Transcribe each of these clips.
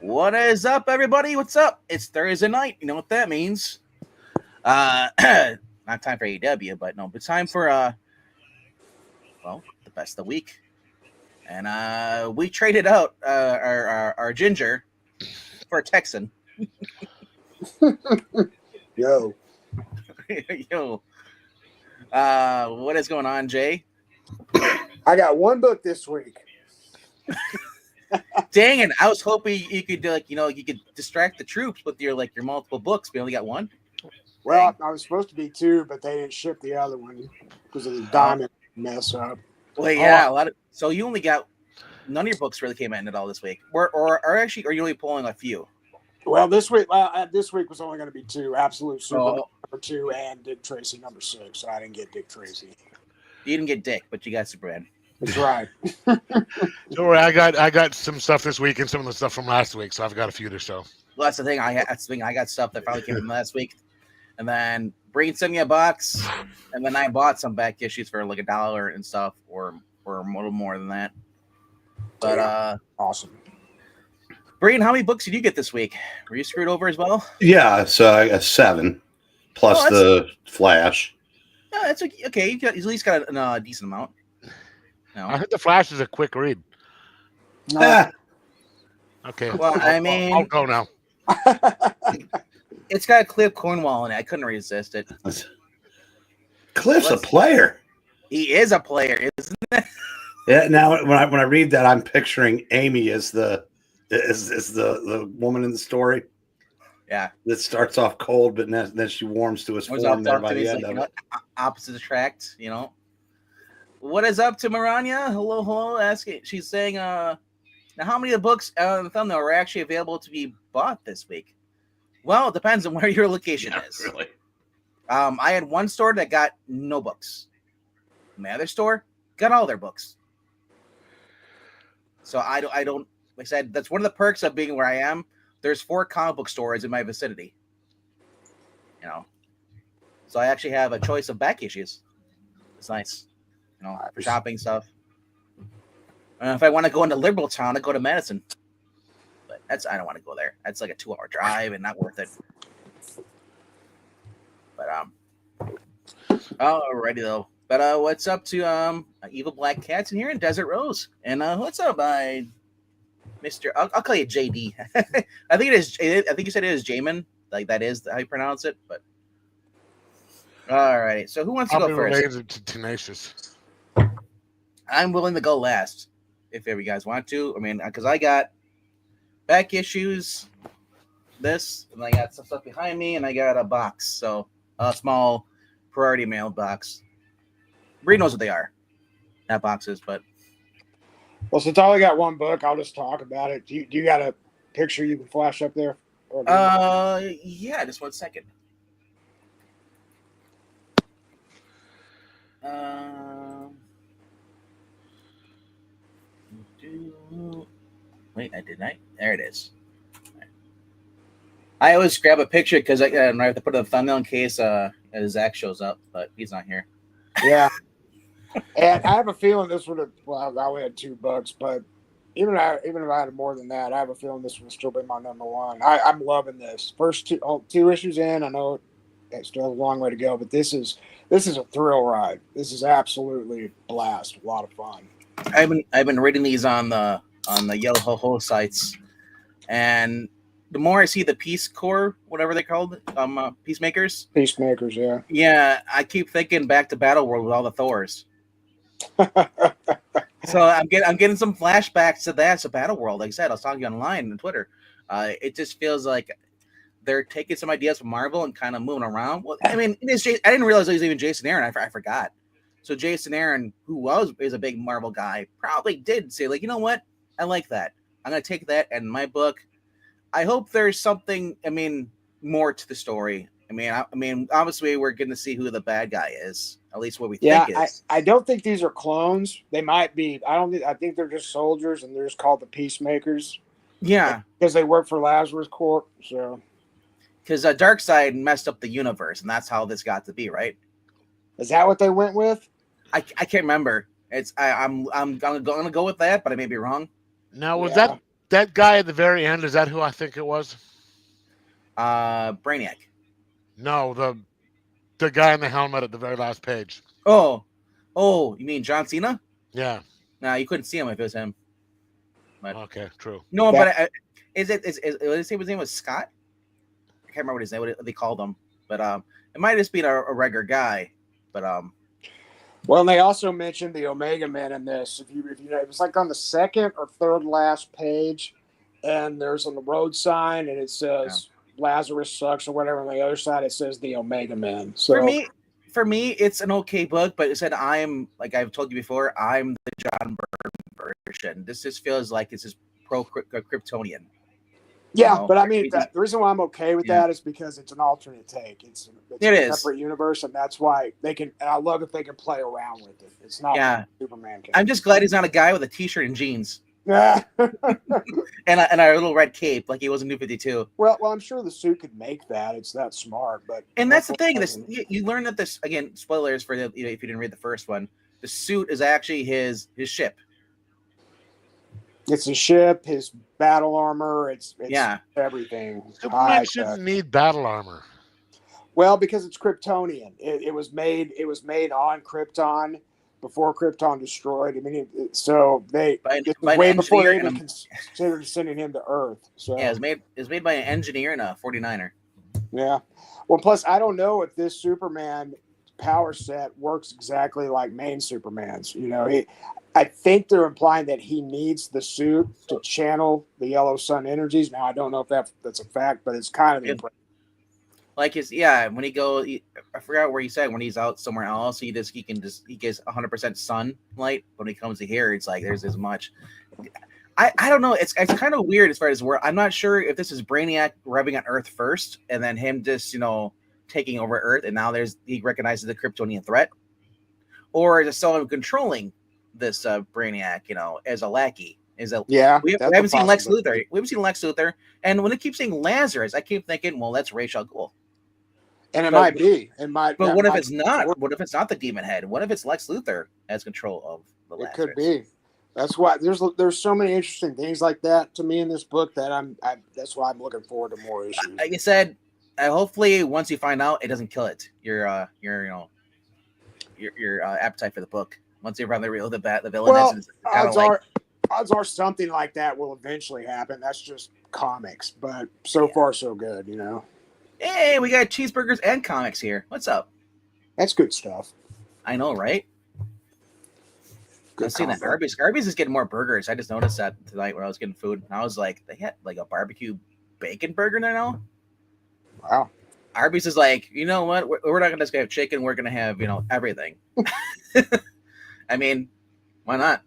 What is up, everybody? What's up? It's Thursday night. You know what that means. Not time for AEW, but no, but time for the best of the week. And we traded out our ginger for a Texan. Yo, Yo, what is going on, Jay? I got one book this week. Dang it! I was hoping you could you could distract the troops with your multiple books. We only got one. Well, I was supposed to be two, but they didn't ship the other one because of the diamond mess up. Well, yeah, a lot of. So you only got none of your books really came in at all this week, or actually, are you only pulling a few? Well, this week was only going to be two. Absolute Superman number 2 and Dick Tracy number 6. So I didn't get Dick Tracy. You didn't get Dick, but you got Superman. That's right. Don't worry, I got some stuff this week and some of the stuff from last week, so I've got a few to show. Well, that's the thing. I got stuff that finally came in last week, and then Breen sent me a box, and then I bought some back issues for like $1 and stuff, or a little more than that. But awesome. Breen, how many books did you get this week? Were you screwed over as well? Yeah, so I got 7 plus the Flash. No, that's okay. You at least got a decent amount. No. I heard the Flash is a quick read. No. Okay. Well, I mean, I'll go now. It's got Cliff Cornwall in it. I couldn't resist it. Cliff's a player. He is a player, isn't it? Yeah. Now, when I read that, I'm picturing Amy as the woman in the story. Yeah. That starts off cold, but then she warms to his form there by the end of it. Opposites attract, you know. What is up to Maranya? Hello. Asking. She's saying, now how many of the books on the thumbnail are actually available to be bought this week? Well, it depends on where your location is. Really. I had one store that got no books. My other store got all their books. So I don't. Like I said, that's one of the perks of being where I am. There's 4 comic book stores in my vicinity. You know, so I actually have a choice of back issues. It's nice. You know, for shopping stuff. If I want to go into Liberal Town, I go to Madison. But I don't want to go there. That's like a 2-hour drive and not worth it. But alrighty though. But what's up to Evil Black Cats in here in Desert Rose? And what's up, Mr. I'll call you JD. I think it is. I think you said it is Jamin. Like that is how you pronounce it. But all right. So who wants to go first? Related to Tenacious. I'm willing to go last if ever you guys want to. I mean, because I got back issues, this, and I got some stuff behind me, and I got a box. So a small priority mail box. Bree knows what they are. Not boxes, but. Well, since I only got one book, I'll just talk about it. Do you got a picture you can flash up there? Yeah, just 1 second. Wait, I didn't. There it is. I always grab a picture because I have to put a thumbnail in case Zach shows up, but he's not here. Yeah. And I have a feeling this would have. Well, I only had 2 books, but even if I had more than that, I have a feeling this would still be my number one. I'm loving this. First two issues in. I know it still has a long way to go, but this is a thrill ride. This is absolutely a blast. A lot of fun. I've been reading these on the Yellow Ho sites, and the more I see the Peace Corps, whatever they're called, Peacemakers. Peacemakers, yeah. Yeah, I keep thinking back to Battle World with all the Thors. So I'm getting some flashbacks to that. So Battle World, like I said, I was talking online on Twitter. It just feels like they're taking some ideas from Marvel and kind of moving around. Well, I mean, I didn't realize it was even Jason Aaron. I forgot. So Jason Aaron, who is a big Marvel guy, probably did say, like, you know what? I like that. I'm going to take that and my book. I hope there's something, more to the story. I mean, obviously we're going to see who the bad guy is, at least what we think is. I don't think these are clones. They might be. I think they're just soldiers, and they're just called the Peacemakers. Yeah. Because they work for Lazarus Corp, so. Because Darkseid messed up the universe, and that's how this got to be, right? Is that what they went with? I can't remember. I'm gonna go with that, but I may be wrong. Now was that guy at the very end, is that who I think it was? Brainiac. No, the guy in the helmet at the very last page. Oh, you mean John Cena? Yeah. Nah, you couldn't see him if it was him. But Okay, true. no, but is his name was Scott? I can't remember what his name. What they called him, but it might just be a regular guy. But Well, and they also mentioned the Omega Men in this. If you know, it was like on the second or third last page, and there's on the road sign, and it says Lazarus sucks or whatever. On the other side, it says the Omega Men. So for me, it's an okay book. But it said I'm like I've told you before, I'm the John Byrne version. This just feels like it's just pro Kryptonian. Yeah, You know? but I mean, the reason why I'm okay with that is because it's an alternate take. It's a separate universe, and that's why they can. And I love if they can play around with it. It's not like Superman can. I'm just glad he's not a guy with a T-shirt and jeans. Yeah, and a little red cape like he was in New 52. Well, I'm sure the suit could make that. It's that smart, but that's the thing. This you learn that this again. Spoilers for if you didn't read the first one. The suit is actually his ship. It's a ship, his battle armor. It's everything. Superman shouldn't need battle armor. Well, because it's Kryptonian. It was made on Krypton before Krypton destroyed. I mean, so they way before they even considered sending him to Earth. So yeah, it's made by an engineer and a 49er. Yeah. Well, plus I don't know if this Superman power set works exactly like main Superman's. You know, I think they're implying that he needs the suit to channel the yellow sun energies. Now, I don't know if that's a fact, but it's kind of the impression. Like when he goes, I forgot where he said when he's out somewhere else, he gets 100% sunlight. When he comes to here, it's like there's as much. I don't know. It's kind of weird as far as where I'm not sure if this is Brainiac rubbing on Earth first, and then him just taking over Earth, and now he recognizes the Kryptonian threat, or is it someone controlling this Brainiac, as a lackey? We haven't seen Lex Luthor. We haven't seen Lex Luthor, and when it keeps saying Lazarus, I keep thinking, well, that's Ra's al Ghul. And it might be. But what if it's not? What if it's not the Demon Head? What if it's Lex Luthor has control of the Lazarus? It could be. That's why there's so many interesting things like that to me in this book that that's why I'm looking forward to more issues. Like I said, hopefully once you find out, it doesn't kill it. Your appetite for the book. Once you find the villain. Well, odds are something like that will eventually happen. That's just comics, but so far so good, Hey, we got cheeseburgers and comics here. What's up? That's good stuff. I know, right? I've seen that Arby's is getting more burgers. I just noticed that tonight when I was getting food. And I was like, they had like a barbecue bacon burger there now. Wow. Arby's is like, you know what? We're not just gonna have chicken. We're gonna have everything. I mean, why not?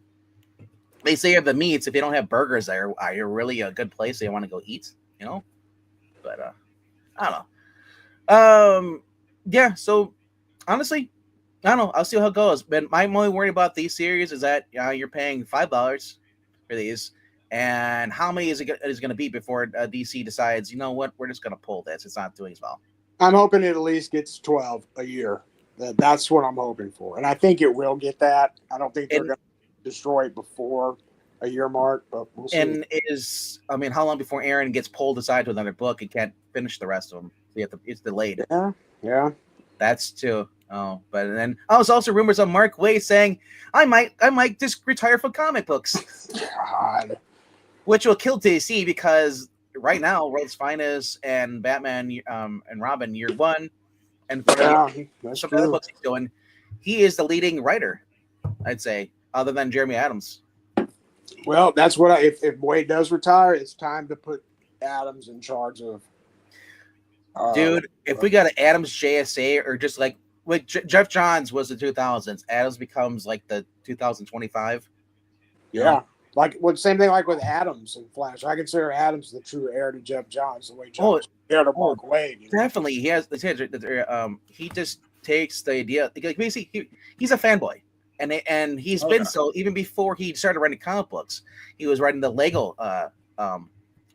They say of the meats, if you don't have burgers there, are you really a good place that you want to go eat? But I don't know. Yeah. So honestly, I don't know. I'll see how it goes. But I'm only worried about these series is that you're paying $5 for these, and how many is it going to be before DC decides, you know what, we're just going to pull this. It's not doing as well. I'm hoping it at least gets 12 a year. That's what I'm hoping for, and I think it will get that. I don't think they're going to destroy it before a year mark, but we'll see. And how long before Aaron gets pulled aside to another book and can't finish the rest of them? It's delayed. Yeah. That's too. Oh, but then there's also rumors of Mark Waid saying, I might just retire from comic books. God. Which will kill DC because right now, World's Finest and Batman and Robin Year One, and some other books he's doing, he is the leading writer, I'd say, other than Jeremy Adams. Well, that's what if Waid does retire, it's time to put Adams in charge of. Dude, if we got an Adams JSA or just like Jeff Johns was the 2000s, Adams becomes like the 2025. Yeah. Same thing like with Adams and Flash. I consider Adams the true heir to Jeff Johns, the way Johns heir to Mark Waid. Definitely, he has. He just takes the idea. Like, basically, he's a fanboy, and he's been so even before he started writing comic books. He was writing the Lego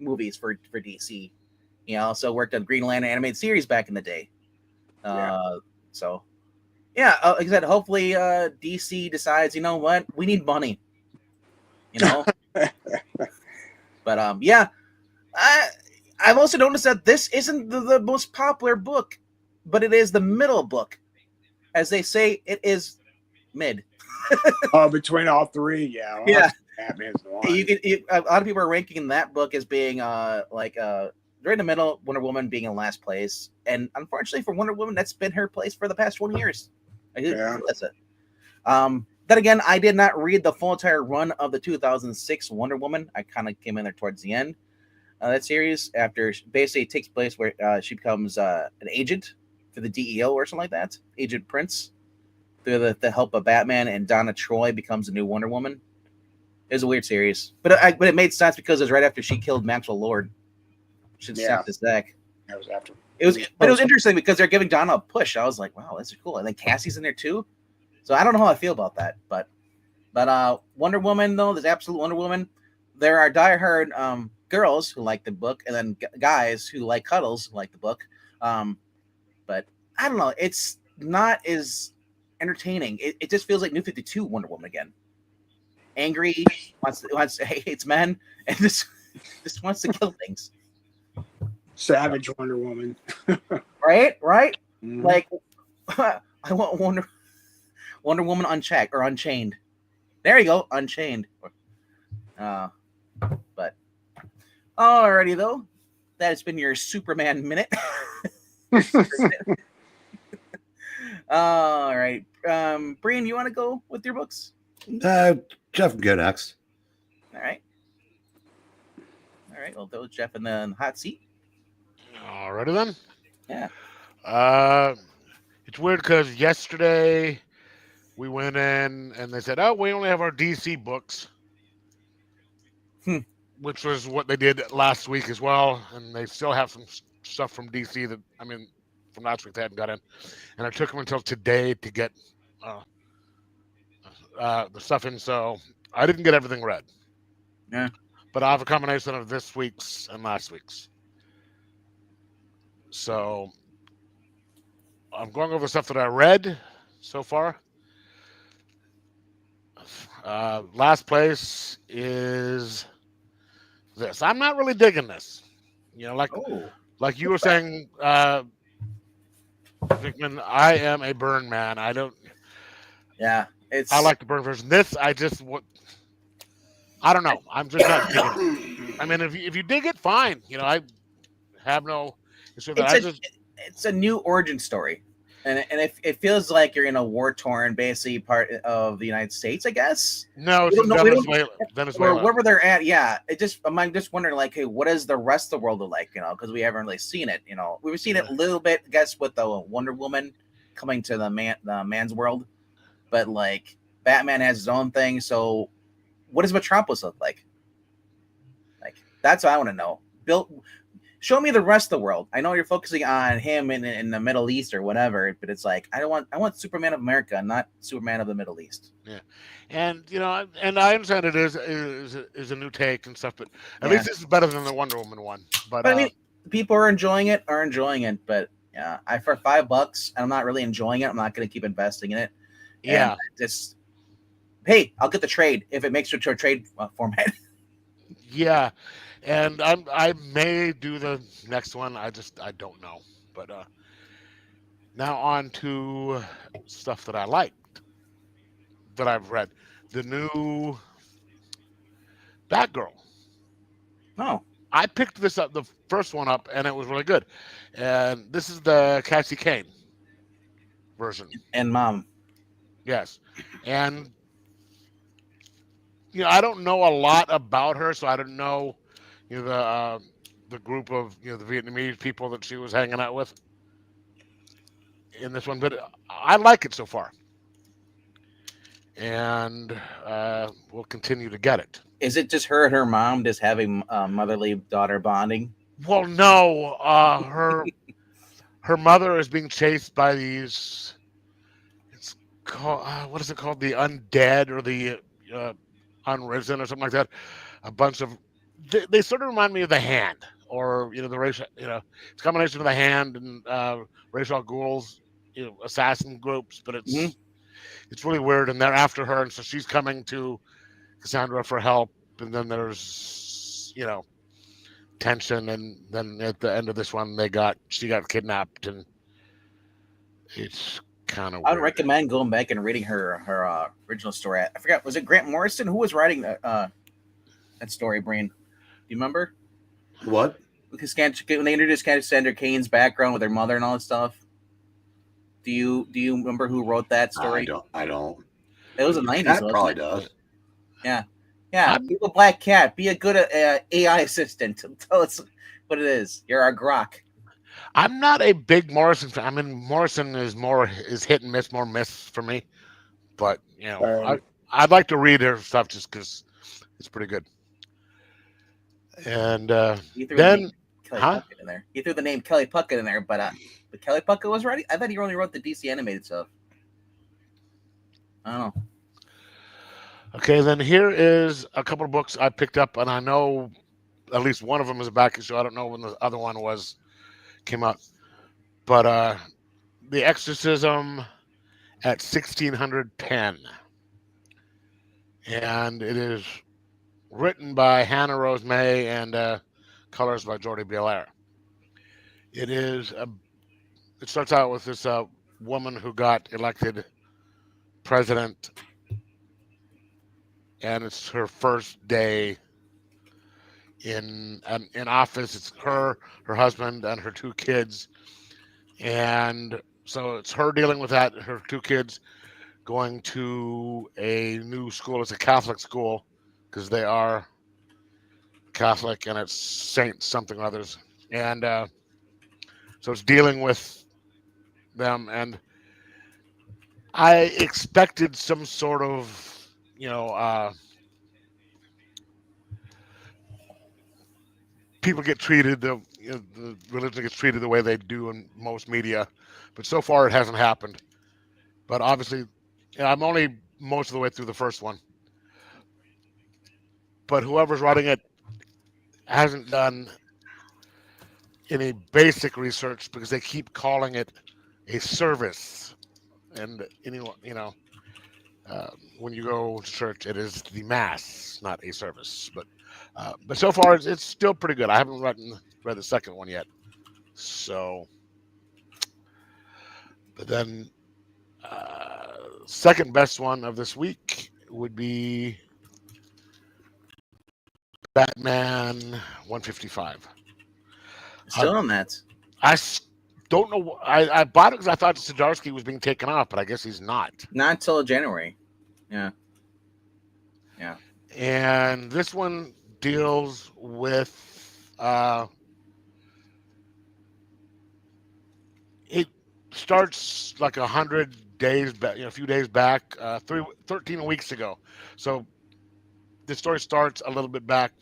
movies for DC. He also worked on Green Lantern animated series back in the day. So, like I said, hopefully DC decides, you know what, we need money. But yeah, I've also noticed that this isn't the most popular book, but it is the middle book. As they say, it is mid. Oh, between all three, yeah. Well, Yeah. Batman's the one. A lot of people are ranking that book as being right in the middle, Wonder Woman being in last place, and unfortunately for Wonder Woman, that's been her place for the past 20 years. Yeah. That's it. Then again, I did not read the full entire run of the 2006 Wonder Woman. I kind of came in there towards the end of that series after basically it takes place where she becomes an agent for the DEO or something like that, Agent Prince, through the help of Batman, and Donna Troy becomes a new Wonder Woman. It was a weird series, but it made sense because it was right after she killed Maxwell Lord. She snapped his neck. That was after. But it was interesting because they're giving Donna a push. I was like, wow, this is cool. And then Cassie's in there too. So I don't know how I feel about that, but Wonder Woman though, there's absolute Wonder Woman. There are diehard girls who like the book, and then guys who like cuddles who like the book. But I don't know, it's not as entertaining. It just feels like New 52 Wonder Woman again. Angry, hates men, and just wants to kill things. Savage Wonder Woman. Right? Mhm. Like I want Wonder Woman unchecked or unchained. There you go, unchained. But alrighty though, that has been your Superman minute. All right, Brian, you want to go with your books? Jeff can go next. All right. Well, throw Jeff in the hot seat. Alrighty then. Yeah. It's weird because yesterday we went in and they said, "Oh, we only have our DC books," which was what they did last week as well, and they still have some stuff from DC from last week they hadn't got in, and it took them until today to get the stuff in. So I didn't get everything read. Yeah. But I have a combination of this week's and last week's. So I'm going over the stuff that I read so far. Last place is this. I'm not really digging this. Like you were saying, Vickman, I am a Burn man. I don't. Yeah, I like the Burn version. This, I don't know. I'm just not digging it. I mean, if you dig it, fine. I have no issue with that. It's a new origin story, and it feels like you're in a war-torn, basically part of the United States, I guess. No, it's Venezuela. Or wherever they're at. Yeah, I'm just wondering, like, hey, what does the rest of the world look like? Because we haven't really seen it. We've seen it a little bit, I guess, with the Wonder Woman coming to the man's world, but like Batman has his own thing. So, what does Metropolis look like? Like, that's what I want to know. Show me the rest of the world. I know you're focusing on him in the Middle East or whatever, but it's like I want Superman of America, not Superman of the Middle East. Yeah, and and I understand it is a new take and stuff, but at least this is better than the Wonder Woman one. But I mean, people are enjoying it. But yeah, for $5, and I'm not really enjoying it. I'm not going to keep investing in it. Yeah, just hey, I'll get the trade if it makes it to a trade format. Yeah. And I may do the next one. I don't know. But now on to stuff that I liked, that I've read. The new Batgirl. Oh. I picked this up, the first one up, and it was really good. And this is the Cassie Kane version. And Mom. Yes. And, I don't know a lot about her, so I don't know the group of the Vietnamese people that she was hanging out with in this one, but I like it so far, and we'll continue to get it. Is it just her and her mom just having motherly daughter bonding? Well, no, her mother is being chased by these. It's called what is it called? The undead or the unrisen or something like that. A bunch of they sort of remind me of the Hand, or the racial, it's a combination of the Hand and racial ghouls, assassin groups, but it's really weird, and they're after her, and so she's coming to Cassandra for help, and then there's tension, and then at the end of this one, she got kidnapped, and it's kind of I would weird. recommend going back and reading her original story. I forgot, was it Grant Morrison who was writing that story? Brain, do you remember? What? Because when they introduced Cassandra Cain's background with her mother and all that stuff. Do you remember who wrote that story? I don't. It was the 90s, Cat wasn't probably it? does. Yeah. I'm Be a black cat. Be a good AI assistant. Tell us what it is. You're our grok. I'm not a big Morrison fan. I mean, Morrison is hit and miss, more miss for me. But I'd like to read her stuff just because it's pretty good. And He threw then, Kelly Puckett in there. He threw the name Kelly Puckett in there, but Kelly Puckett was writing. I thought he only wrote the DC animated stuff. I don't know. Okay, then here is a couple of books I picked up, and I know at least one of them is a back issue. I don't know when the other one came out, but The Exorcism at 1600 Pen, and it is written by Hannah Rose May and colors by Jordi Belair. It starts out with this woman who got elected president, and it's her first day in office. It's her husband, and her two kids, and so it's her dealing with that. Her two kids going to a new school. It's a Catholic school because they are Catholic, and it's Saint something or others, and so it's dealing with them. And I expected some sort of people get treated, the religion gets treated the way they do in most media, but so far it hasn't happened. But obviously, I'm only most of the way through the first one. But whoever's writing it hasn't done any basic research because they keep calling it a service. And when you go to church, it is the mass, not a service. But so far it's still pretty good. I haven't read the second one yet. So, but then second best one of this week would be Batman 155. Still on that. I don't know. I bought it because I thought Zdarsky was being taken off, but I guess he's not. Not until January. Yeah. And this one deals with it starts like 100 days back, a few days back, 13 weeks ago. So the story starts a little bit back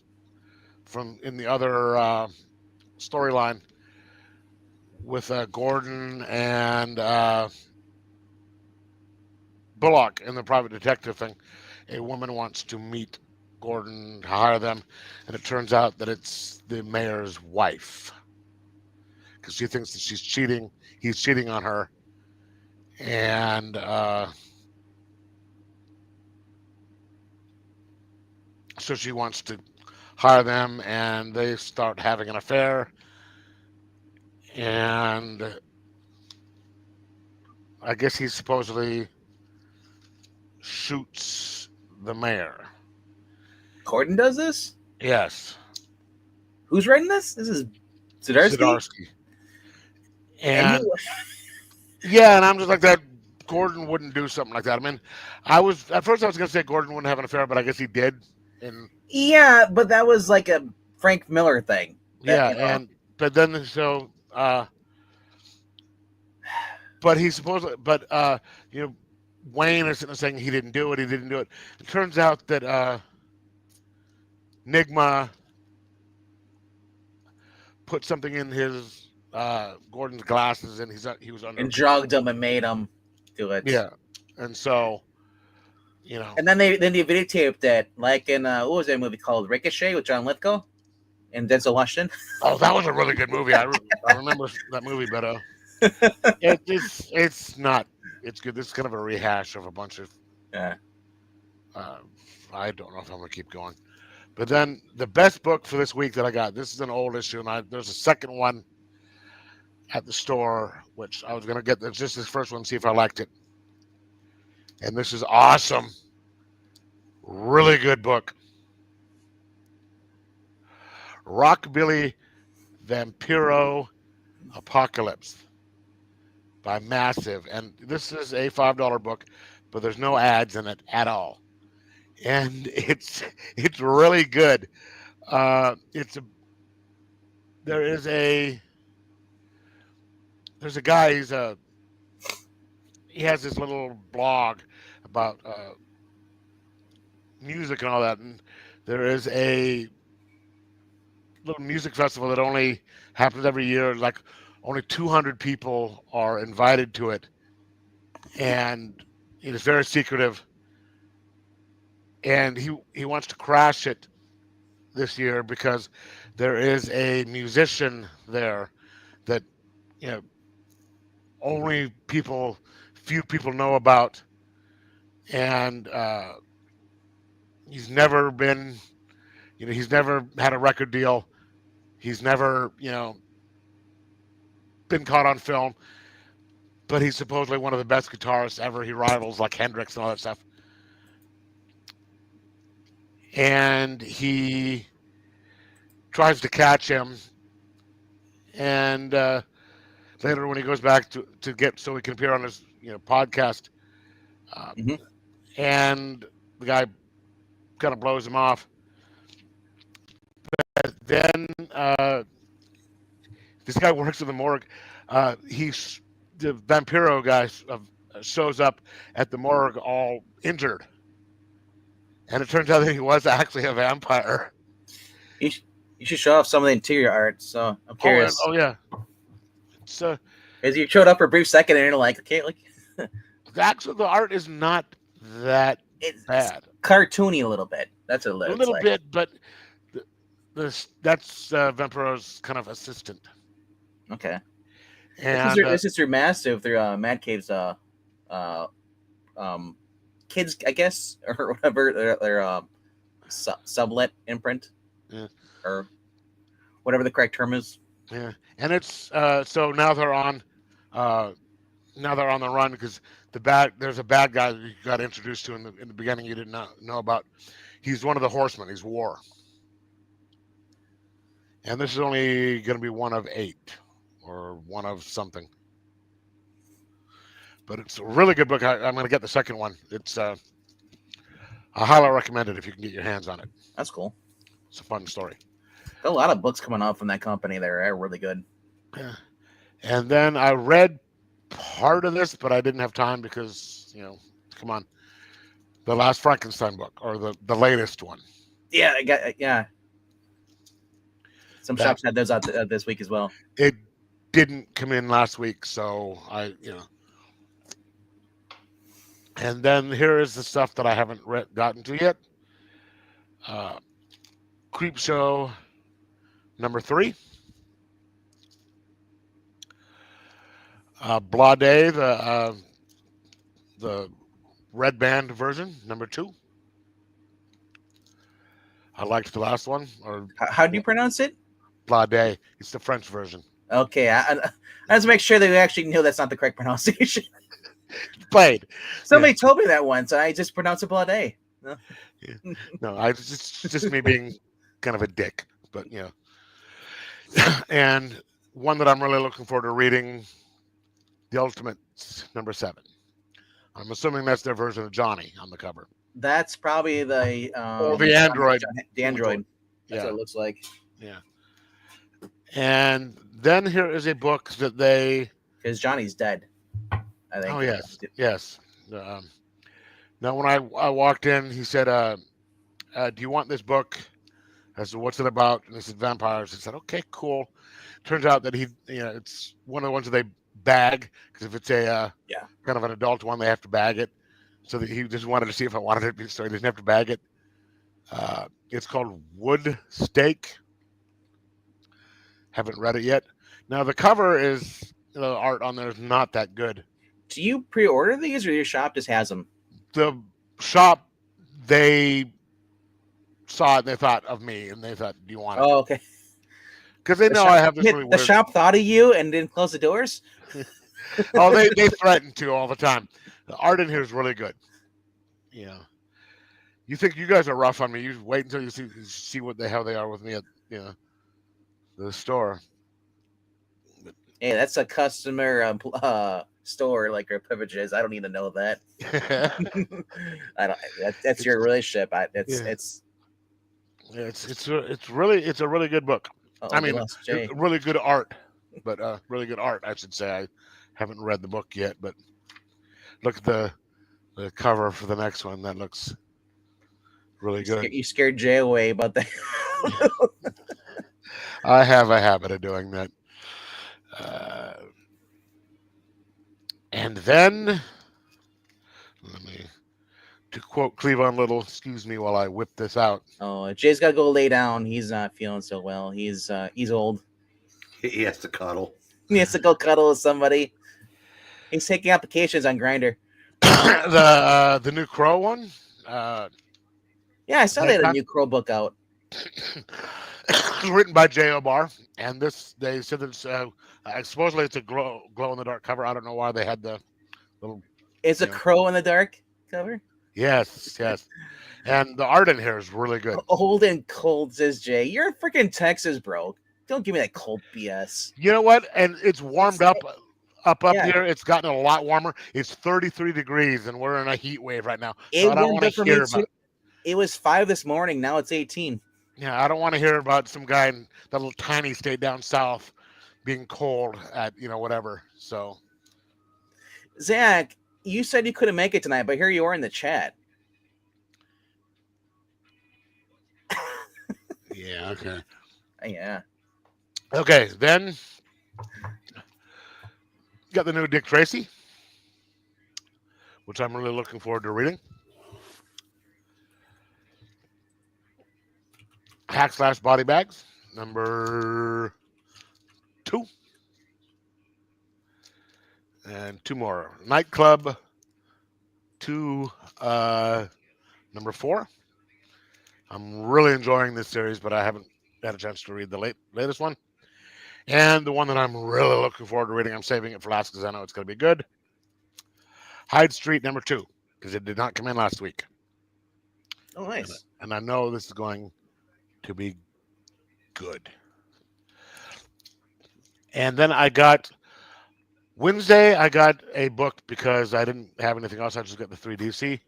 from in the other storyline with Gordon and Bullock in the private detective thing. A woman wants to meet Gordon, to hire them, and it turns out that it's the mayor's wife because she thinks that he's cheating on her, and so she wants to hire them, and they start having an affair, and I guess he supposedly shoots the mayor. Gordon does this? Yes. Who's writing this? This is Zdarsky? And yeah, and I'm just like that. Gordon wouldn't do something like that. I mean, at first I was going to say Gordon wouldn't have an affair, but I guess he did. Yeah, but that was like a Frank Miller thing. But he supposedly, Wayne is sitting there saying he didn't do it. It turns out that Nigma put something in his Gordon's glasses, and he was under and drugged him and made him do it. Yeah, and so and then they videotaped it, like in what was that movie called, Ricochet, with John Lithgow and Denzel Washington. Oh, that was a really good movie. I remember that movie, but it's not. It's good. This is kind of a rehash of a bunch of. Yeah. I don't know if I'm gonna keep going, But then the best book for this week that I got, this is an old issue, and there's a second one at the store, which I was going to get. It's just this first one, see if I liked it. And this is awesome. Really good book. Rockabilly Vampiro Apocalypse by Massive. And this is a $5 book, but there's no ads in it at all. And it's really good. There's a guy, he has this little blog about music and all that, and there is a little music festival that only happens every year. Like only 200 people are invited to it, and it is very secretive. And he wants to crash it this year because there is a musician there that only few people know about, and he's never been, he's never had a record deal. He's never, been caught on film, but he's supposedly one of the best guitarists ever. He rivals like Hendrix and all that stuff. And he tries to catch him, and later when he goes back to get so he can appear on his podcast, and the guy kind of blows him off. But then this guy works in the morgue. The Vampiro guy shows up at the morgue all injured, and it turns out that he was actually a vampire. You should show off some of the interior art. So I'm curious. Oh yeah. So as you showed up for a brief second, and you're like, okay, like actually the art is not that bad. Cartoony a little bit. That's what it looks like. A little bit, but that's Vampiro's kind of assistant. Okay. And this is through Massive, through Mad Cave's kids, I guess, or whatever their sublet imprint, or whatever the correct term is. Yeah, and it's so now they're on the run because there's a bad guy that you got introduced to in the beginning you didn't know about. He's one of the horsemen. He's War, and this is only going to be one of 8 or one of something. But it's a really good book. I'm going to get the second one. It's I highly recommend it if you can get your hands on it. That's cool. It's a fun story. Got a lot of books coming out from that company. They're really good. Yeah. And then I read part of this, but I didn't have time because, come on. The Last Frankenstein book, or the latest one. Yeah, Some shops had those out this week as well. It didn't come in last week, so And then here is the stuff that I haven't gotten to yet. Creep Show number 3. Blade, the red band version, number 2. I liked the last one. Or how do you pronounce it? Blade. It's the French version. Okay, I have to make sure that we actually know that's not the correct pronunciation. Blade. Somebody told me that once, and I just pronounced it Blade. No, no, it's just me being kind of a dick, but And one that I'm really looking forward to reading, The Ultimates, number 7. I'm assuming that's their version of Johnny on the cover. That's probably the or the android. The android. That's what it looks like. Yeah. And then here is a book that because Johnny's dead, I think. Oh yes. Now when I walked in, he said, "Do you want this book?" I said, "What's it about?" And he said, "Vampires." I said, "Okay, cool." Turns out that it's one of the ones that they bag, because if it's a kind of an adult one, they have to bag it. So that he just wanted to see if I wanted it, so he doesn't have to bag it. It's called Wood Stake. Haven't read it yet. Now the cover is the art on there is not that good. Do you pre-order these, or your shop just has them? The shop, they saw it and they thought of me and they thought, "Do you want it?" Oh, okay. Because they know I have this really The weird. shop thought of you and didn't close the doors. Oh, they threaten to all the time. The art in here is really good. Yeah. You think you guys are rough on me? You wait until you see what the hell they are with me at the store. Hey, that's a customer store like your privileges. I don't need to know that. I don't. That's your relationship. It's it's a really good book. I mean, really good art, but really good art, I should say. I haven't read the book yet, but look at the cover for the next one. That looks really good. You scared Jay away about that. I have a habit of doing that. And then, to quote Cleavon Little, excuse me while I whip this out. Oh, Jay's got to go lay down. He's not feeling so well. He's old. He has to cuddle. He has to go cuddle with somebody. He's taking applications on Grindr. The new Crow one. Yeah, I saw they had a new Crow book out. Written by J.O. Barr, and they said that supposedly it's a glow in the dark cover. I don't know why they had the little. It's a crow in the dark cover. Yes, and the art in here is really good. Old and cold, says Jay. You're in freaking Texas, bro. Don't give me that cold BS. You know what? And it's warmed up here. It's gotten a lot warmer. It's 33 degrees, and we're in a heat wave right now. So I don't want to hear about. It was 5 this morning. Now it's 18. Yeah, I don't want to hear about some guy in that little tiny state down south being cold at whatever. So, Zach, you said you couldn't make it tonight, but here you are in the chat. Yeah. Okay. Yeah. Okay. Then got the new Dick Tracy, which I'm really looking forward to reading. Hack / Body Bags, number 2. And 2 more. Nightclub 2, number 4. I'm really enjoying this series, but I haven't had a chance to read the latest one. And the one that I'm really looking forward to reading, I'm saving it for last because I know it's going to be good. Hyde Street, number 2, because it did not come in last week. Oh, nice. And I know this is going to be good. And then Wednesday, I got a book because I didn't have anything else. I just got the 3DC.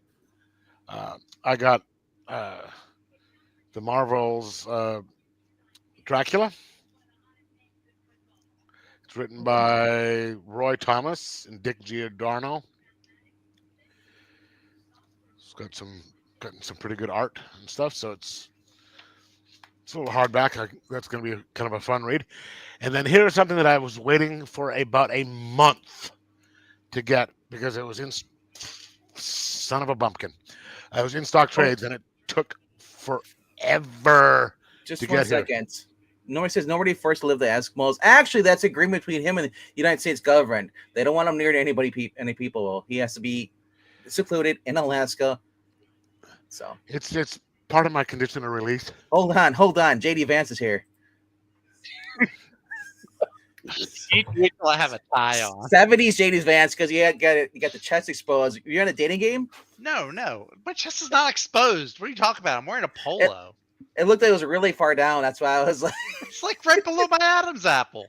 I got the Marvel's Dracula. It's written by Roy Thomas and Dick Giordano. It's got some pretty good art and stuff, so it's a little hardback. That's going to be kind of a fun read. And then here's something that I was waiting for about a month to get because it was in son of a bumpkin. I was in stock trades and it took forever. Just to 1 get second. Here. Nobody says nobody forced to live the Eskimos. Actually, that's agreement between him and the United States government. They don't want him near any people. He has to be secluded in Alaska. So it's part of my condition of release. Hold on. JD Vance is here. Wait till I have a tie on. 70s JD Vance because you got the chest exposed. You're in a dating game? No. My chest is not exposed. What are you talking about? I'm wearing a polo. It looked like it was really far down. That's why I was like, it's like right below my Adam's apple.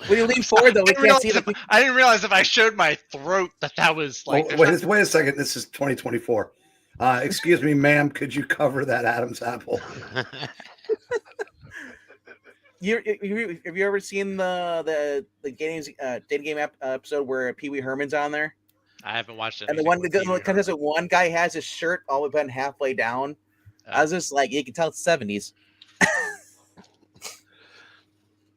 When you lean forward, though, we can't see I didn't realize if I showed my throat that was like. Oh, wait a second. This is 2024. Excuse me, ma'am. Could you cover that Adam's apple? Have you ever seen the dating game episode where Pee Wee Herman's on there? I haven't watched it. And one guy has his shirt all the way bent halfway down. I was just like, you can tell it's 70s.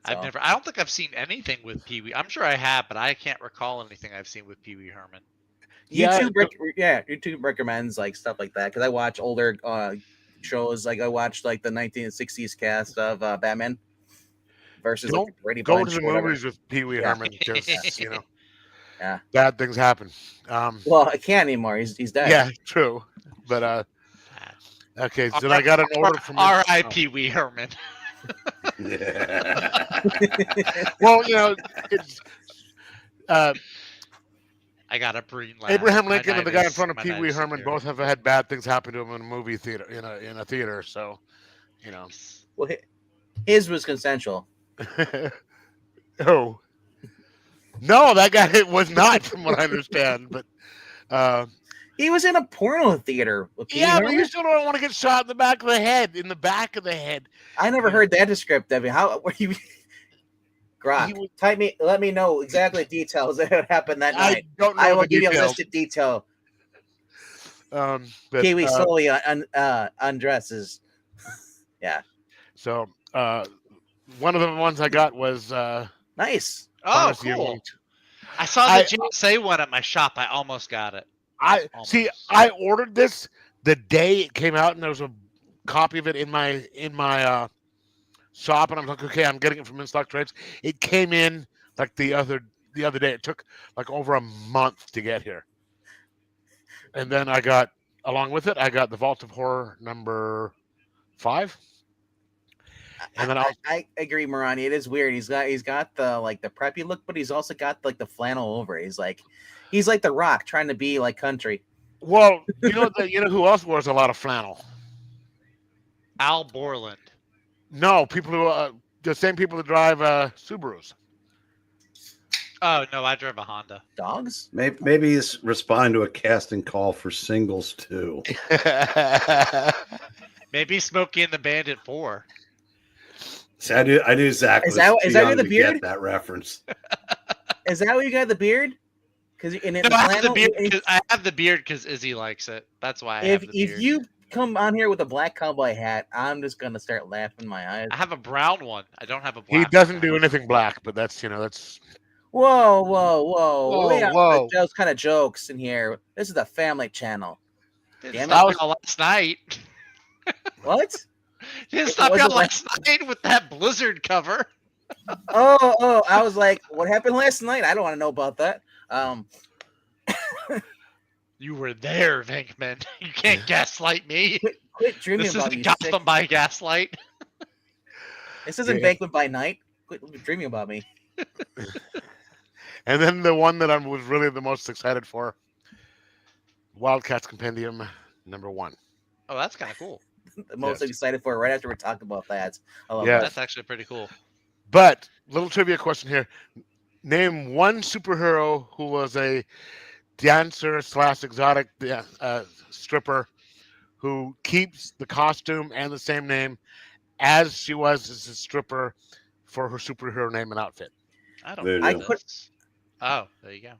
I don't think I've seen anything with Pee Wee. I'm sure I have, but I can't recall anything I've seen with Pee Wee Herman. YouTube recommends like stuff like that because I watch older shows. Like I watched like the 1960s cast of Batman versus Don't like Brady go Bunch to the movies with Pee Wee Herman because yeah, bad things happen. Well, I can't anymore. He's dead. Yeah, true. But Okay, so I got an order from R.I. Pee Wee Herman. Well, it's I got a green laugh. Abraham My Lincoln and the night guy in is- front of my Pee night Wee is Herman secure. both have had bad things happen to them in a movie theater, in a theater. So, Well, his was consensual. Oh, no, that guy was not, from what I understand. But He was in a porno theater with Pee Wee yeah, but Herman. you still don't want to get shot in the back of the head. In the back of the head. I never heard that descriptive. How were you? Grok, let me know exactly the details that happened that I night. don't know I will the give you a details. listed detail. But, Kiwi slowly undresses. Yeah. So one of the ones I got was Nice. Oh, Pharmacy cool. Elite. I saw the JSA one at my shop. I almost got it. I ordered this the day it came out, and there was a copy of it in my shop, and I'm like, okay, I'm getting it from In Stock Trades. It came in like the other day. It took like over a month to get here, and then along with it, I got the Vault of Horror number 5. And then I agree, Marani. It is weird. He's got the the preppy look, but he's also got the flannel over. He's like the Rock trying to be like country. Well, you know who else wears a lot of flannel? Al Borland. No, people who the same people that drive Subarus. Oh no, I drive a Honda. Dogs? Maybe he's responding to a casting call for singles too. Maybe Smokey and the Bandit 4. See, I knew Zach was Is that young the to beard? get that reference. Is that what you got the beard? Because I have the beard because Izzy likes it. That's why I have the beard. If you come on here with a black cowboy hat, I'm just gonna start laughing my eyes. I have a brown one. I don't have a black. He doesn't do anything black, but that's. Whoa! We Whoa. those kind of jokes in here. This is a family channel. Damn it! Last night. What? Didn't stop y'all last night with that Blizzard cover. Oh! I was like, what happened last night? I don't want to know about that. You were there, Venkman. You can't gaslight me. Quit dreaming this about isn't me. Gotham by Gaslight. This isn't Venkman by night. Quit dreaming about me. And then the one that I was really the most excited for, Wildcats Compendium number 1. Oh, that's kind of cool. The most excited for right after we talk about that. I love that. That's actually pretty cool. But little trivia question here: name one superhero who was a dancer / exotic stripper who keeps the costume and the same name as she was as a stripper for her superhero name and outfit. I don't know. Oh, there you go.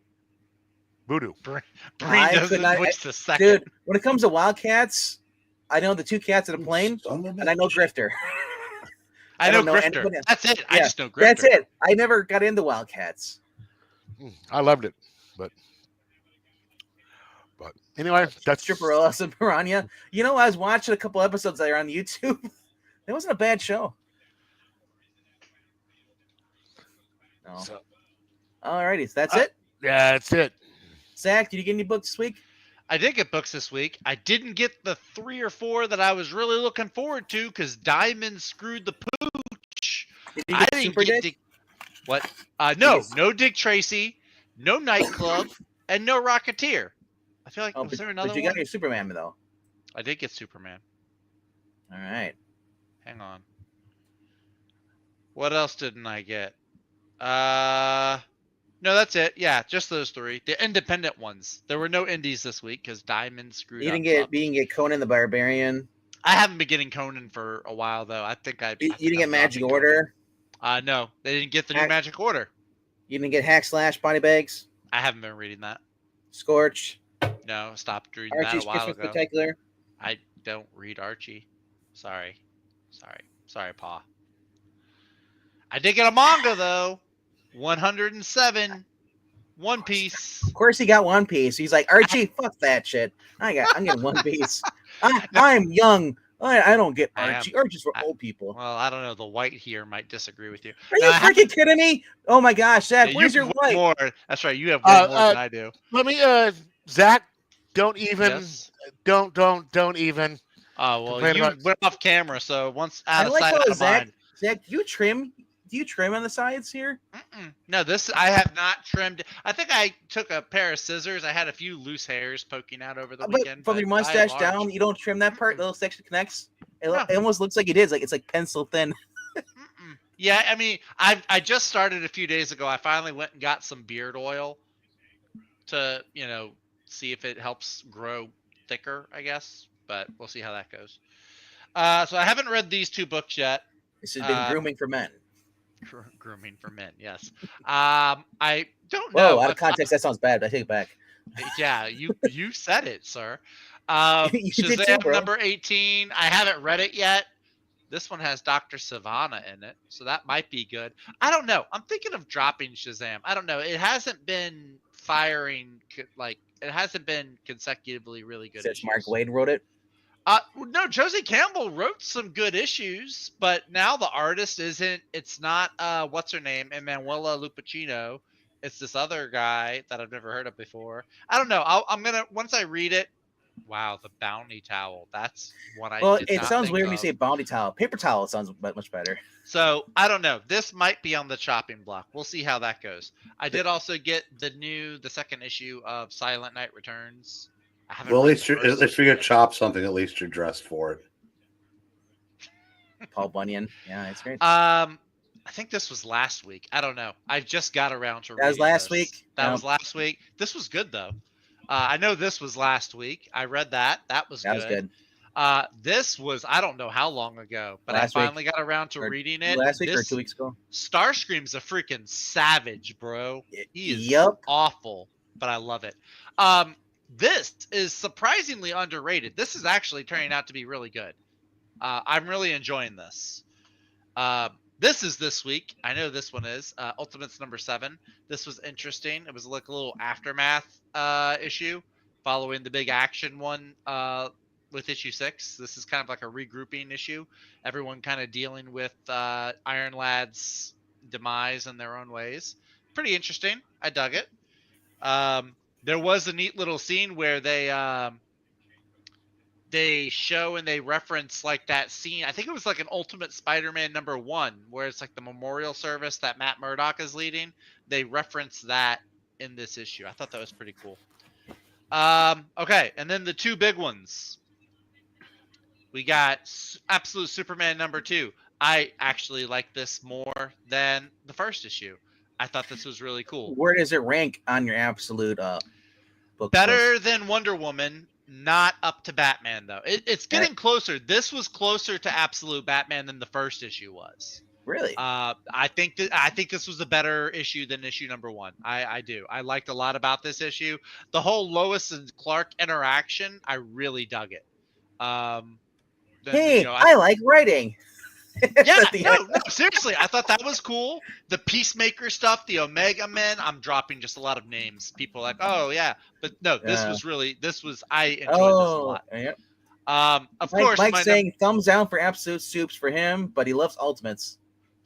Voodoo. Breen doesn't voice the second. Dude, when it comes to Wildcats, I know the 2 cats in a plane, and I know Grifter. I know Grifter. That's it. I just know Grifter. That's it. I never got into Wildcats. I loved it, but anyway, that's Stripperella and Piranha. You know, I was watching a couple episodes there on YouTube. It wasn't a bad show. No. Alrighty, so that's it? Yeah, that's it. Zach, did you get any books this week? I did get books this week. I didn't get the 3 or 4 that I was really looking forward to because Diamond screwed the pooch. I didn't get what? No Dick Tracy, no Nightclub, and no Rocketeer. I feel like was there another one? But you got your Superman though. I did get Superman. All right. Hang on. What else didn't I get? No, that's it. Yeah, just those 3. The independent ones. There were no indies this week because Diamond screwed up. You didn't get Conan the Barbarian. I haven't been getting Conan for a while though. I think you didn't get Magic Order. No, they didn't get the new Magic Order. You didn't get Hack Slash Body Bags. I haven't been reading that. Scorch. No, stopped reading Archie's that a while Christmas ago. Spectacular. I don't read Archie. Sorry, Pa. I did get a manga though. 107. One Piece. Of course, he got One Piece. He's like, Archie, fuck that shit. I'm getting One Piece. I'm young. I don't get Archie. Archie's for old people. Well, I don't know. The white here might disagree with you. Are you freaking kidding me? Oh my gosh, Zach, where's your white? More. That's right. You have way more than I do. Let me, Zach. Don't even. Yes. Don't even. Oh well, Complain you about went off camera, so once I out of like sight, how out of Zach. mind. Zach, do you trim? Do you trim on the sides here? No, this I have not trimmed. I think I took a pair of scissors. I had a few loose hairs poking out over the But weekend, from but your by and mustache large, down, you don't trim that part. The little section connects. No. It almost looks like it is. Like it's like pencil thin. Yeah, I mean, I just started a few days ago. I finally went and got some beard oil to see if it helps grow thicker, I guess. But we'll see how that goes. So I haven't read these two books yet. This has been grooming for men. Grooming for men, yes. I don't Whoa, know. out of context, that sounds bad. But I take it back. Yeah, you said it, sir. You did Shazam too, bro. number 18. I haven't read it yet. This one has Dr. Savannah in it, so that might be good. I don't know. I'm thinking of dropping Shazam. I don't know. It hasn't been firing like it hasn't been consecutively really good Since issues. Mark Wade wrote it. No, Josie Campbell wrote some good issues, but now the artist isn't. It's not what's her name, Emanuela Lupacino. It's this other guy that I've never heard of before. I don't know. I'm gonna once I read it. Wow, the bounty towel. That's what I. Well, did it not sounds think weird when you of. say bounty towel. Paper towel sounds much better. So I don't know. This might be on the chopping block. We'll see how that goes. I did also get the second issue of Silent Night Returns. I haven't Well, read at the first least we could chop something. At least you're dressed for it. Paul Bunyan. Yeah, it's great. I think this was last week. I don't know. I just got around to That was reading last those. week? That No. was last week. This was good though. I know this was last week. I read that. That was That good. was good. This was I don't know how long ago, but Last I week. finally got around to Or reading it. Last week or This 2 weeks ago. Starscream's a freaking savage, bro. He is Yup. awful, but I love it. This is surprisingly underrated. This is actually turning out to be really good. I'm really enjoying this. This is this week. I know this one is Ultimates number 7. This was interesting. It was like a little aftermath issue following the big action one with issue 6. This is kind of like a regrouping issue. Everyone kind of dealing with Iron Lad's demise in their own ways. Pretty interesting. I dug it. There was a neat little scene where they show and they reference like that scene. I think it was like an Ultimate Spider-Man number 1, where it's like the memorial service that Matt Murdock is leading. They reference that in this issue. I thought that was pretty cool. Okay, and then the two big ones. We got Absolute Superman number 2. I actually like this more than the first issue. I thought this was really cool. Where does it rank on your absolute book Better list? than Wonder Woman, not up to Batman though. It's getting closer. This was closer to Absolute Batman than the first issue was. Really? I think this was a better issue than issue number 1. I do. I liked a lot about this issue. The whole Lois and Clark interaction, I really dug it. Hey, I like writing. Yeah, no, seriously, I thought that was cool. The Peacemaker stuff, the Omega Men. I'm dropping just a lot of names. People are like, oh yeah, but no, this was I enjoyed this a lot. Yep. Of course, Mike's saying thumbs down for Absolute Soups for him, but he loves Ultimates.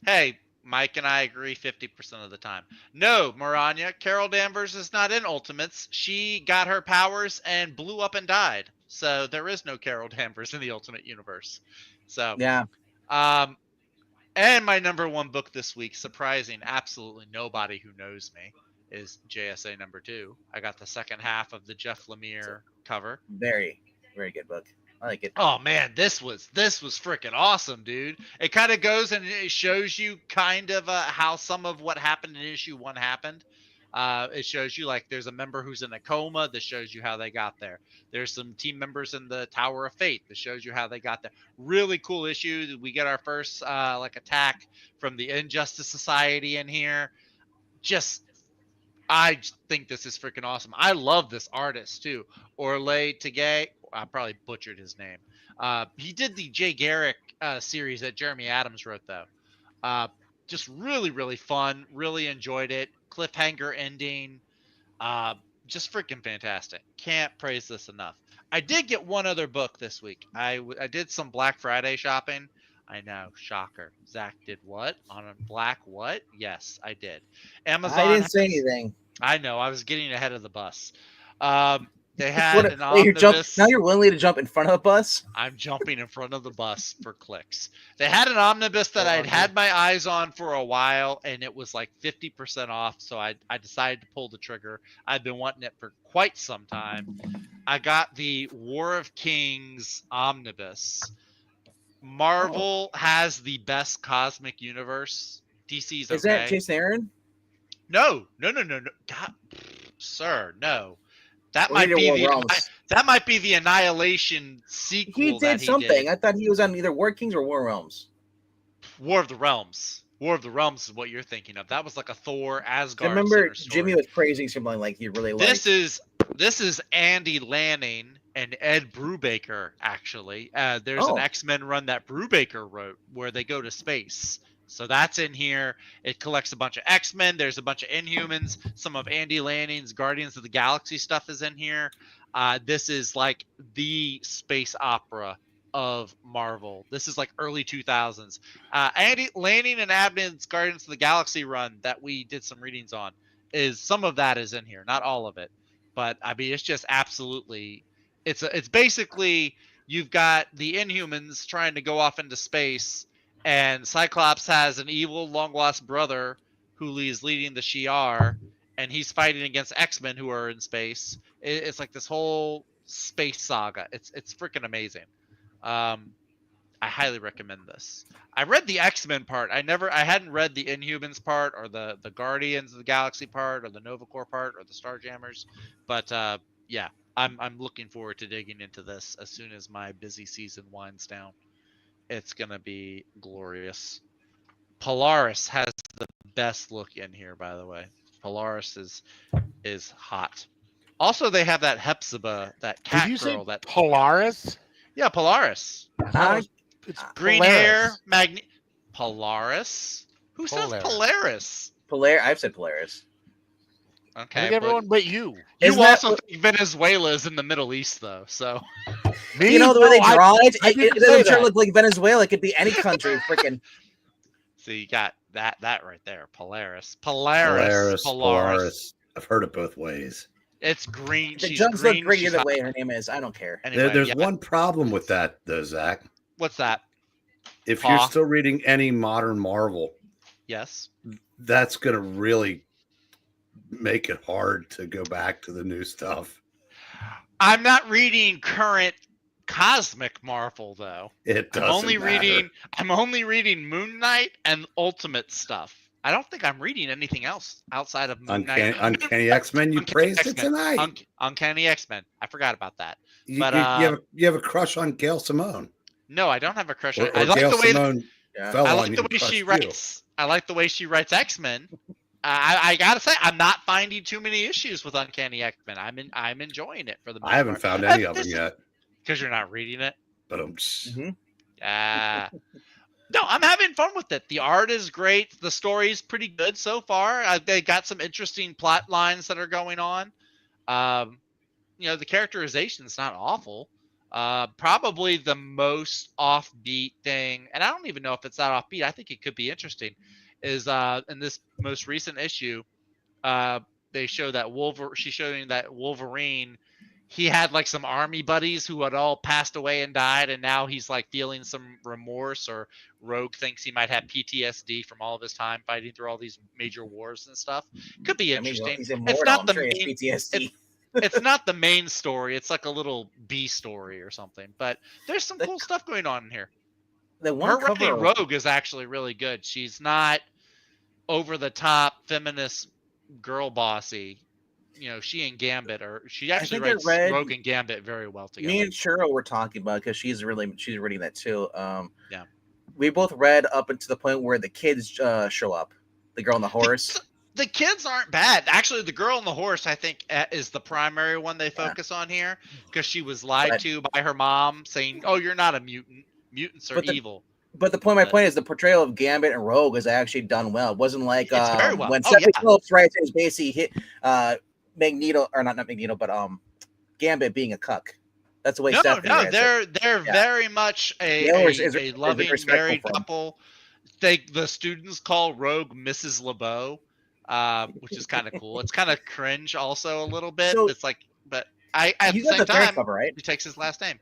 Hey, Mike and I agree 50% of the time. No, Maranya, Carol Danvers is not in Ultimates. She got her powers and blew up and died. So there is no Carol Danvers in the Ultimate Universe. So yeah. And my number 1 book this week, surprising absolutely nobody who knows me, is JSA number 2. I got the second half of the Jeff Lemire cover. Very, very good book. I like it. Oh man, this was freaking awesome, dude. It kind of goes and it shows you kind of how some of what happened in issue 1 happened. It shows you like there's a member who's in a coma. This shows you how they got there. There's some team members in the Tower of Fate. That shows you how they got there. Really cool issue. We get our first like attack from the Injustice Society in here. I think this is freaking awesome. I love this artist too. Orlais Tegay. I probably butchered his name. He did the Jay Garrick series that Jeremy Adams wrote though. Just really, really fun. Really enjoyed it. Cliffhanger ending. Just freaking fantastic. Can't praise this enough. I did get one other book this week. I did some Black Friday shopping. I know, shocker. Zach did what? On a black what? Yes, I did. Amazon. I didn't say anything. I know. I was getting ahead of the bus. They had an Wait, omnibus. now you're willing to jump in front of a bus? I'm jumping in front of the bus for clicks. They had an omnibus that I'd had my eyes on for a while, and it was like 50% off, so I decided to pull the trigger. I've been wanting it for quite some time. I got the War of Kings omnibus. Marvel has the best cosmic universe. DC's okay. Is that Jason Aaron? No. God, sir, no. That Or might be War the Realms? that might be the Annihilation sequel. He did something. I thought he was on either War Kings or War Realms. War of the Realms. War of the Realms is what you're thinking of. That was like a Thor Asgard. I remember story. Jimmy was praising something like he really liked. This is Andy Lanning and Ed Brubaker actually. There's an X-Men run that Brubaker wrote where they go to space. So that's in here. It collects a bunch of X-Men. There's a bunch of Inhumans. Some of Andy Lanning's Guardians of the Galaxy stuff is in here. This is like the space opera of Marvel. This is like early 2000s. Andy Lanning and Abney's Guardians of the Galaxy run that we did some readings on is some of that is in here, not all of it. But I mean, it's just absolutely. It's basically you've got the Inhumans trying to go off into space. And Cyclops has an evil, long-lost brother who is leading the Shi'ar, and he's fighting against X-Men who are in space. It's like this whole space saga. It's freaking amazing. I highly recommend this. I read the X-Men part. I hadn't read the Inhumans part, or the Guardians of the Galaxy part, or the Nova Corps part, or the Starjammers. But yeah, I'm looking forward to digging into this as soon as my busy season winds down. It's going to be glorious. Polaris has the best look in here, by the way. Polaris is hot. Also, they have that Hepzibah, that cat Did you girl. Say that Polaris? Yeah, Polaris. It's Green Polaris. hair, Polaris? Who says Polaris? I've said Polaris. Okay. I think everyone but you. You also think Venezuela is in the Middle East, though, so. Me? You know the way they draw it? It doesn't sure look like Venezuela. It could be any country. Freaking. So you got that right there. Polaris. I've heard it both ways. It's green. The Jugs look green either way her name is. I don't care. Anyway, There's one problem with that, though, Zach. What's that? If you're still reading any modern Marvel, yes, that's going to really make it hard to go back to the new stuff. I'm not reading current cosmic Marvel though. It doesn't I'm only reading Moon Knight and Ultimate stuff. I don't think I'm reading anything else outside of Moon Knight. Uncanny X-Men. You praised it tonight. Uncanny X-Men. I forgot about that. You have a crush on Gail Simone. No, I don't have a crush on. I like the way she writes. I like the way she writes X-Men. I gotta say, I'm not finding too many issues with Uncanny X-Men. I'm enjoying it for the most I haven't part. found any of them yet. Because you're not reading it. But no, I'm having fun with it. The art is great. The story is pretty good so far. They got some interesting plot lines that are going on. The characterization is not awful. Probably the most offbeat thing, and I don't even know if it's that offbeat. I think it could be interesting. Is in this most recent issue, they show that she's showing that Wolverine, he had like some army buddies who had all passed away and died, and now he's like feeling some remorse, or Rogue thinks he might have PTSD from all of his time fighting through all these major wars and stuff. Could be interesting. It's not the main PTSD. It's not the main story. It's like a little B story or something. But there's some cool stuff going on in here. Her writing Rogue is actually really good. She's not over the top feminist girl bossy. She and Gambit she actually writes Rogue and Gambit very well together. Me and Churro were talking about because she's reading that too. Yeah, we both read up until the point where the kids show up. The girl on the horse. The kids aren't bad. Actually, the girl on the horse, I think, is the primary one they focus on here, because she was lied to by her mom, saying, "Oh, you're not a mutant. Mutants are evil." But my point is the portrayal of Gambit and Rogue is actually done well. It wasn't like very well. When Stephanie Phillips writes his basically hit Magneto, or not Magneto, but Gambit being a cuck. That's the way Stephanie writes it. They're very much a loving married couple. The students call Rogue Mrs. LeBeau, which is kind of cool. It's kind of cringe also a little bit. So, it's like, but at You the got same the third time, cover, right? he takes his last name.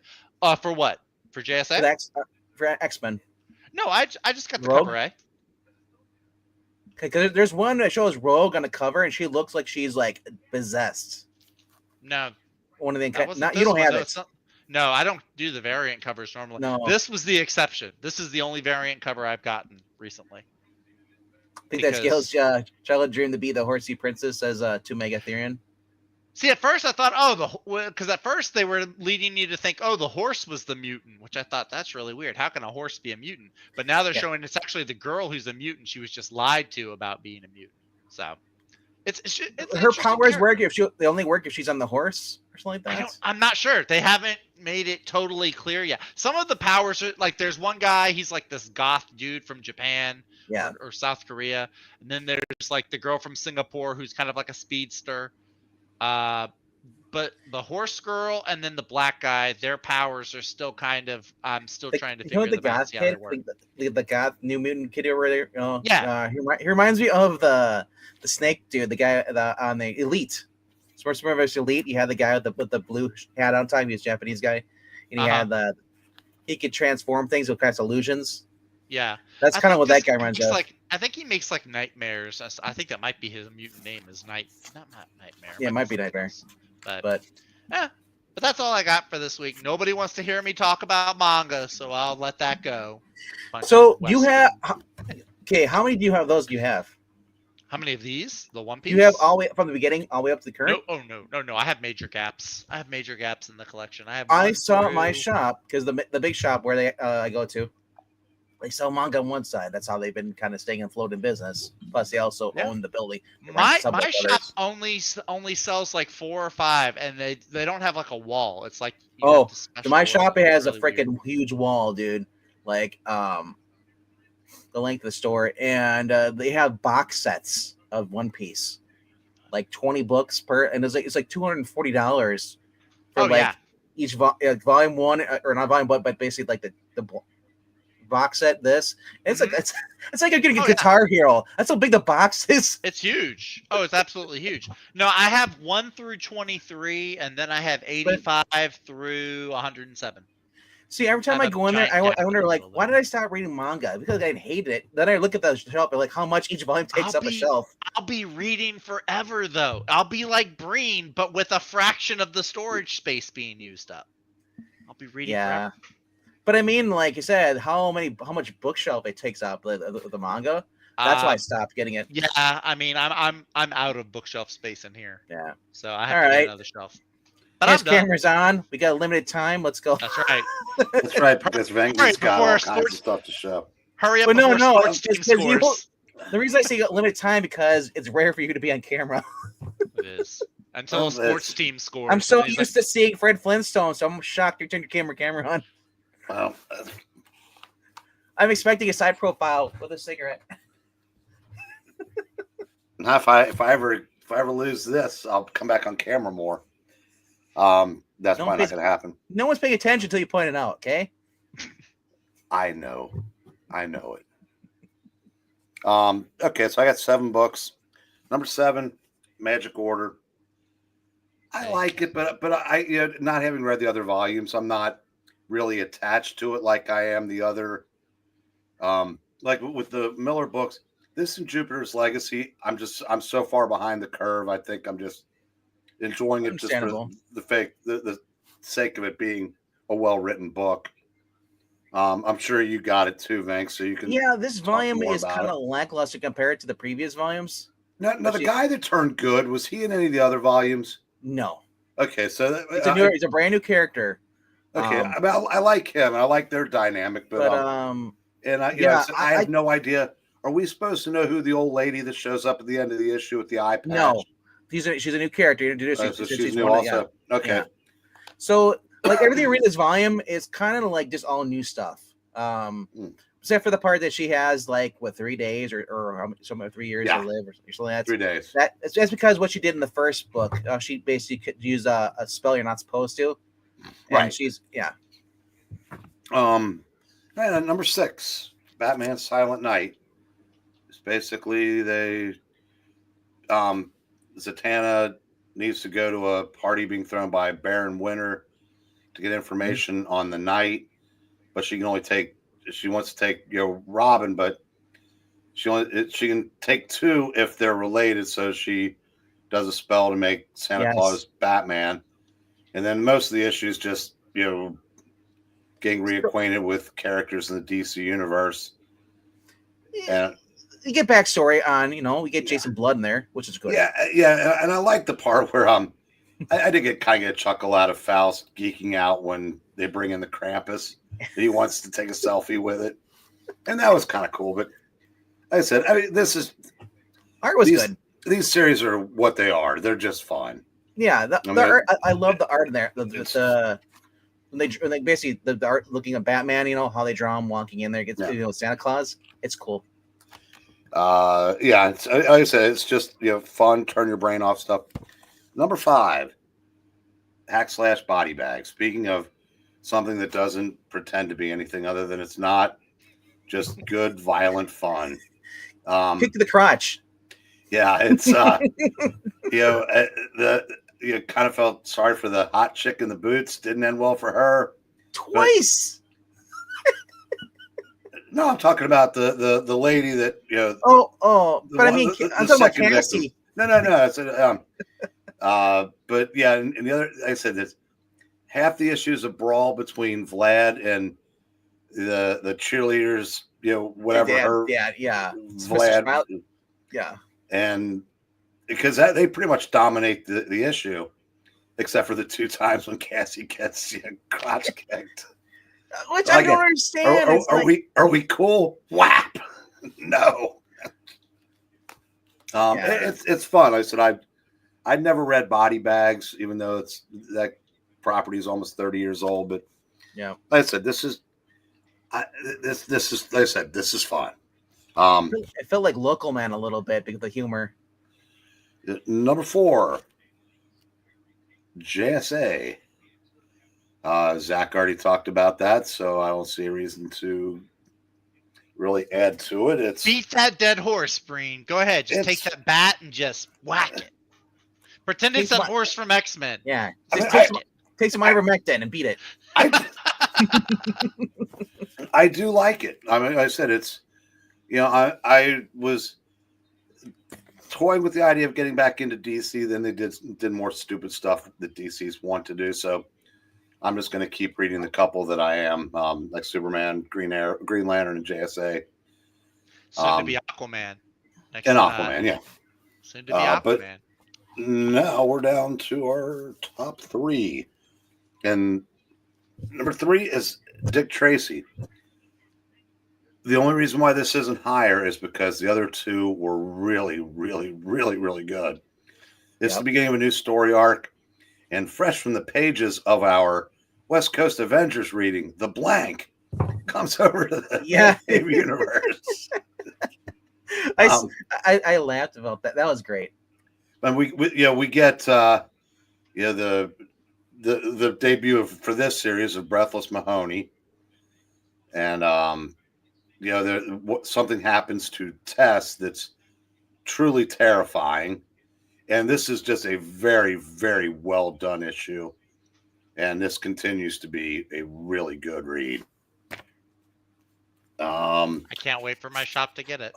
For what? For JSA? For the for X-Men. No, I just got the Rogue? cover A. Because there's one that shows Rogue on the cover, and she looks like she's like possessed. No, One of the that wasn't not this you don't one. have No, it. it's not. No, I don't do the variant covers normally. No. This was the exception. This is the only variant cover I've gotten recently. I think that's Gail's childhood dream to be the horsey princess as 2 Megatherian. See, at first I thought, because at first they were leading you to think, the horse was the mutant, which I thought that's really weird. How can a horse be a mutant? But now they're showing it's actually the girl who's a mutant. She was just lied to about being a mutant. So it's her powers work if they only work if she's on the horse or something like that. I'm not sure. They haven't made it totally clear yet. Some of the powers are like there's one guy, he's like this goth dude from Japan or South Korea, and then there's like the girl from Singapore who's kind of like a speedster. But the horse girl and then the black guy, their powers are still kind of. I'm still trying to figure them out. See how they work. The goth New Mutant kid over there. Yeah. He reminds me of the snake dude, the guy on the Elite. Sports vs. Elite. You had the guy with the blue hat on time. He was a Japanese guy, and he had he could transform things with kinds of illusions. Yeah, that's kind of what that guy reminds of. I think he makes like nightmares. I think that might be his mutant name is not Nightmare. Yeah, it might be Nightmare. But that's all I got for this week. Nobody wants to hear me talk about manga, so I'll let that go. So you have how many do you have? Do you have? How many of these? The One Piece? You have all the way from the beginning, all the way up to the current? No. I have major gaps. I have major gaps in the collection. I saw at my shop because the big shop where I go to. They sell manga on one side. That's how they've been kind of staying afloat in business. Plus, they also own the building. My shop only sells like 4 or 5, and they don't have like a wall. It's like my shop has a freaking huge wall, dude. Like the length of the store, and they have box sets of One Piece, like 20 books per, and it's like $240 for each volume 1 or not volume 1, but basically like the box set. It's like it's like you're getting a Guitar Hero. That's how big the box is. It's huge. It's absolutely huge. No, I have 1 through 23, and then I have 85 through 107. See, every time I go in there, I wonder like, why did I stop reading manga? Because I hated it. Then I look at the shelf and like how much each volume takes up a shelf. I'll be reading forever though. I'll be like Breen, but with a fraction of the storage space being used up. I'll be reading forever. But I mean, like you said, how much bookshelf it takes up the manga. That's why I stopped getting it. Yeah, I mean, I'm out of bookshelf space in here. Yeah. So I have to get another shelf. But His camera's on. We got a limited time. Let's go. That's right. That's right. Because Vanguard's got all kinds of stuff to show. Hurry up! But no. It's just the reason I say limited time because it's rare for you to be on camera. It is. Until a sports team scores. I'm so used to seeing Fred Flintstone, so I'm shocked you turned your camera on. Well, I'm expecting a side profile with a cigarette. Now, if I ever lose this, I'll come back on camera more. That's probably not going to happen. No one's paying attention until you point it out. Okay. I know it. Okay, so I got 7 books. Number 7, Magic Order. I like it, but I not having read the other volumes, I'm not really attached to it like I am the other. Like with the Miller books, this and Jupiter's Legacy, I'm so far behind the curve. I think I'm just enjoying it just for the sake of it being a well-written book. I'm sure you got it too, Vank, so you can. Yeah, this volume is kind of lackluster compared to the previous volumes. Now the guy that turned good, was he in any of the other volumes? No. Okay, so he's a brand new character. Okay, I like him. I like their dynamic, but I have no idea. Are we supposed to know who the old lady that shows up at the end of the issue with the eye patch? No, she's a new character. So she's new also. Okay. Yeah. So like everything you read in this volume is kind of like just all new stuff. Except for the part that she has like 3 days or 3 years to live or something like that. 3 days. That's because what she did in the first book, she basically could use a spell you're not supposed to. And right. She's number 6, Batman Silent Night. It's basically Zatanna needs to go to a party being thrown by Baron Winter to get information on the night, but she wants to take Robin, but she can take 2 if they're related, so she does a spell to make Santa Claus Batman. And then most of the issues just getting reacquainted with characters in the DC universe. And you get backstory on, we get Jason Blood in there, which is good. Yeah, and I like the part where I did get kind of a chuckle out of Faust geeking out when they bring in the Krampus. He wants to take a selfie with it, and that was kind of cool. But like I said, Art was good. These series are what they are. They're just fun. Yeah, the art. I love the art in there. When they basically the art looking at Batman, how they draw him walking in there, gets Santa Claus. It's cool. Like I said, it's just fun, turn your brain off stuff. Number 5, Hack / Body Bag. Speaking of something that doesn't pretend to be anything other than it's not, just good, violent fun. Kick to the crotch. Yeah, it's you kind of felt sorry for the hot chick in the boots. Didn't end well for her. Twice. No, I'm talking about the lady that but I mean, I'm talking about Cassie. No. But yeah, and the other, I said this, half the issues of brawl between Vlad and the cheerleaders, whatever Vlad, and because they pretty much dominate the issue, except for the 2 times when Cassie gets crotch kicked. Which I don't understand. Are we cool? Whap! No. It's fun. Like I said I'd never read Body Bags, even though that property is almost 30 years old. But yeah, like I said, this is like I said, this is fun. It felt like Local Man a little bit because of the humor. Number 4, JSA. Zach already talked about that, so I don't see a reason to really add to it. It's beat that dead horse, Breen. Go ahead, just take that bat and just whack it. Pretend it's that horse from X-Men. Yeah, take some ivermectin and beat it. I do like it. I mean, I said it's, I was toying with the idea of getting back into DC. Then they did more stupid stuff that DC's want to do. So I'm just going to keep reading the couple that I am, like Superman, Green Lantern, and JSA. Soon to be Aquaman. Aquaman, yeah. Soon to be Aquaman. But now we're down to our top 3. And number 3 is Dick Tracy. The only reason why this isn't higher is because the other 2 were really, really, really, really good. It's the beginning of a new story arc. And fresh from the pages of our West Coast Avengers reading, The Blank comes over to the universe. I laughed about that. That was great. And we get the debut for this series of Breathless Mahoney, and something happens to Tess that's truly terrifying. And this is just a very, very well done issue. And this continues to be a really good read. I can't wait for my shop to get it.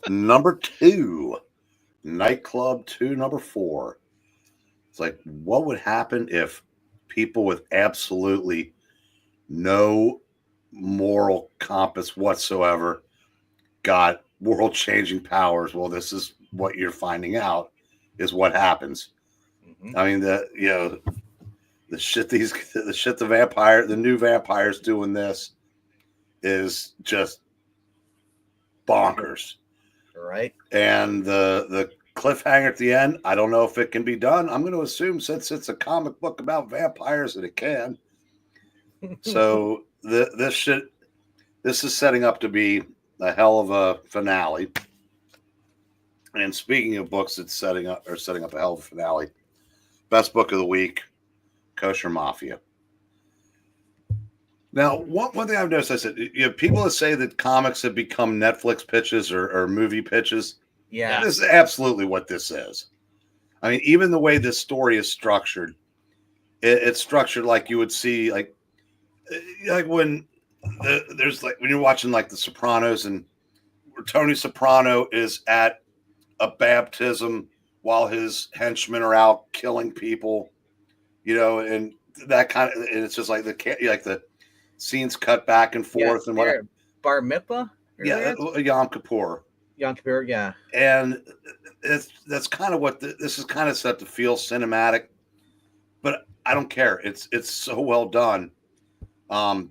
Number 2, Nightclub 2, number 4. It's like, what would happen if people with absolutely no moral compass whatsoever got world-changing powers? Well, this is what you're finding out. Is what happens. Mm-hmm. I mean, the new vampires doing this is just bonkers. Right. And the cliffhanger at the end, I don't know if it can be done. I'm going to assume since it's a comic book about vampires that it can. So this is setting up to be a hell of a finale. And speaking of books that's setting up a hell of a finale, best book of the week, Kosher Mafia. Now, one thing I've noticed, I said, people that say that comics have become Netflix pitches or movie pitches. Yeah. This is absolutely what this is. I mean, even the way this story is structured, it's structured like you would see, like when there's like when you're watching like The Sopranos, and Tony Soprano is at a baptism while his henchmen are out killing people, and that kind of, and it's just like the scenes cut back and forth and what. Bar mitzvah, Yom Kippur. Yom Kippur, yeah. And that's kind of what this is kind of set to feel cinematic, but I don't care. It's so well done. The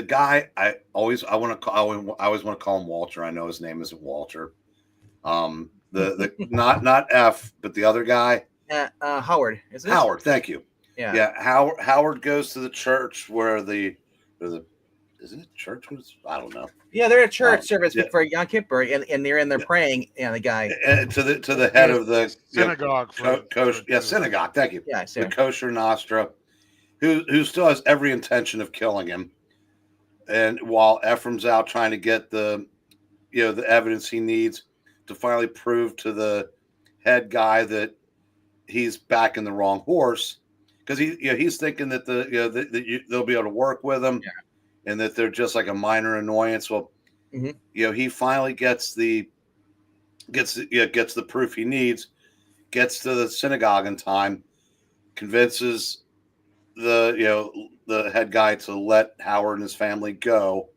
guy I always want to call him Walter. I know his name isn't Walter. The not F, but the other guy. Howard. Is it Howard? Thank you. Yeah. Howard goes to the church where isn't it church? I don't know. Yeah, they're at church service for Yom Kippur, and they're in there praying. And the guy to the head of the synagogue. Synagogue. Thank you. Yeah, the kosher Nostra, who still has every intention of killing him, and while Ephraim's out trying to get the evidence he needs to finally prove to the head guy that he's backing the wrong horse, because he's thinking that they'll be able to work with him. Yeah. And that they're just like a minor annoyance. Well, he finally gets the proof he needs, gets to the synagogue in time, convinces the head guy to let Howard and his family go,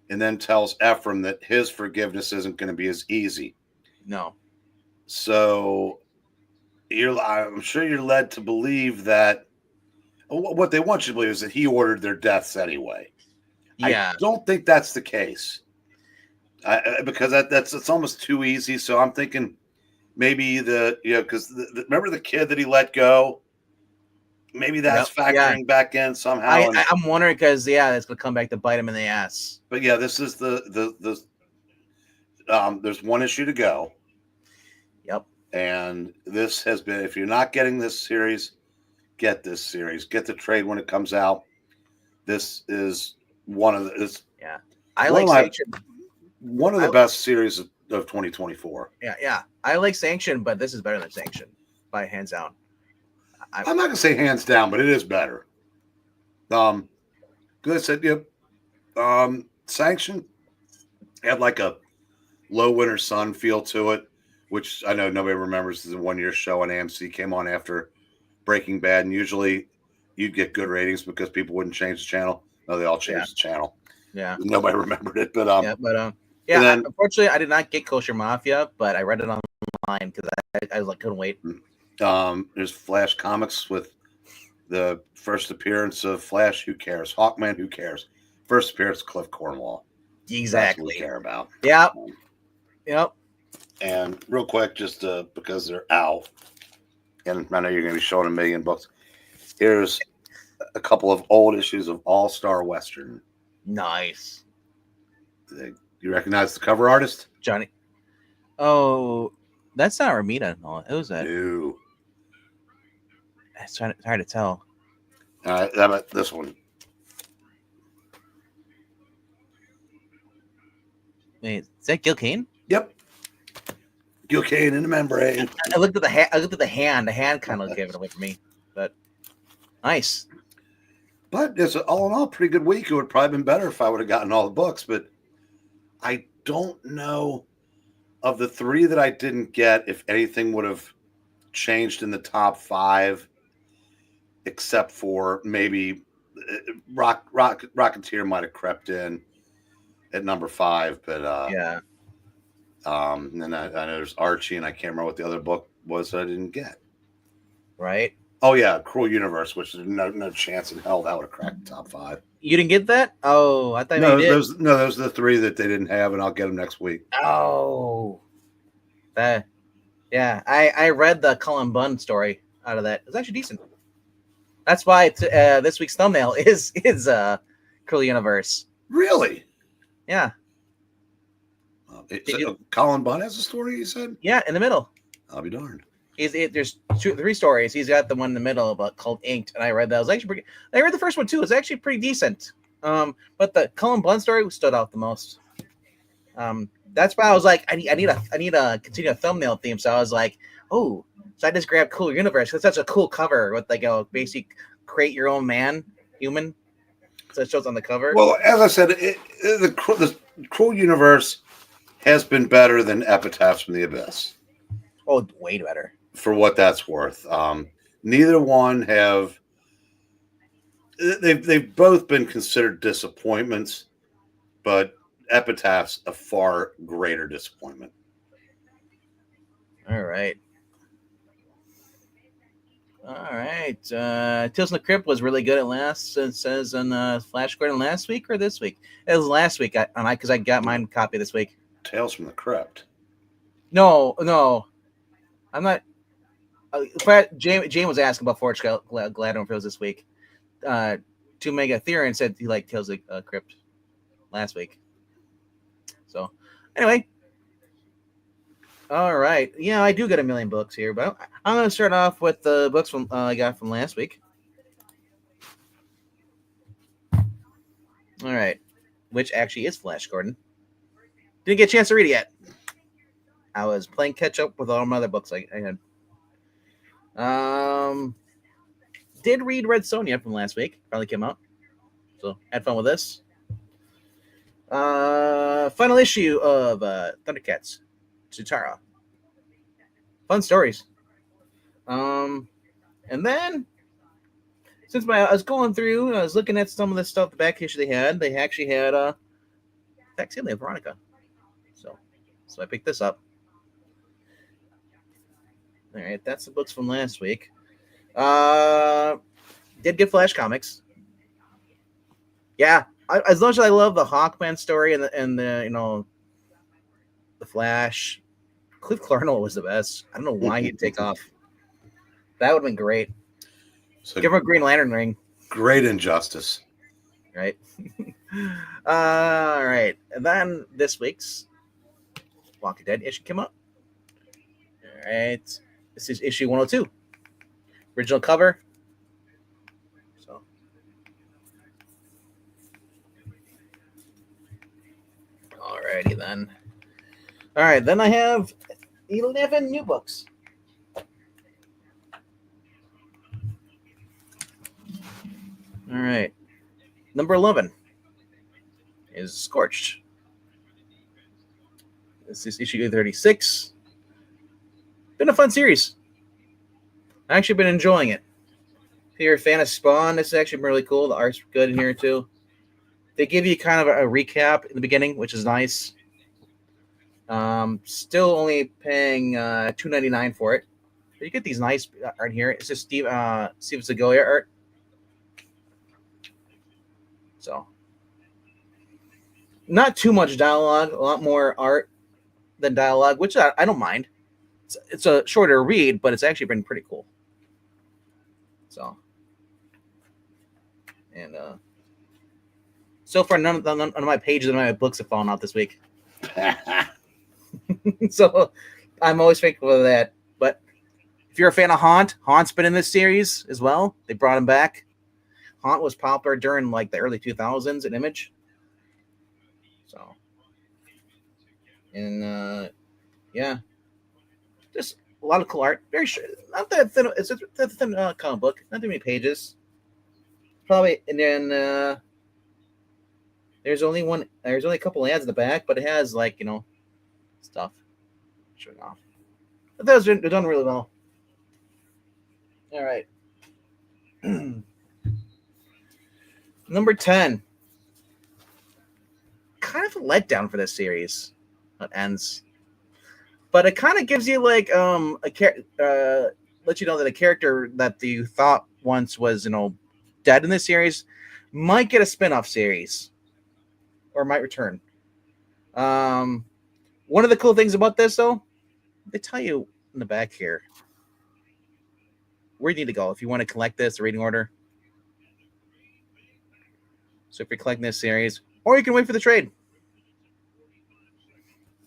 and then tells Ephraim that his forgiveness isn't going to be as easy. No. So I'm sure you're led to believe that what they want you to believe is that he ordered their deaths anyway. Yeah. I don't think that's the case, because it's almost too easy. So I'm thinking maybe because remember the kid that he let go, maybe that's factoring back in somehow. I'm wondering because it's gonna come back to bite him in the ass. But this is the there's one issue to go. Yep. And this has been, if you're not getting this series, get this series. Get the trade when it comes out. This is one of the one of the best series of 2024. Yeah. I like Sanction, but this is better than Sanction by hands down. I'm not gonna say hands down, but it is better. Because I said, Sanction had like a Low Winter Sun feel to it, which I know nobody remembers. Is a 1-year show on AMC, came on after Breaking Bad, and usually you'd get good ratings because people wouldn't change the channel. No, they all changed the channel. Yeah, nobody remembered it, but unfortunately, I did not get Kosher Mafia, but I read it online because I was like, couldn't wait. There's Flash comics with the first appearance of Flash. Who cares? Hawkman. Who cares? First appearance of Cliff Cornwall. Exactly. That's what we care about. Yeah. Yep. And real quick, just because they're out, and I know you're going to be showing a million books. Here's a couple of old issues of All-Star Western. Nice. You recognize the cover artist? Johnny. Oh, that's not Ramita. No, it was that. No. It's hard to tell. All right, how about this one? Wait, is that Gil Kane? Yep. Gil Kane in the membrane. I looked at the hand. The hand kind of gave it away for me. But nice. But it's all in all a pretty good week. It would probably been better if I would have gotten all the books. But I don't know, of the 3 that I didn't get, if anything would have changed in the top 5, except for maybe Rocketeer might have crept in at number 5. But yeah. And then I know there's Archie, and I can't remember what the other book was that I didn't get. Right. Oh yeah, Cruel Universe, which is no chance in hell that would have cracked the top 5. You didn't get that? Oh, I thought you did. Those are the 3 that they didn't have, and I'll get them next week. Oh, I read the Cullen Bunn story out of that. It's actually decent. That's why this week's thumbnail is Cruel Universe. Really? Yeah. Colin Bunn has a story, you said? Yeah, in the middle. I'll be darned. There's 3 stories. He's got the one in the middle called Inked, and I read that. It was actually pretty. I read the first one too. It's actually pretty decent. But the Cullen Bunn story stood out the most. That's why I was like, I need a continue a thumbnail theme. So I was like, oh, so I just grabbed Cool Universe. It's such a cool cover with like a basic create your own man human. So it shows on the cover. Well, as I said, the Cruel Universe has been better than Epitaphs from the Abyss. Oh, way better. For what that's worth. Neither one have. They've both been considered disappointments, but Epitaph's a far greater disappointment. All right. Tales from the Crypt was really good at last. It says on Flash Gordon last week or this week. It was last week. Because I got mine copy this week. Tales from the Crypt. No, I'm not. Jane was asking about Forge Gladon if it was this week. 2 Mega Theron said he liked Tales of the Crypt last week. So, anyway. All right. Yeah, I do get a million books here, but I'm going to start off with the books from I got from last week. All right. Which actually is Flash Gordon. Didn't get a chance to read it yet. I was playing catch up with all my other books I had. Did read Red Sonja from last week. Finally came out. So had fun with this. Final issue of Thundercats. Chitara. Fun stories. And then since I was going through, I was looking at some of the stuff, the back issue they had. They actually had Facsimile of Veronica. So I picked this up. All right, that's the books from last week. Did get Flash comics. Yeah, as much as I love the Hawkman story and the the Flash, Cliff Clarnell was the best. I don't know why he'd take off. That would have been great. So give him a Green Lantern ring. Great injustice. Right. All right. And then this week's Walking Dead issue came up. All right. This is issue 102. Original cover. So. Alrighty then. All right. Then I have 11 new books. All right. Number 11 is Scorched. This is issue 36. Been a fun series. I've actually been enjoying it. If you're a fan of Spawn, this is actually really cool. The art's good in here too. They give you kind of a recap in the beginning, which is nice. Still only paying $2.99 for it. But you get these nice art here. It's just Steve Segovia art. So, not too much dialogue, a lot more art than dialogue, which I don't mind. It's a shorter read, but it's actually been pretty cool. So, and so far, none of my pages and my books have fallen out this week. So, I'm always thankful for that. But if you're a fan of Haunt's been in this series as well. They brought him back. Haunt was popular during like the early 2000s in Image. So, and yeah, just a lot of cool art. Very short, not that thin. It's a thin comic book. Not too many pages. Probably, and then there's only a couple ads in the back, but it has like stuff showing off. But those are done really well. All right. Number 10. Kind of a letdown for this series. It ends. But it kind of gives you like let you know that a character that you thought once was dead in this series might get a spin-off series. Or might return. One of the cool things about this though, they tell you in the back here where you need to go if you want to collect this, the reading order. So if you're collecting this series, or you can wait for the trade.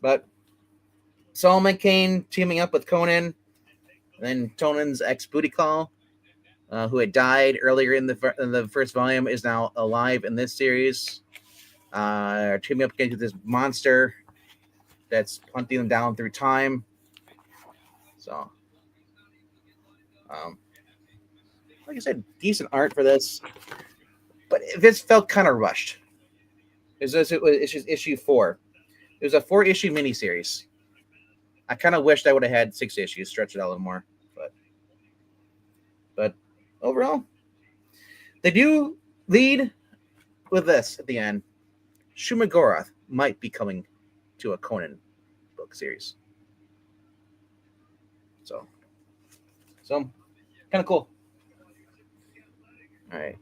But Solomon Kane teaming up with Conan, and then Conan's ex-booty call, who had died earlier in the first volume, is now alive in this series. Teaming up against this monster that's hunting them down through time. So, like I said, decent art for this, but this felt kind of rushed. It was issue 4. It was a 4-issue miniseries. I kind of wished I would have had 6 issues, stretch it out a little more, but overall, they do lead with this at the end. Shumagorath might be coming to a Conan book series. So kind of cool. All right.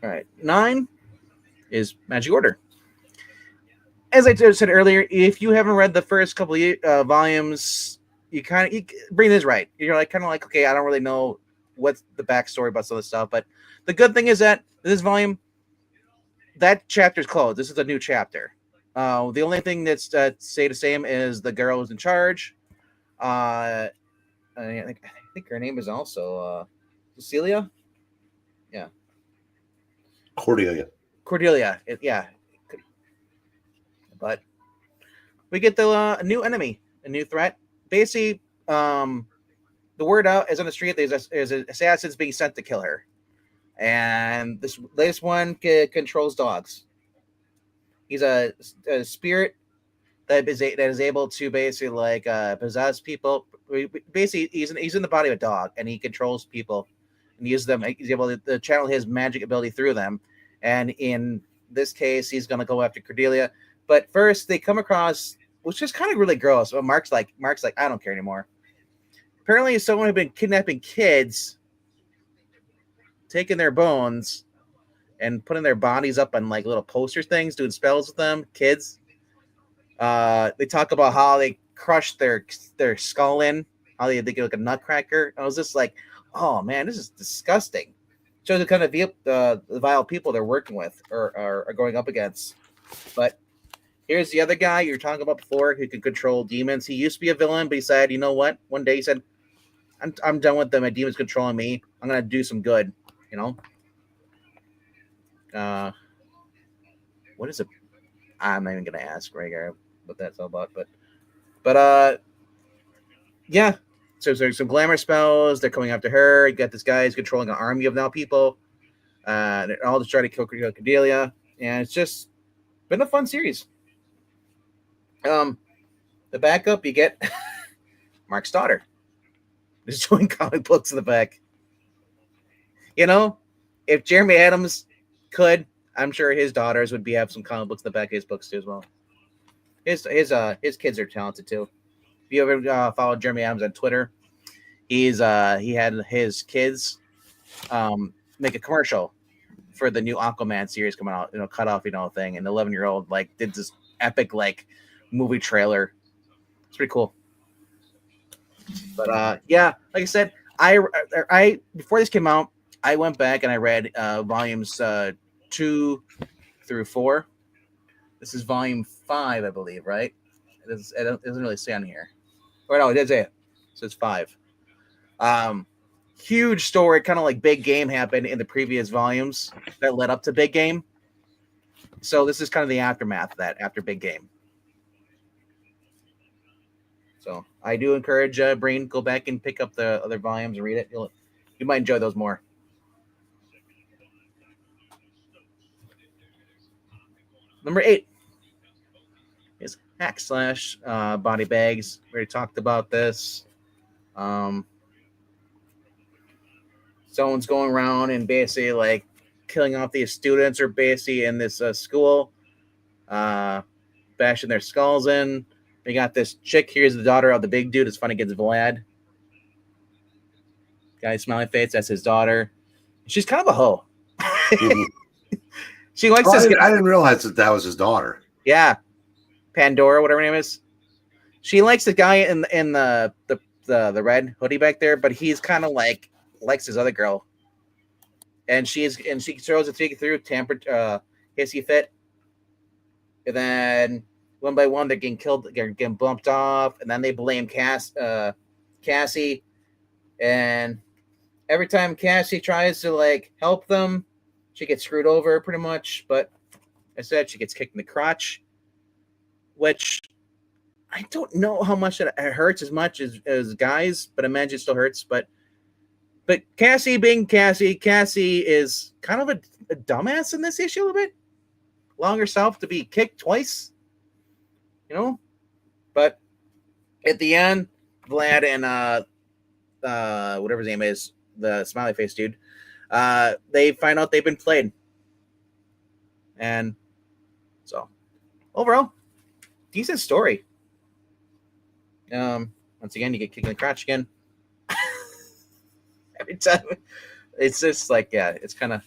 All right. 9 is Magic Order. As I said earlier, if you haven't read the first couple of volumes, you Breen is right. You're like okay, I don't really know what's the backstory about some of the stuff, but the good thing is that this volume, that chapter's closed. This is a new chapter. The only thing that's stay the same is the girl who's in charge. I think her name is also Cecilia. Yeah, Cordelia. Yeah. But we get a new enemy, a new threat. Basically, the word out is on the street there's assassins being sent to kill her. And this latest one controls dogs. He's a spirit that is able to basically possess people. Basically, he's in the body of a dog, and he controls people and uses them. He's able to channel his magic ability through them. And in this case, he's going to go after Cordelia. But first, they come across, which is kind of really gross. But Mark's like, I don't care anymore. Apparently, someone had been kidnapping kids, taking their bones, and putting their bodies up on little poster things, doing spells with them. Kids. They talk about how they crushed their skull in, how they get like a nutcracker. I was just like, oh man, this is disgusting. Shows the kind of the vile people they're working with or are going up against. But here's the other guy you're talking about before who can control demons. He used to be a villain, but he said, you know what? One day he said, I'm done with them. My demons controlling me. I'm gonna do some good. What is it? I'm not even gonna ask Rhaegar what that's all about, but yeah. So there's some glamour spells. They're coming after her. You got this guy who's controlling an army of now people. They're all just trying to kill Cordelia, and it's just been a fun series. The backup you get Mark's daughter is doing comic books in the back. If Jeremy Adams could, I'm sure his daughters would have some comic books in the back of his books too as well. His kids are talented too. If you ever followed Jeremy Adams on Twitter, he had his kids make a commercial for the new Aquaman series coming out, cut off, thing. And the 11-year-old did this epic movie trailer. It's pretty cool. But yeah, like I said, I before this came out, I went back and I read volumes 2 through 4. This is volume 5, I believe, right? It doesn't really say on here. Or no, it did say it. So it's 5. Huge story, kind of like Big Game happened in the previous volumes that led up to Big Game. So this is kind of the aftermath of that, after Big Game. So I do encourage Breen, go back and pick up the other volumes and read it. You might enjoy those more. Number 8 is Hack Slash Body Bags. We already talked about this. Someone's going around and basically killing off these students or basically in this school, bashing their skulls in. We got this chick. Here's the daughter of the big dude. It's fun against Vlad. Guy smiling face. That's his daughter. She's kind of a hoe. She likes this guy. I didn't realize that was his daughter. Yeah, Pandora, whatever her name is. She likes the guy in the red hoodie back there, but he's kind of likes his other girl. And she throws a ticket through, tampered, hissy fit, and then one by one they're getting killed, they're getting bumped off, and then they blame Cassie, and every time Cassie tries to help them, She gets screwed over pretty much, but I said she gets kicked in the crotch, which I don't know how much it hurts as much as guys, but I imagine it still hurts. But Cassie being Cassie is kind of a dumbass in this issue a little bit. Allowing herself to be kicked twice, But at the end, Vlad and whatever his name is, the smiley face dude, they find out they've been played. And so, overall, decent story. Once again, you get kicked in the crotch again. Every time. It's just like, it's kind of,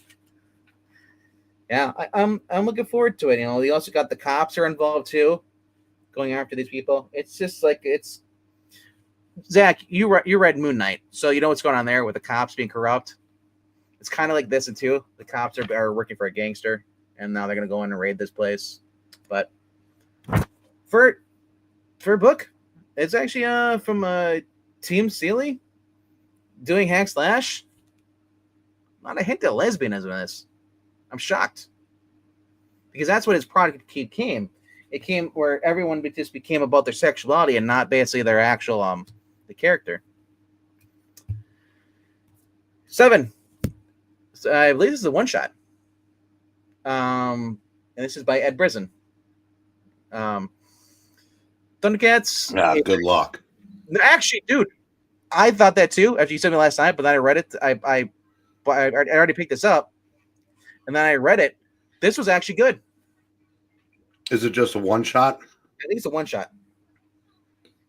I'm looking forward to it. We also got the cops are involved too, going after these people. It's just like, it's Zach, you read Moon Knight, so you know what's going on there with the cops being corrupt. It's kind of like this too. The cops are working for a gangster, and now they're going to go in and raid this place. But for a book, it's actually from Team Seeley doing Hack Slash. Not a hint of lesbianism in this. I'm shocked, because that's what his product came. It came where everyone just became about their sexuality and not basically their actual the character. 7. So I believe this is a one shot. And this is by Ed Brisson. Thundercats. Yeah, good luck. Actually, dude, I thought that too after you sent me last night, but then I read it. I already picked this up, and then I read it. This was actually good. Is it just a one shot? I think it's a one shot.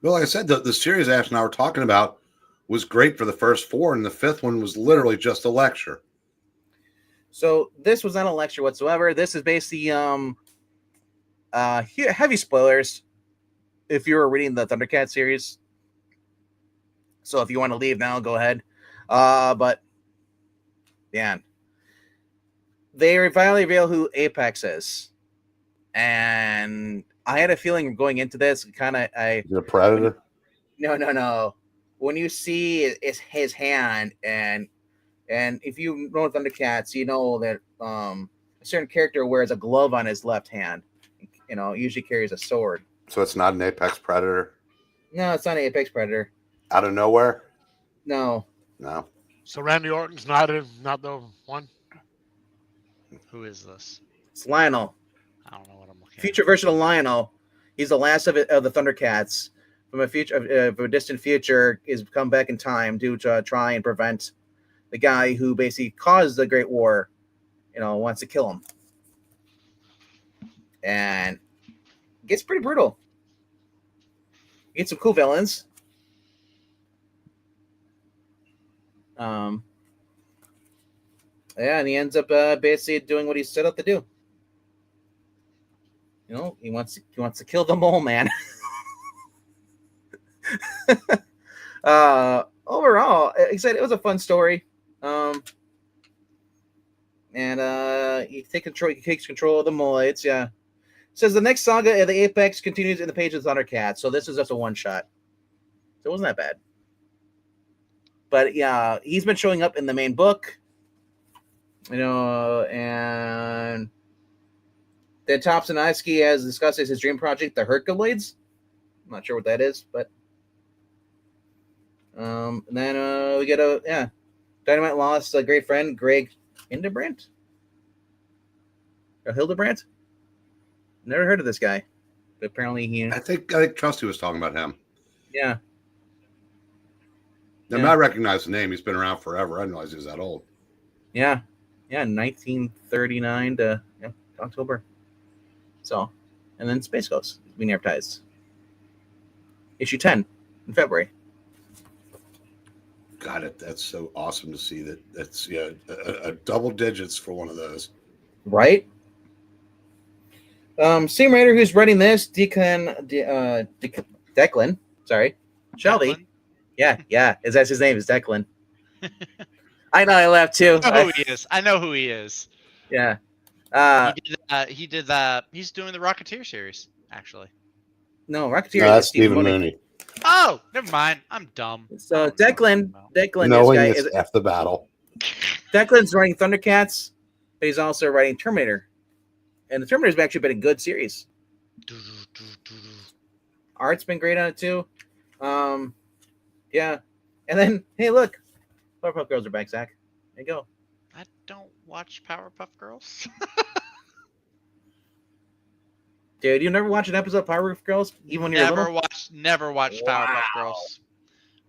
Well, like I said, the series Ash and I were talking about was great for the first 4, and the 5th one was literally just a lecture. So this was not a lecture whatsoever. This is basically heavy spoilers if you were reading the Thundercat series. So if you want to leave now, go ahead. But yeah, they finally reveal who Apex is, and I had a feeling going into this, kind of. Is it a predator? No. When you see his hand, and if you know Thundercats, you know that a certain character wears a glove on his left hand. Usually carries a sword. So it's not an apex predator? No, it's not an apex predator. Out of nowhere? No. So Randy Orton's not the one? Who is this? It's Lionel. I don't know what I'm looking Future version of Lionel. He's the last of the Thundercats from a distant future. Is come back in time to try and prevent the guy who basically caused the Great War. Wants to kill him, and it gets pretty brutal. You get some cool villains. And he ends up basically doing what he set out to do. He wants to kill the mole man. Overall, like I said, it was a fun story. And he takes control of the molehides. Yeah. It says the next saga of the Apex continues in the page of Thundercats. So this is just a one shot. So it wasn't that bad. But yeah, he's been showing up in the main book. And then Topsonowski has discussed his dream project, the Herculoids. I'm not sure what that is, but and then we get Dynamite lost a great friend, Greg Hildebrandt. Never heard of this guy, but apparently I think Trusty was talking about him. Yeah. I recognize the name. He's been around forever. I didn't realize he was that old. Yeah, 1939 to October. So, and then Space Ghost being advertised. Issue 10 in February. Got it. That's so awesome to see that. That's a double digits for one of those. Right. Same writer who's writing this, Declan. Sorry, Shelby. Declan? Yeah. That's his name? Is Declan? I know. I laughed too. I know who he is. I know who he is. Yeah. He did that. He's doing the Rocketeer series, actually. No, Rocketeer. No, that's Stephen Mooney. Oh, never mind. I'm dumb. So Declan, Knowing this guy is half the battle. Declan's running Thundercats. but he's also writing Terminator, and the Terminator's actually been a good series. Art's been great on it too. Yeah, and then hey, look, Powerpuff Girls are back, Zach. There you go. I don't watch Powerpuff Girls. Dude, you never watched an episode of Powerpuff Girls, even when you were little? Never watched Powerpuff Wow. Girls.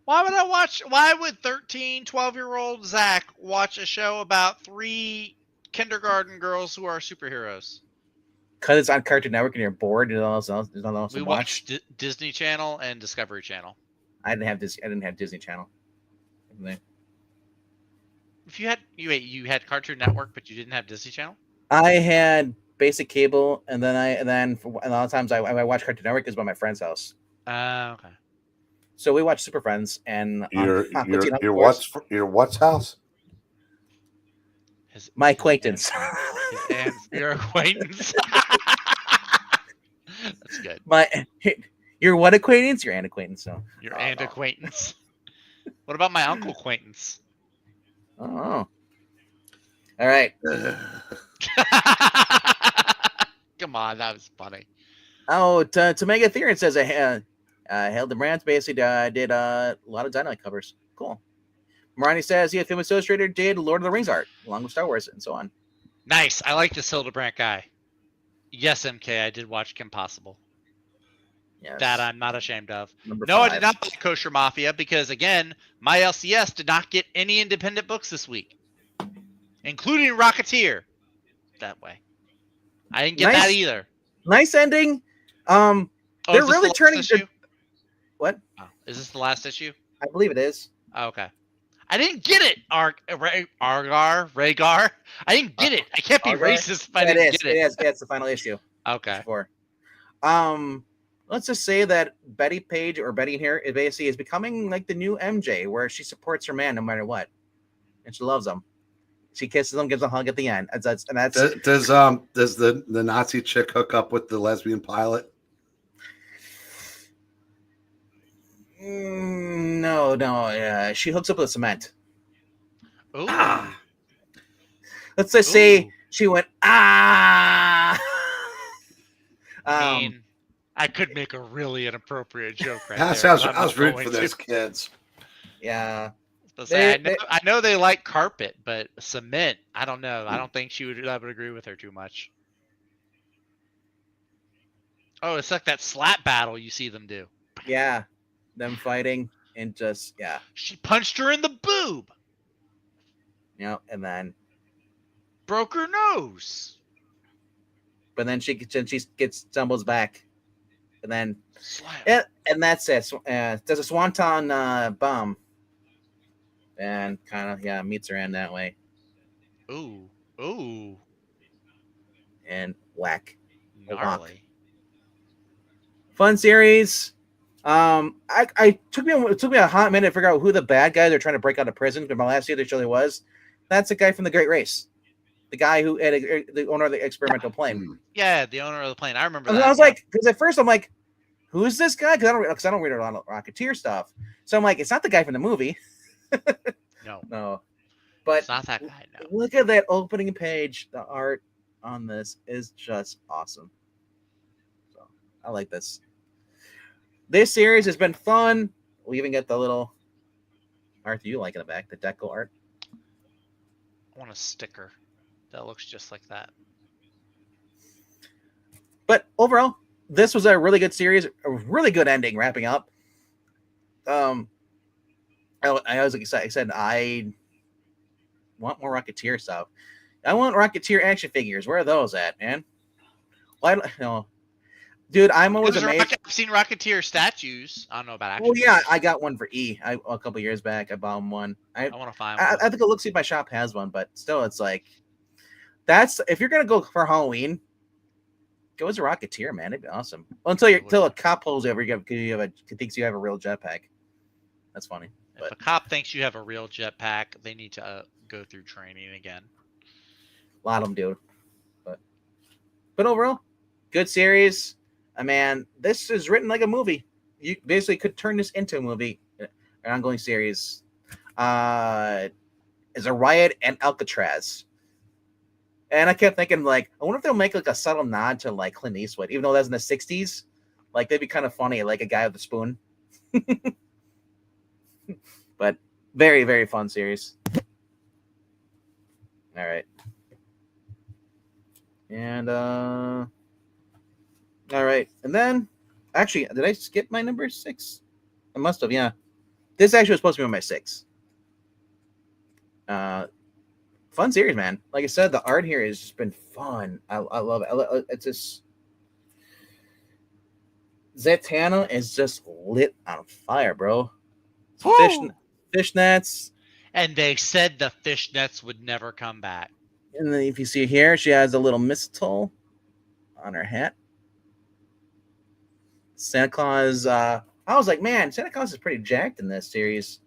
Why would 13, 12-year-old Zach watch a show about 3 kindergarten girls who are superheroes? Because it's on Cartoon Network and you're bored. There's nothing else We to watch. watched Disney Channel and Discovery Channel. I didn't have Disney Channel. If you had Cartoon Network, but you didn't have Disney Channel? I had basic cable, and then a lot of times I watch Cartoon Network because by my friend's house. Okay. So we watch Super Friends and Your what's house? My acquaintance. Your acquaintance. That's good. Your what acquaintance? Your aunt acquaintance. So your aunt acquaintance. What about my uncle acquaintance? Oh. All right. Come on, that was funny. Oh, to Mega Theory says Harold DeBrandt basically did a lot of Dynamite covers. Cool. Marani says Film Illustrator did Lord of the Rings art along with Star Wars and so on. Nice. I like this Hildebrandt guy. Yes, MK, I did watch Kim Possible. Yes. That I'm not ashamed of. Number No, 5. I did not buy Kosher Mafia because, again, my LCS did not get any independent books this week, including Rocketeer. That way. I didn't get that either. Nice ending. They're really turning. What? Oh, is this the last issue? I believe it is. Oh, okay. I didn't get it, Rhaegar. I didn't get it. I can't be racist if I didn't get it. It is. Yeah, it's the final issue. Okay. Let's just say that Betty Page or Betty in here is becoming like the new MJ, where she supports her man no matter what, and she loves him. She kisses him, gives a hug at the end. Does the Nazi chick hook up with the lesbian pilot? No. She hooks up with cement. Ooh. Let's just say she went I mean, I could make a really inappropriate joke right there. I was rooting for those kids. Yeah. I know they like carpet, but cement, I don't know. I don't think I would agree with her too much. Oh, it's like that slap battle you see them do. Yeah. Them fighting and just, yeah. She punched her in the boob. And then broke her nose. But then she stumbles back. And then Slam. And that's it. Does a swanton bomb. And kind of, meets her end that way. Ooh. And whack. Gnarly. Fun series. It took me a hot minute to figure out who the bad guy they're trying to break out of prison. But my last year they surely was. That's the guy from The Great Race. The guy who had the owner of the experimental plane. Yeah, the owner of the plane. I remember that. I was like, because at first I'm like, who is this guy? Because I don't read a lot of Rocketeer stuff. So I'm like, it's not the guy from the movie. No. But it's not that guy. No. Look at that opening page. The art on this is just awesome. So I like this. This series has been fun. We even get the little art that you like in the back, the deco art. I want a sticker that looks just like that. But overall, this was a really good series, a really good ending, wrapping up. I was excited. I want more Rocketeer stuff. I want Rocketeer action figures. Where are those at, man? Why don't no, dude? I'm always amazed. I've seen Rocketeer statues. I don't know about action. Well, yeah, I got one for E. A couple years back. I bought him one. I want to find one. I think I'll look see if my shop has one, but still, it's like that's if you're gonna go for Halloween, go as a Rocketeer, man. It'd be awesome. Well, until a cop pulls over, thinks you have a real jetpack. That's funny. If a cop thinks you have a real jetpack, they need to go through training again. A lot of them do. But overall, good series. Man, this is written like a movie. You basically could turn this into a movie, an ongoing series. Is a riot and Alcatraz. And I kept thinking, like, I wonder if they'll make like a subtle nod to like Clint Eastwood, even though that's in the '60s. Like, that'd be kind of funny, like a guy with a spoon. But very, very fun series. All right. And all right. And then actually, did I skip my number 6? I must have, yeah. This actually was supposed to be my 6. Fun series, man. Like I said, the art here has just been fun. I love it. It's just Zatanna is just lit on fire, bro. Fishnets. And they said the fishnets would never come back. And then if you see here, she has a little mistletoe on her hat. Santa Claus. I was like, man, Santa Claus is pretty jacked in this series.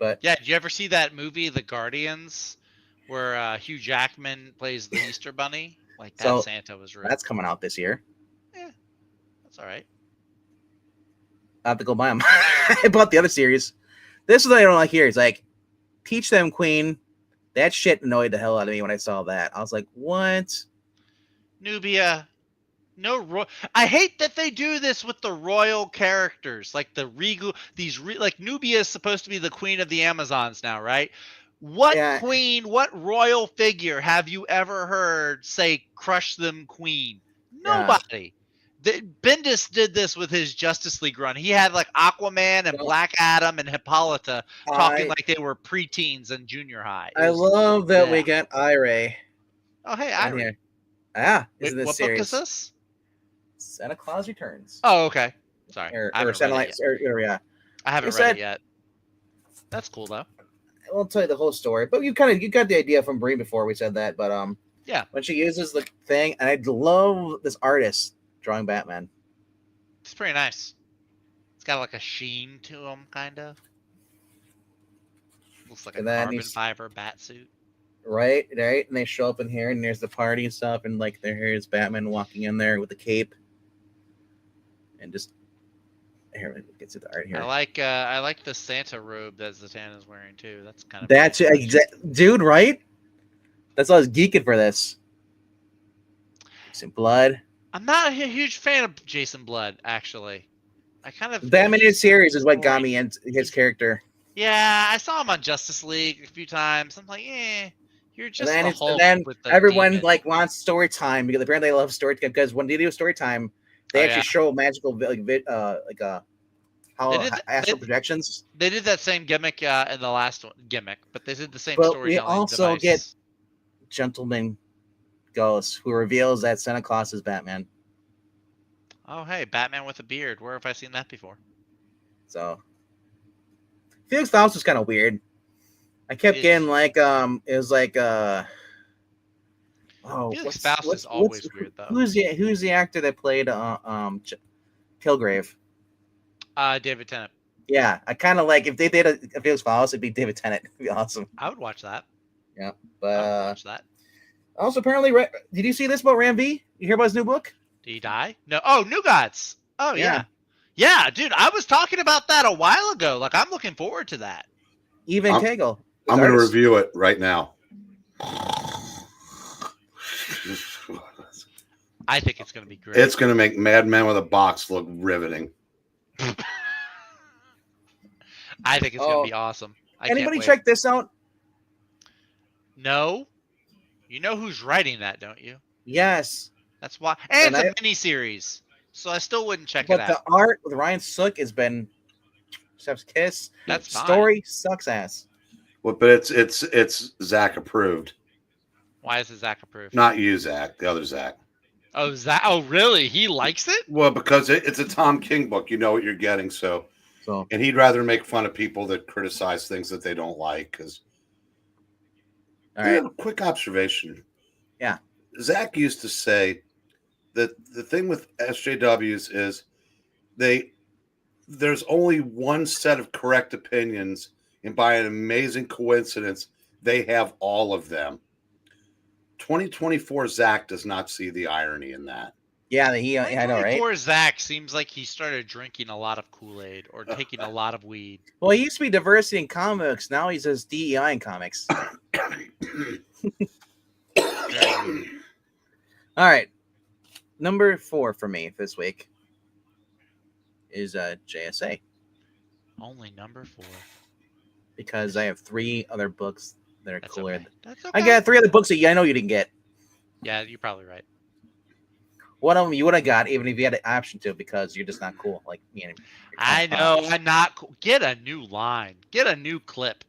But yeah, did you ever see that movie, The Guardians, where Hugh Jackman plays the Easter Bunny? Like that Santa was real. That's coming out this year. Yeah, that's all right. I have to go buy them. I bought the other series. This is what I don't like here. It's like, teach them, Queen. That shit annoyed the hell out of me when I saw that. I was like, what? Nubia. No, I hate that they do this with the royal characters, like the regal. Like Nubia is supposed to be the queen of the Amazons now, right? What queen, what royal figure have you ever heard say "crush them, queen"? Nobody. Bendis did this with his Justice League run. He had like Aquaman and Black Adam and Hippolyta talking like they were preteens and junior high. I love that we got Ira. Oh, hey, Ira. Yeah. Wait, what book is this? Santa Claus Returns. Oh, okay. Sorry. I haven't read it yet. That's cool though. I won't tell you the whole story, but you got the idea from Bree before we said that. But yeah, when she uses the thing, and I love this artist drawing Batman. It's pretty nice. It's got like a sheen to him, kind of. Looks like a carbon fiber bat suit. Right. And they show up in here, and there's the party and stuff, and like here's Batman walking in there with the cape, and just here we get to the art here. I like the Santa robe that Zatanna's wearing too. That's kind of dude, right? That's why I was geeking for this. Some blood. I'm not a huge fan of Jason Blood, actually. I kind of Batman in series is what got me into his character. Yeah, I saw him on Justice League a few times. I'm like, you're just and then, the Hulk and then with the everyone demon. like wants story time because apparently they love story time because when they do story time, they actually show magical astral projections. They did that same gimmick in the last gimmick, but they did the same storytelling. We also get Gentleman Ghost, who reveals that Santa Claus is Batman. Oh, hey, Batman with a beard. Where have I seen that before? So, Felix Faust was kind of weird. I kept getting like, it was like, Felix Faust is always weird though. Who's the actor that played Kilgrave? David Tennant. Yeah, I kind of like if they did a Felix Faust, it'd be David Tennant. It'd be awesome. I would watch that. Yeah, but I would watch that. Also, apparently, did you see this about Ram V? You hear about his new book? Did he die? No. Oh, New Gods. Oh yeah. Yeah, dude. I was talking about that a while ago. Like, I'm looking forward to that. Even Cagle. I'm going to review it right now. I think it's going to be great. It's going to make Mad Men with a Box look riveting. I think it's going to be awesome. Anybody check this out? No. You know who's writing that, don't you? Yes. That's why. And it's a miniseries, so I still wouldn't check it out. But the art with Ryan Sook has been chef's kiss. That's fine. Story sucks ass. Well, but it's Zach approved. Why is it Zach approved? Not you, Zach. The other Zach. Oh, Zach. Oh, really? He likes it? Well, because it's a Tom King book. You know what you're getting. So, and he'd rather make fun of people that criticize things that they don't like. Because, all right, quick observation. Yeah, Zach used to say that the thing with SJWs is there's only one set of correct opinions, and by an amazing coincidence, they have all of them. 2024 Zach does not see the irony in that. Yeah, I know, right? 2024 Zach seems like he started drinking a lot of Kool-Aid or taking a lot of weed. Well, he used to be diversity in comics. Now he's just DEI in comics. All right. Number 4 for me this week is JSA. Only number 4. Because I have 3 other books that are That's cooler. okay. That's okay. I got 3 other books that I know you didn't get. Yeah, you're probably right. One of them you would have got even if you had the option to, because you're just not cool. Like me and I know. I'm not cool. Get a new line. Get a new clip.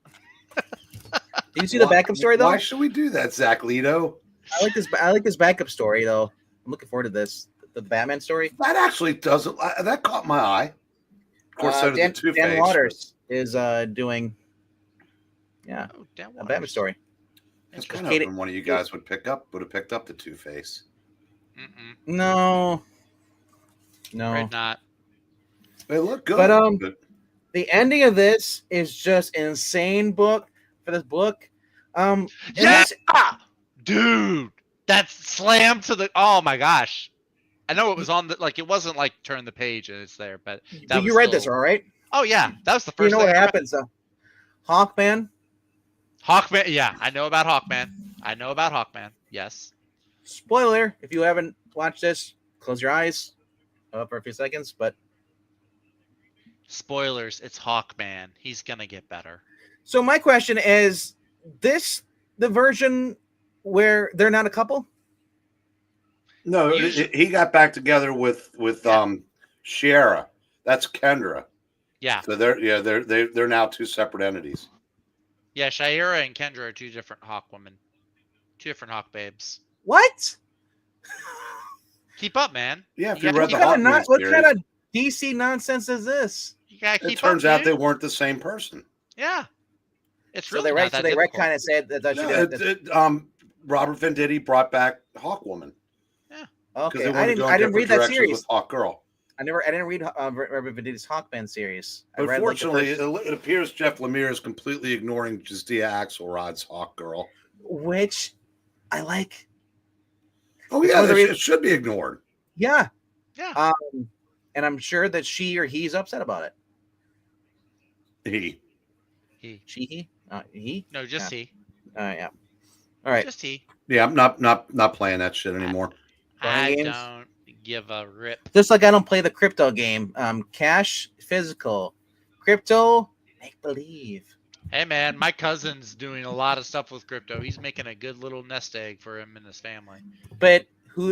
Did you see the backup story though? Why should we do that, Zach Leto? I like this backup story though. I'm looking forward to this. The Batman story. That actually doesn't. That caught my eye. Of course, so did the Two-Face. Dan Waters is doing. Yeah, Oh, Dan a Batman story. It's kind of one of you guys would have picked up the Two-Face. No. Afraid not. They look good. But the ending of this is just an insane book for this book. Dude, that slam to the. Oh my gosh. I know it was on the, like, it wasn't like turn the page and it's there, but that you read this, all right? Oh yeah, that was the first. You know what happens? Hawkman. Yeah, I know about Hawkman. Yes. Spoiler: if you haven't watched this, close your eyes for a few seconds. But spoilers: it's Hawkman. He's gonna get better. So my question is: this the version where they're not a couple? No, he got back together with Shiera. That's Kendra. Yeah. So they're now 2 separate entities. Yeah, Shiera and Kendra are 2 different Hawk women, 2 different Hawk babes. What? Keep up, man. Yeah, if you read the Hawkman what series, kind of DC nonsense is this? You gotta keep it turns up, out dude. they weren't the same person. Yeah. It's So really they not that difficult. kind of said that. Robert Venditti brought back Hawkwoman. Okay, I didn't read that series. With Hawk Girl. I didn't read Robert Venditti's Hawkman series. Unfortunately, it appears Jeff Lemire is completely ignoring Justia Axelrod's Hawk Girl, which I like. Oh yeah, it should be ignored. Yeah. Yeah. And I'm sure that she or he's upset about it. He. He? No, just he. Yeah. All right. Just he. Yeah, I'm not playing that shit anymore. I don't give a rip. Just like I don't play the crypto game. Cash, physical. Crypto, make believe. Hey man, my cousin's doing a lot of stuff with crypto. He's making a good little nest egg for him and his family. But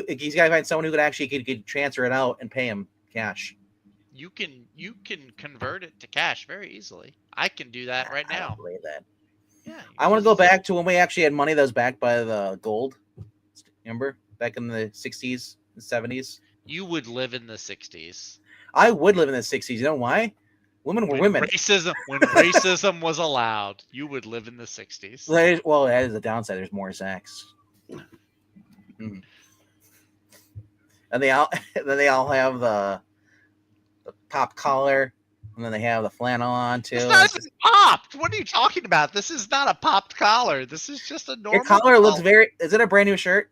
he's got to find someone who could transfer it out and pay him cash. You can convert it to cash very easily. I can do that right now. I don't believe that. Yeah. I want to go back to when we actually had money that was backed by the gold. Remember? Back in the 60s and 70s. You would live in the 60s. I would live in the 60s. You know why? Women were women. When racism was allowed, you would live in the 60s. Well, that is the downside. There's more sex. Mm. And they all have the pop collar, and then they have the flannel on too. It's not even popped. What are you talking about? This is not a popped collar. This is just a normal. Your collar looks very. Is it a brand new shirt?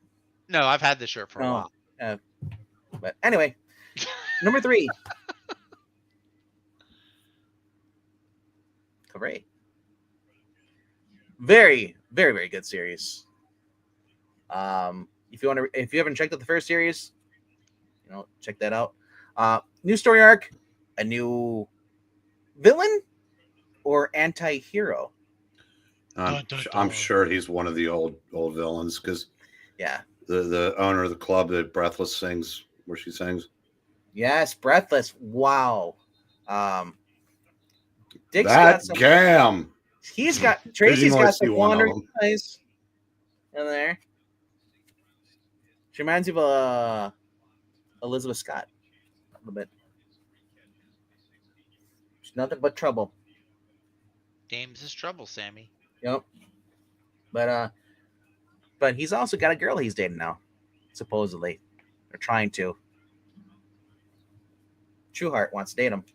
No, I've had this shirt for a while. But anyway, number 3. Great. Very, very, very good series. If you haven't checked out the first series, check that out. New story arc, a new villain or anti-hero. I'm sure he's one of the old villains because yeah, the owner of the club that Breathless sings, where she sings. Yes, Breathless. Wow. Dick's that got some, gam. Tracy's got some wandering eyes in there. She reminds you of Elizabeth Scott a little bit. She's nothing but trouble. Dames is trouble, Sammy. Yep. But he's also got a girl he's dating now, supposedly. They're trying to. Trueheart wants to date him.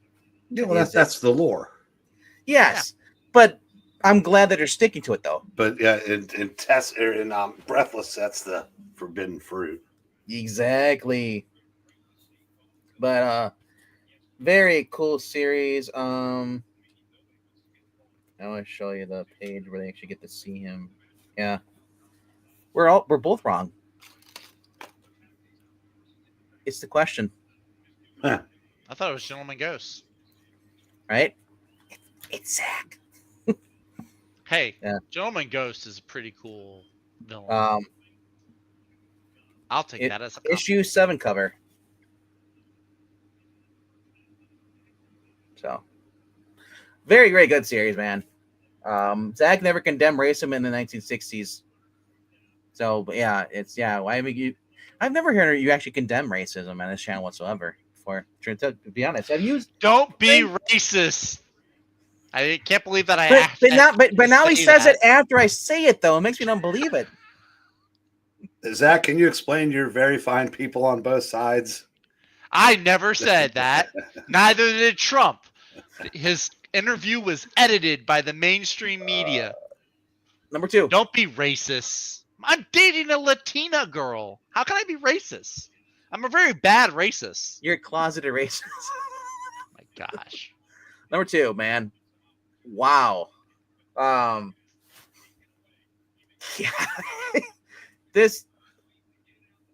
Yeah, well, that's the lore. Yes, but I'm glad that they're sticking to it, though. But yeah, in Breathless, that's the forbidden fruit. Exactly. But very cool series. I want to show you the page where they actually get to see him. Yeah, we're both wrong. It's the question, Huh. I thought it was Gentleman Ghosts. right? It's Zach. Hey, Yeah. Gentleman Ghost is a pretty cool villain. I'll take that as a compliment. Issue 7 cover. So, very, very good series, man. Zach never condemned racism in the 1960s. So, but yeah, Why have you? I've never heard you actually condemn racism on this channel whatsoever. To be honest, have you? Don't be racist. I can't believe that I But actually now he say says that. it after I say it, though. It makes me not believe it. Zach, can you explain your very fine people on both sides? I never said that. Neither did Trump. His interview was edited by the mainstream media. Number 2. Don't be racist. I'm dating a Latina girl. How can I be racist? I'm a very bad racist. You're a closeted racist. My gosh. Number 2, man. Wow. Yeah. This.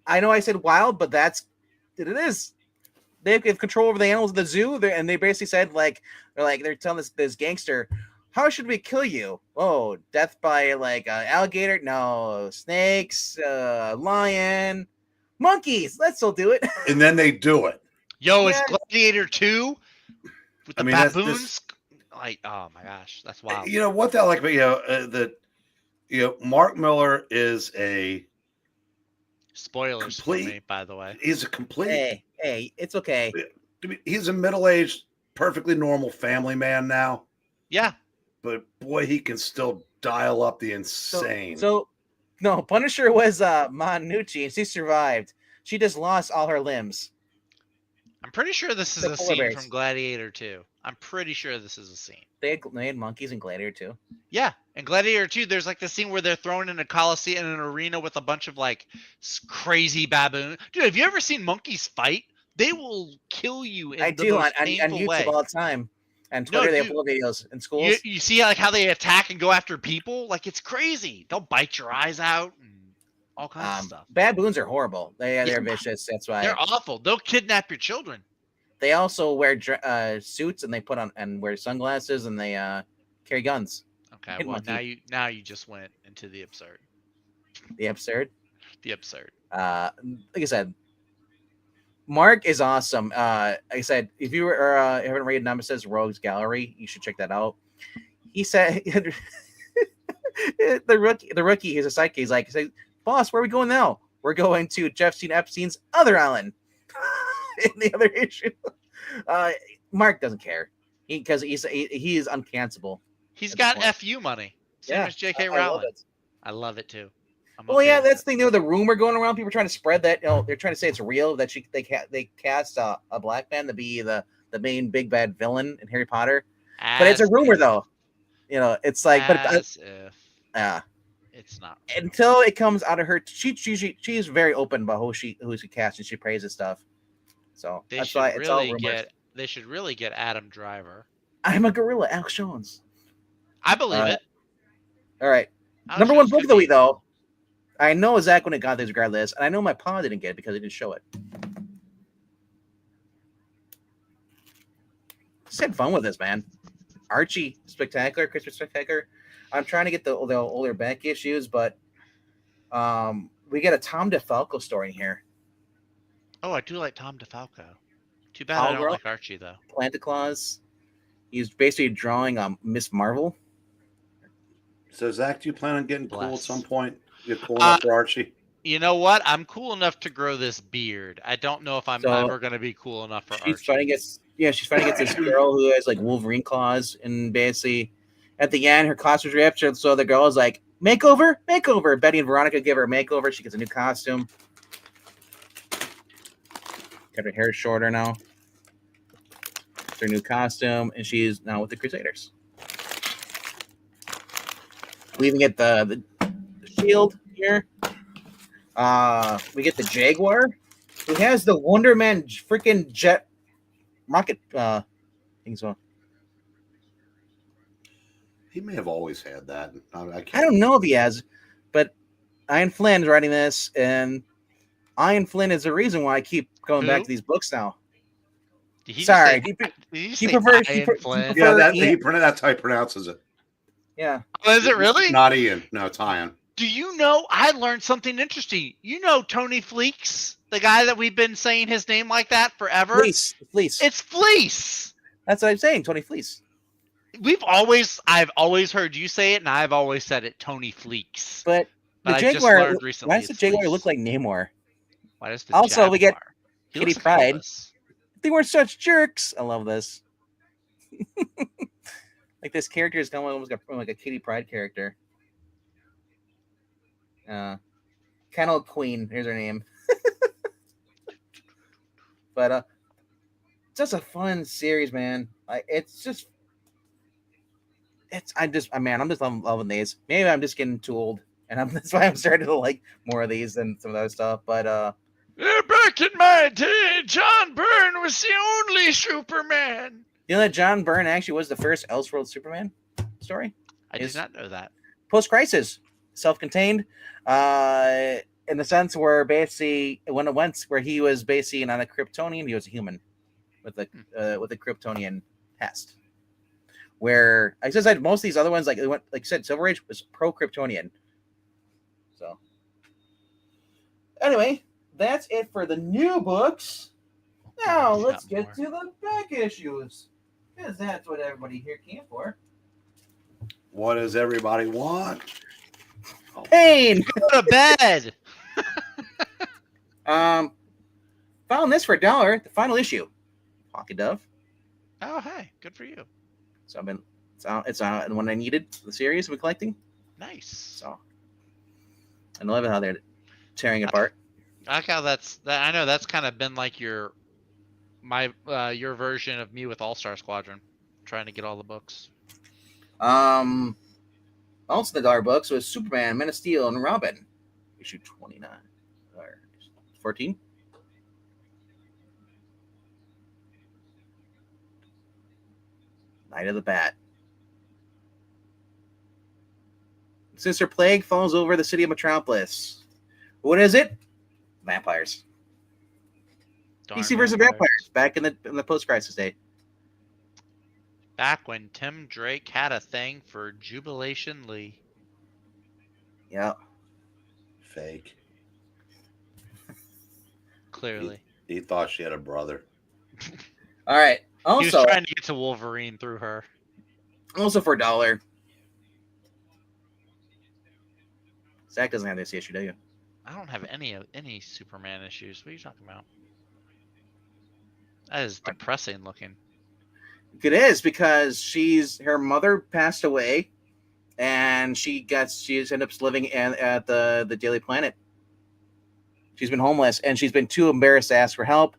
I know I said wild, but that's it is. They have control over the animals at the zoo, and they basically said they're telling this gangster, how should we kill you? Oh, death by alligator? No, snakes, lion, monkeys. Let's still do it. And then they do it. Yo, Yes. is Gladiator 2 with the that's baboons? Oh my gosh, that's wild. You know what that like, but Mark Miller is a Spoilers for me, by the way. He's a complete. Hey, it's okay. He's a middle-aged, perfectly normal family man now. Yeah. But boy, he can still dial up the insane. No, Punisher was Manucci, and she survived. She just lost all her limbs. I'm pretty sure this is a scene from Gladiator 2. I'm pretty sure this is a scene. They had monkeys in Gladiator 2. Yeah, in Gladiator 2, there's like the scene where they're thrown in a coliseum in an arena with a bunch of crazy baboons. Dude, have you ever seen monkeys fight? They will kill you. I do on YouTube way. all the time. And Twitter, they upload videos in schools. You see how they attack and go after people? It's crazy. They'll bite your eyes out and all kinds of stuff. Baboons are horrible. They're vicious. That's why they're awful. They'll kidnap your children. They also wear suits and they put on and wear sunglasses and they carry guns. Okay, well now you just went into the absurd. The absurd. The absurd. Like I said, Mark is awesome. Like I said, if you haven't read Nemesis Rogues Gallery, you should check that out. He said the rookie, he's a sidekick. He's like, boss, where are we going now? We're going to Jeffrey Epstein's other island. In the other issue, Mark doesn't care because he is uncancelable. He's got FU money. Same as J.K. Rowling. I love it too. That's the thing. The rumor going around. People are trying to spread that. They're trying to say it's real that they cast a black man to be the main big bad villain in Harry Potter. But it's a rumor though. It's like, it's not until it comes out of her. She's very open about who she cast and she praises stuff. So that's why it's all rumors. They should really get Adam Driver. I'm a gorilla, Alex Jones. I believe it. All right. Number one book of the week, though. I know Zach when it got this regardless, and I know my pa didn't get it because he didn't show it. Just had fun with this, man. Archie Spectacular, Christmas Spectacular. I'm trying to get the older back issues, but we get a Tom DeFalco story in here. Oh, I do like Tom DeFalco. Too bad I don't like Archie, though. Santa Claus. He's basically drawing Miss Marvel. So, Zach, do you plan on getting cool at some point? You're cool enough for Archie? You know what? I'm cool enough to grow this beard. I don't know if I'm ever going to be cool enough for Archie. She's fighting against this girl who has Wolverine claws, and basically at the end her costume's ripped, so the girl is like, makeover. Betty and Veronica give her a makeover. She gets a new costume. Got her hair shorter now. It's her new costume, and she's now with the Crusaders. We even get the shield here. We get the Jaguar, who has the Wonder Man freaking jet rocket thing. So he may have always had that. I don't know if he has, but Ian Flynn is writing this, and Ian Flynn is the reason why I keep going back Who? to these books now. Did he Sorry, Just say, did you he say prefers Ian Flynn? Yeah, Ian, that's how he pronounces it. yeah. Oh, is it really? Not Ian. No, it's Ian. Do you know? I learned something interesting. You know Tony Fleeks, the guy that we've been saying his name like that forever. Fleece. It's Fleece. That's what I'm saying. Tony Fleece. I've always heard you say it, and I've always said it, Tony Fleeks. But the I just Jaguar. learned recently. Why does the it's Jaguar Fleece. look like Namor? Why does the Also, we get He Kitty looks like Pryde. Elvis. They were such jerks. I love this. Like this character is kind of almost like a Kitty Pryde character. Kennel Queen. Here's her name. But it's just a fun series, man. I'm just loving these. Maybe I'm just getting too old, and that's why I'm starting to like more of these than some of the other stuff. But back in my day, John Byrne was the only Superman. you know that John Byrne actually was the first Elseworld Superman story. I did not know that. Post-crisis, self-contained, in the sense where basically when it went where he was basically not a Kryptonian, he was a human with a Kryptonian test. Where I said most of these other ones, like I said, Silver Age was pro-Kryptonian. So anyway, that's it for the new books. Now let's get to the back issues, because that's what everybody here came for. What does everybody want? Pain. Go to bed. Found this for $1. The final issue, Pocket Dove. Oh, hey, good for you. So it's the one I needed. The series I've been collecting. Nice. So I love it how they're tearing it apart. I like how I know that's kind of been like your version of me with All-Star Squadron, trying to get all the books. Also the $1 books was Superman, Man of Steel, and Robin, issue 29 or 14. Night of the Bat. Sister Plague falls over the city of Metropolis. What is it? Vampires. DC versus vampires. Back in the post-crisis day. Back when Tim Drake had a thing for Jubilation Lee. Yeah. Fake. Clearly. He thought she had a brother. All right. He was Also, trying to get to Wolverine through her. also for $1. Zach doesn't have this issue, do you? I don't have any Superman issues. What are you talking about? That is depressing looking. It is, because her mother passed away, and she ended up living at the Daily Planet. She's been homeless, and she's been too embarrassed to ask for help.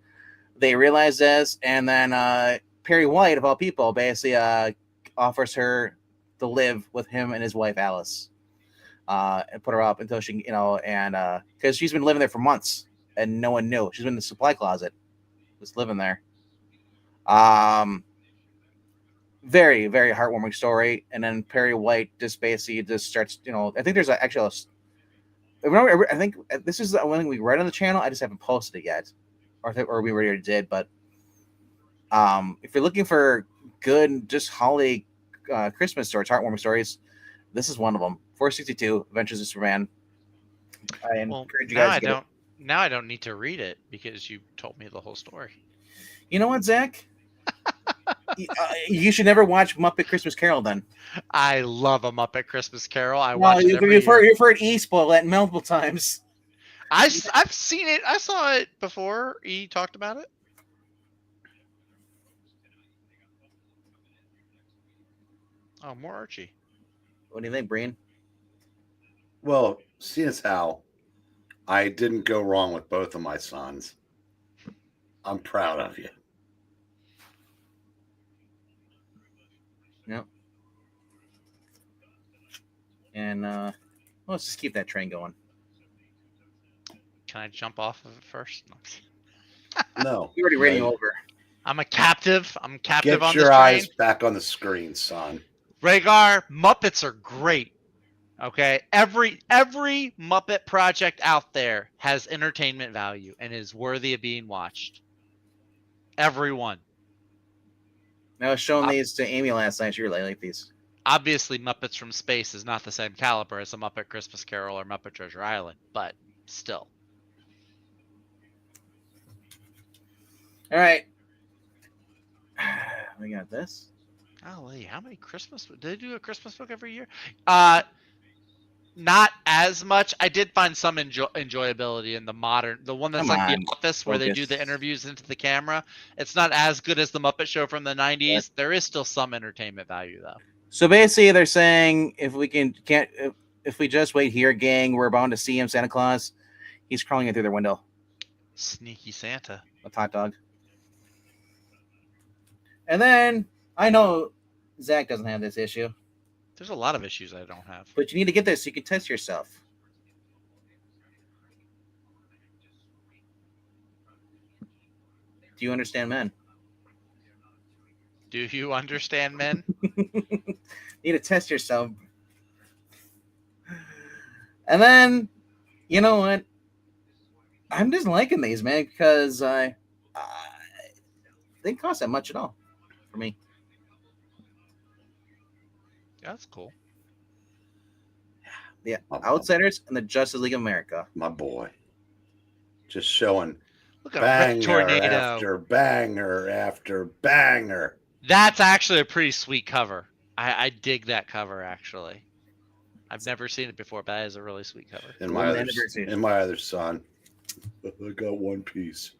They realize this, and then Perry White, of all people, basically offers her to live with him and his wife Alice, and put her up until she, and because she's been living there for months and no one knew. She's been in the supply closet, just living there. Very, very heartwarming story. And then Perry White just basically just starts, I think there's I think this is the one thing we read on the channel. I just haven't posted it yet, or we already did. But if you're looking for good, just holiday Christmas stories, heartwarming stories, this is one of them. 462 Adventures of Superman. I encourage you guys. Now I don't need to read it because you told me the whole story. You know what, Zach? You should never watch Muppet Christmas Carol then. I love a Muppet Christmas Carol. You've heard E spoil that multiple times. I've seen it. I saw it before E talked about it. Oh, more Archie. What do you think, Breen? Well, seeing as how I didn't go wrong with both of my sons, I'm proud of you. Yep. And let's just keep that train going. Can I jump off of it first? No. You're already raining over. I'm a captive. I'm captive Get on your this train. eyes back on the screen, son. Rhaegar, Muppets are great. Okay, every Muppet project out there has entertainment value and is worthy of being watched. Everyone. I was showing these to Amy last night. She really liked these. Obviously, Muppets from Space is not the same caliber as a Muppet Christmas Carol or Muppet Treasure Island, but still. All right. We got this. Golly, how many Christmas? Do they do a Christmas book every year? Not as much. I did find some enjoyability in the one that's Come like on, The Office, where they do the focus. interviews into the camera. It's not as good as the Muppet Show from the 90s. There is still some entertainment value, though. So basically, they're saying if we just wait here, gang, we're bound to see him, Santa Claus. He's crawling in through their window. Sneaky Santa. A hot dog. And then I know Zach doesn't have this issue, There's a lot of issues I don't have. but you need to get this so you can test yourself. Do you understand men? Do you understand, men? Need to test yourself. And then, you know what? I'm just liking these, man, because they didn't cost that much at all for me. Yeah, that's cool. Yeah, Outsiders and the Justice League of America. My boy. Just showing Look at Red banger Tornado. after banger after banger. That's actually a pretty sweet cover. I dig that cover, actually. I've never seen it before, but that is a really sweet cover. And my other son. I got one piece.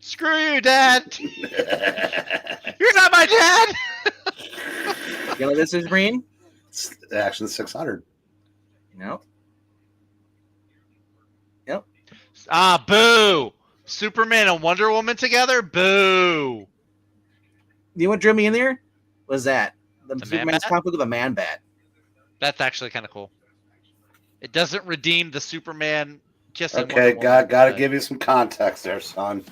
Screw you, Dad! You're not my dad! You know this is green? It's Action 600. No. Ah, boo! Superman and Wonder Woman together? Boo! You know what drew me in there? Was that the The Superman's Man-Bat? comic with a man bat. That's actually kind of cool. It doesn't redeem the Superman kissing Okay, Wonder Woman, gotta but- give you some context there, son.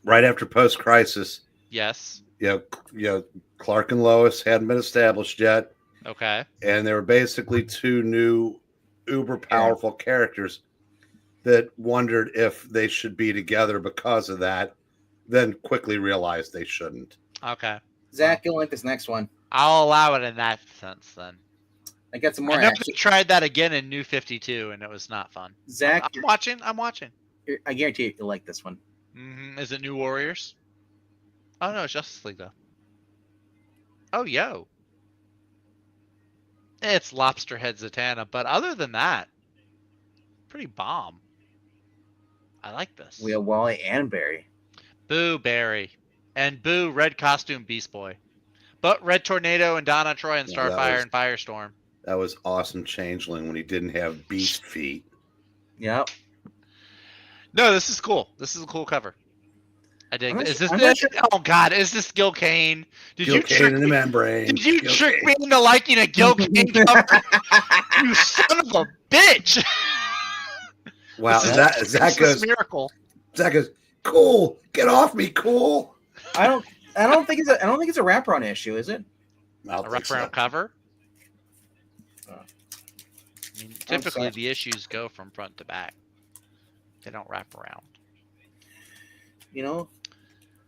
Right after post-crisis, Yes. you know, Clark and Lois hadn't been established yet, Okay. and there were basically two new uber powerful characters that wondered if they should be together because of that, then quickly realized they shouldn't. Okay. Zach, you'll like this next one. I'll allow it in that sense then. I got some more I know action. they tried that again in New 52, and it was not fun. Zach, I'm watching. I'm watching. I guarantee you, you'll like this one. Is it New Warriors? Oh no, it's Justice League though. Oh yo, it's Lobsterhead Zatanna, but other than that, pretty bomb. I like this. We have Wally and Barry. Boo Barry, and boo Red Costume Beast Boy, but Red Tornado and Donna Troy and Yeah, that Starfire was- and Firestorm. That was awesome Changeling when he didn't have beast feet. Yep. No, this is cool. This is a cool cover. I dig. I'm Is not this? sure- Oh God, is this Gil Kane? Did Gil you Kane trick in the me? membrane. Did you Gil trick Kane. me into liking a Gil Kane cover? You son of a bitch! Wow, This is Zach a Christmas goes, miracle. cool. Get off me, cool. I don't think it's a wraparound issue, is it? I don't A think so. wraparound cover. Oh. I mean, typically sorry. the issues go from front to back. They don't wrap around. You know?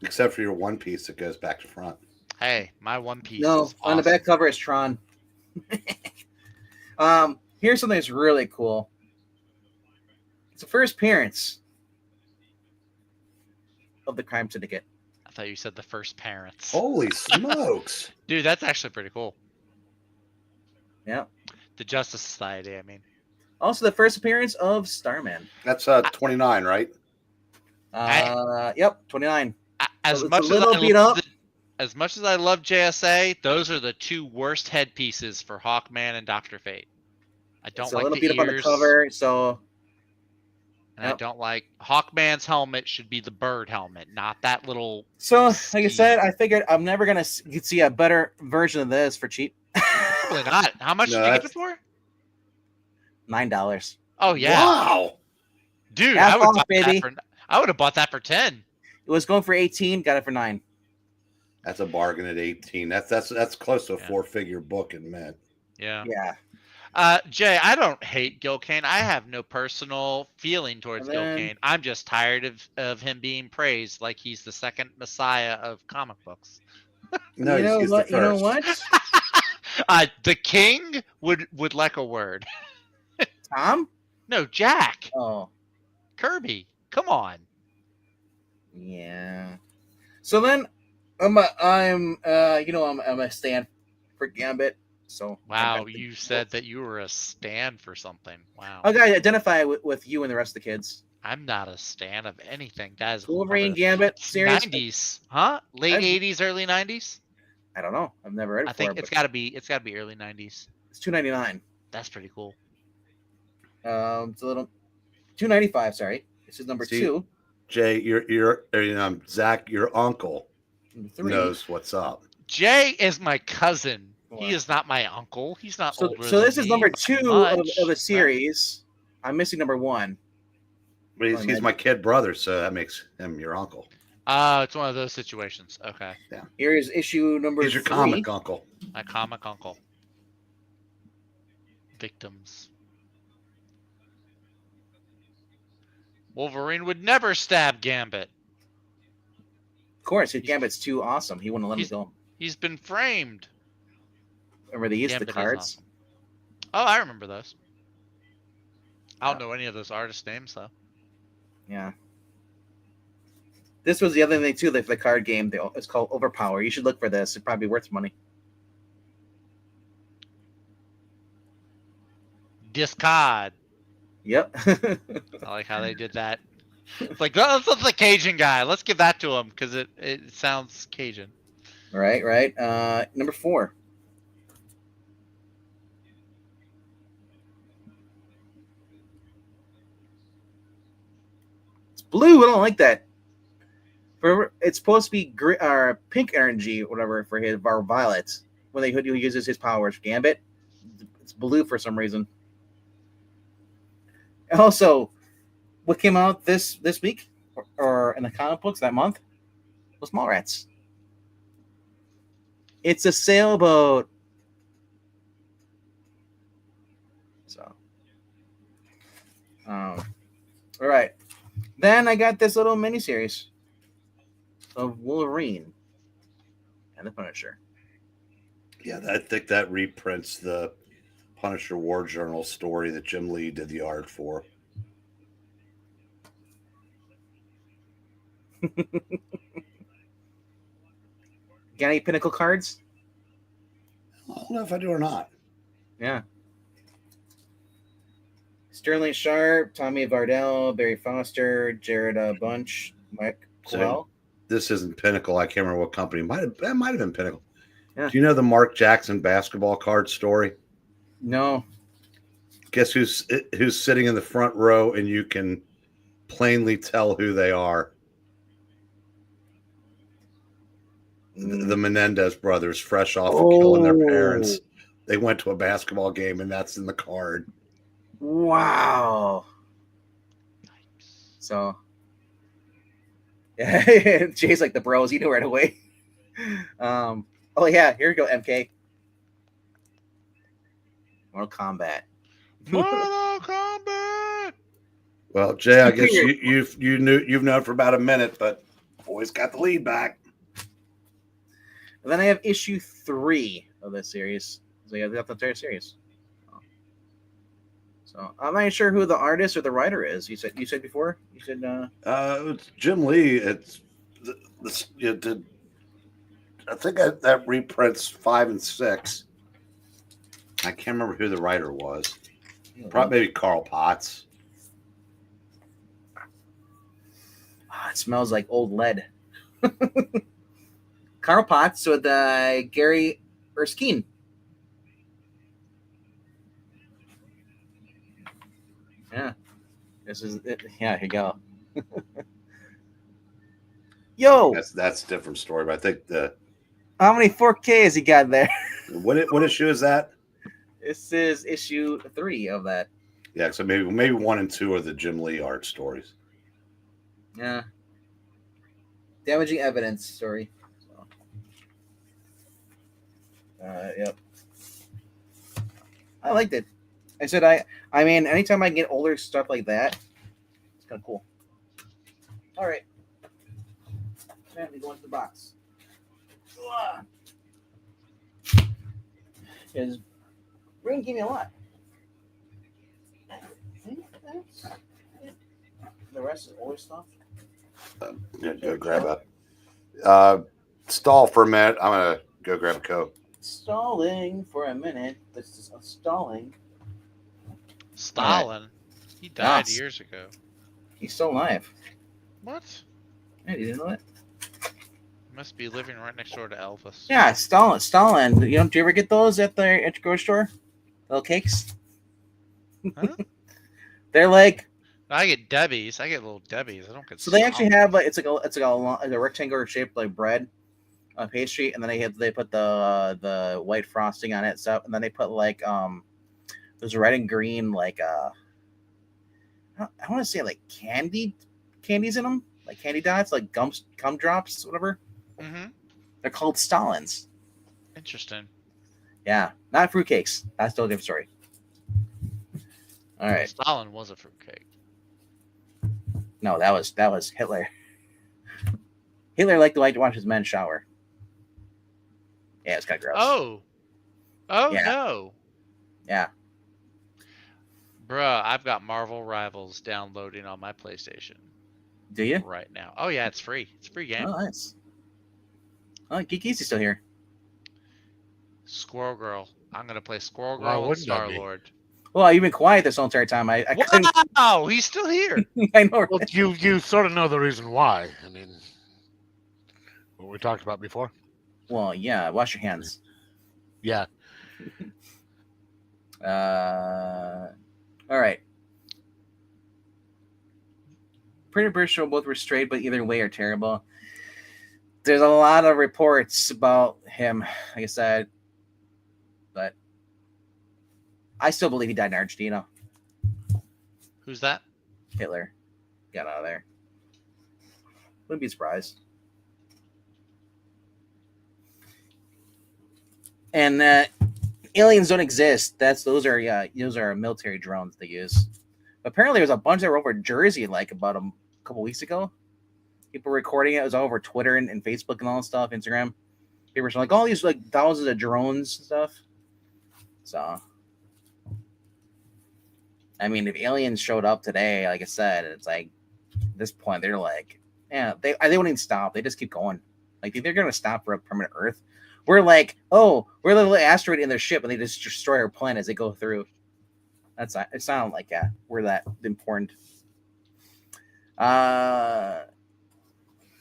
Except for your one piece that goes back to front. Hey, my One Piece. No, is on the awesome. back cover is Tron. Here's something that's really cool. It's the first appearance of the Crime Syndicate. I thought you said the first parents. Holy smokes. Dude, that's actually pretty cool. Yeah. The Justice Society. I mean, Also, the first appearance of Starman. That's 29, right? Yep, 29. as it's much a as little I beat love up. as much as I love JSA, those are the two worst headpieces for Hawkman and Doctor Fate. I don't It's a like little the beat up on the ears, cover, so and I Yep. don't like Hawkman's helmet. Should be the bird helmet, not that little. like I said, I figured I'm never gonna see a better version of this for cheap. Probably not. How much No, did you get that's- it for? $9. Oh yeah, Wow. dude, Half I would off, buy baby. I would have bought that for 10. It was going for 18, got it for 9. That's a bargain at 18. That's close to a Yeah. 4-figure book in mint. Yeah. Yeah. Jay, I don't hate Gil Kane. I have no personal feeling towards And Gil then- Kane. I'm just tired of him being praised like he's the second messiah of comic books. No, you know he's what? the You know first. what? The king would like a word. Tom? No, Jack Oh, Kirby. Come on. yeah. So then, I'm a stand for Gambit. So Wow, you said that you were a stan for something. Wow. I gotta identify with you and the rest of the kids. I'm not a stan of anything. That is Wolverine Gambit series. 90s, huh? Late 80s, early 90s? I don't know. I've never read it I before. think it's got to be early 90s. It's $2.99. That's pretty cool. It's a little $2.95. Sorry, this is number See, 2. Jay, Zach, your uncle Number 3. knows what's up. Jay is my cousin. He What? is not my uncle. He's not So older this than is me number by 2 much, of the series. I'm missing number 1. But he's my kid brother, so that makes him your uncle. It's one of those situations. Okay. Here is issue number He's your 3. comic uncle. My comic uncle. Victims. Wolverine would never stab Gambit. Of course, his Gambit's too awesome. He wouldn't let me go. He's been framed. Remember they used Gambit the is cards? awesome. Oh, I remember those. I don't know any of those artist names though. Yeah. This was the other thing too. The card game. It's called Overpower. You should look for this. It's probably worth money. Discard. Yep. I like how they did that. It's like that's the Cajun guy. Let's give that to him because it sounds Cajun. Right. Number 4. It's blue. I don't like that. It's supposed to be pink energy, whatever, for his or violet when he uses his powers. Gambit. It's blue for some reason. Also, what came out this week or in the comic books that month was Mallrats. It's a sailboat. So, all right. Then I got this little miniseries of Wolverine and the Punisher. Yeah, I think that reprints the Punisher War Journal story that Jim Lee did the art for. Got any Pinnacle cards? I don't know if I do or not. Yeah. Sterling Sharp, Tommy Vardell, Barry Foster, Jared Bunch, Mike Quell. This isn't Pinnacle. I can't remember what company. That might have been Pinnacle. Yeah. Do you know the Mark Jackson basketball card story? No. Guess who's sitting in the front row, and you can plainly tell who they are. The Menendez brothers, fresh off of killing their parents. They went to a basketball game, and that's in the card. Wow. So, yeah, Jay's like the bros. You know right away. Oh yeah, here we go. MK. Mortal Kombat. Mortal Kombat. Well, Jay, I guess you've known for about a minute, but boys got the lead back. And then I have issue 3 of this series. So yeah, I got the entire series. So I'm not sure who the artist or the writer is. You said before. You said it's Jim Lee. It's I think that reprints 5 and 6. I can't remember who the writer was. Probably maybe Carl Potts. It smells like old lead. Carl Potts with Gary Erskine. Yeah. This is it. Yeah, here you go. Yo, That's a different story, but I think how many 4K has he got there? what issue is that? This is issue 3 of that. Yeah, so maybe 1 and 2 are the Jim Lee art stories. Yeah. Damaging evidence story. So. Yep. I liked it. I said I mean, anytime I get older stuff like that, it's kind of cool. All right, let me go into the box. Because Brain gave me a lot. I think that's it. The rest is older stuff. Go grab stall for a minute. I'm gonna go grab a Coke. Stalling for a minute. This is stalling. Stalin. He died Yes. years ago. He's still alive. What? Yeah, you didn't know that? He must be living right next door to Elvis. Yeah, Stalin. Stalin. Do you ever get those at the grocery store? Little cakes. Huh? They're like. I get Debbie's. I get little Debbie's. I don't get. So they actually Stalin. have like it's like a rectangular shaped like bread, pastry, and then they put the white frosting on it and stuff, and then they put like there's red and green like I want to say like candies in them, like candy dots, like gum drops, whatever. Mm-hmm. They're called Stalins. Interesting. Yeah, not fruitcakes. That's still a different story. All right. Stalin was a fruitcake. No, that was Hitler. Hitler liked to watch his men shower. Yeah, it's kind of gross. Oh Yeah. no. Yeah. Bruh, I've got Marvel Rivals downloading on my PlayStation Do you? right now. Oh yeah, it's free. It's a free game. Oh, nice. Oh, Geekeasy's still here. Squirrel Girl. I'm gonna play Squirrel Why Girl and wouldn't I Star be? Lord. Well, you've been quiet this whole entire time. I couldn't. Wow, he's still here. I know. Well, you sort of know the reason why. I mean, what we talked about before. Well, yeah. Wash your hands. Yeah. All right. Pretty Bird Show both were straight, but either way are terrible. There's a lot of reports about him, like I said, but I still believe he died in Argentina. Who's that? Hitler got out of there. Wouldn't be surprised. And aliens don't exist. Those are military drones they use. Apparently, there was a bunch that were over Jersey like about a couple weeks ago. People recording it. It was all over Twitter and Facebook and all that stuff, Instagram. People were like all these like thousands of drones and stuff. So, I mean, if aliens showed up today, like I said, it's like at this point they're like, yeah, they wouldn't even stop. They just keep going. Like they're gonna stop for a permanent Earth. We're like, oh, we're a little asteroid in their ship, and they just destroy our planet as they go through. That's not. It's not like we're that important.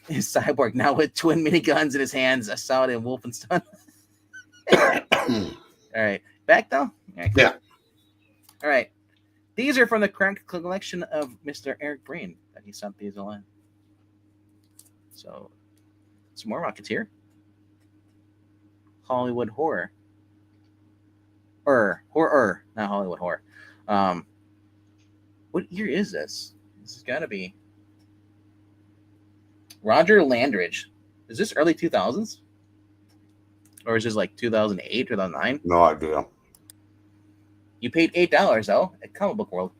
His cyborg now with twin miniguns in his hands. I saw it in Wolfenstein. All right, back though. Right, Yeah. All right, these are from the current collection of Mr. Eric Breen that he sent these all in. So, some more Rocketeer. Hollywood horror. Horror, not Hollywood horror. What year is this? This has got to be Roger Landridge. Is this early 2000s? Or is this like 2008, 2009? No idea. You paid $8 though at Comic Book World.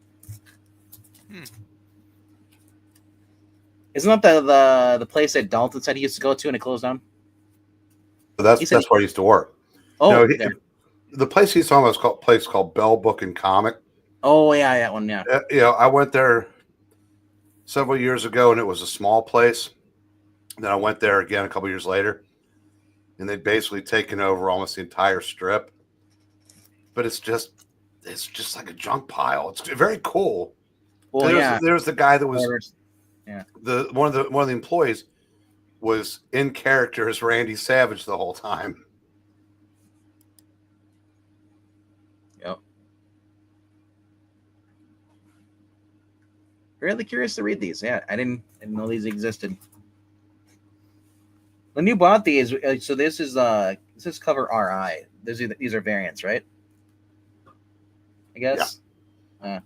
Isn't that the place that Dalton said he used to go to and it closed down? That's where I used to work. Oh, No, the place he's talking about is place called Bell Book and Comic. oh yeah, that one, yeah. I went there several years ago, and it was a small place. Then I went there again a couple years later, and they'd basically taken over almost the entire strip. But it's just like a junk pile. It's very cool. Well, There's the guy that was yeah. one of the employees was in character as Randy Savage the whole time. Yep. Really curious to read these. Yeah, I didn't know these existed. When you bought these, so this is cover RI. These are variants, right? I guess. Yeah.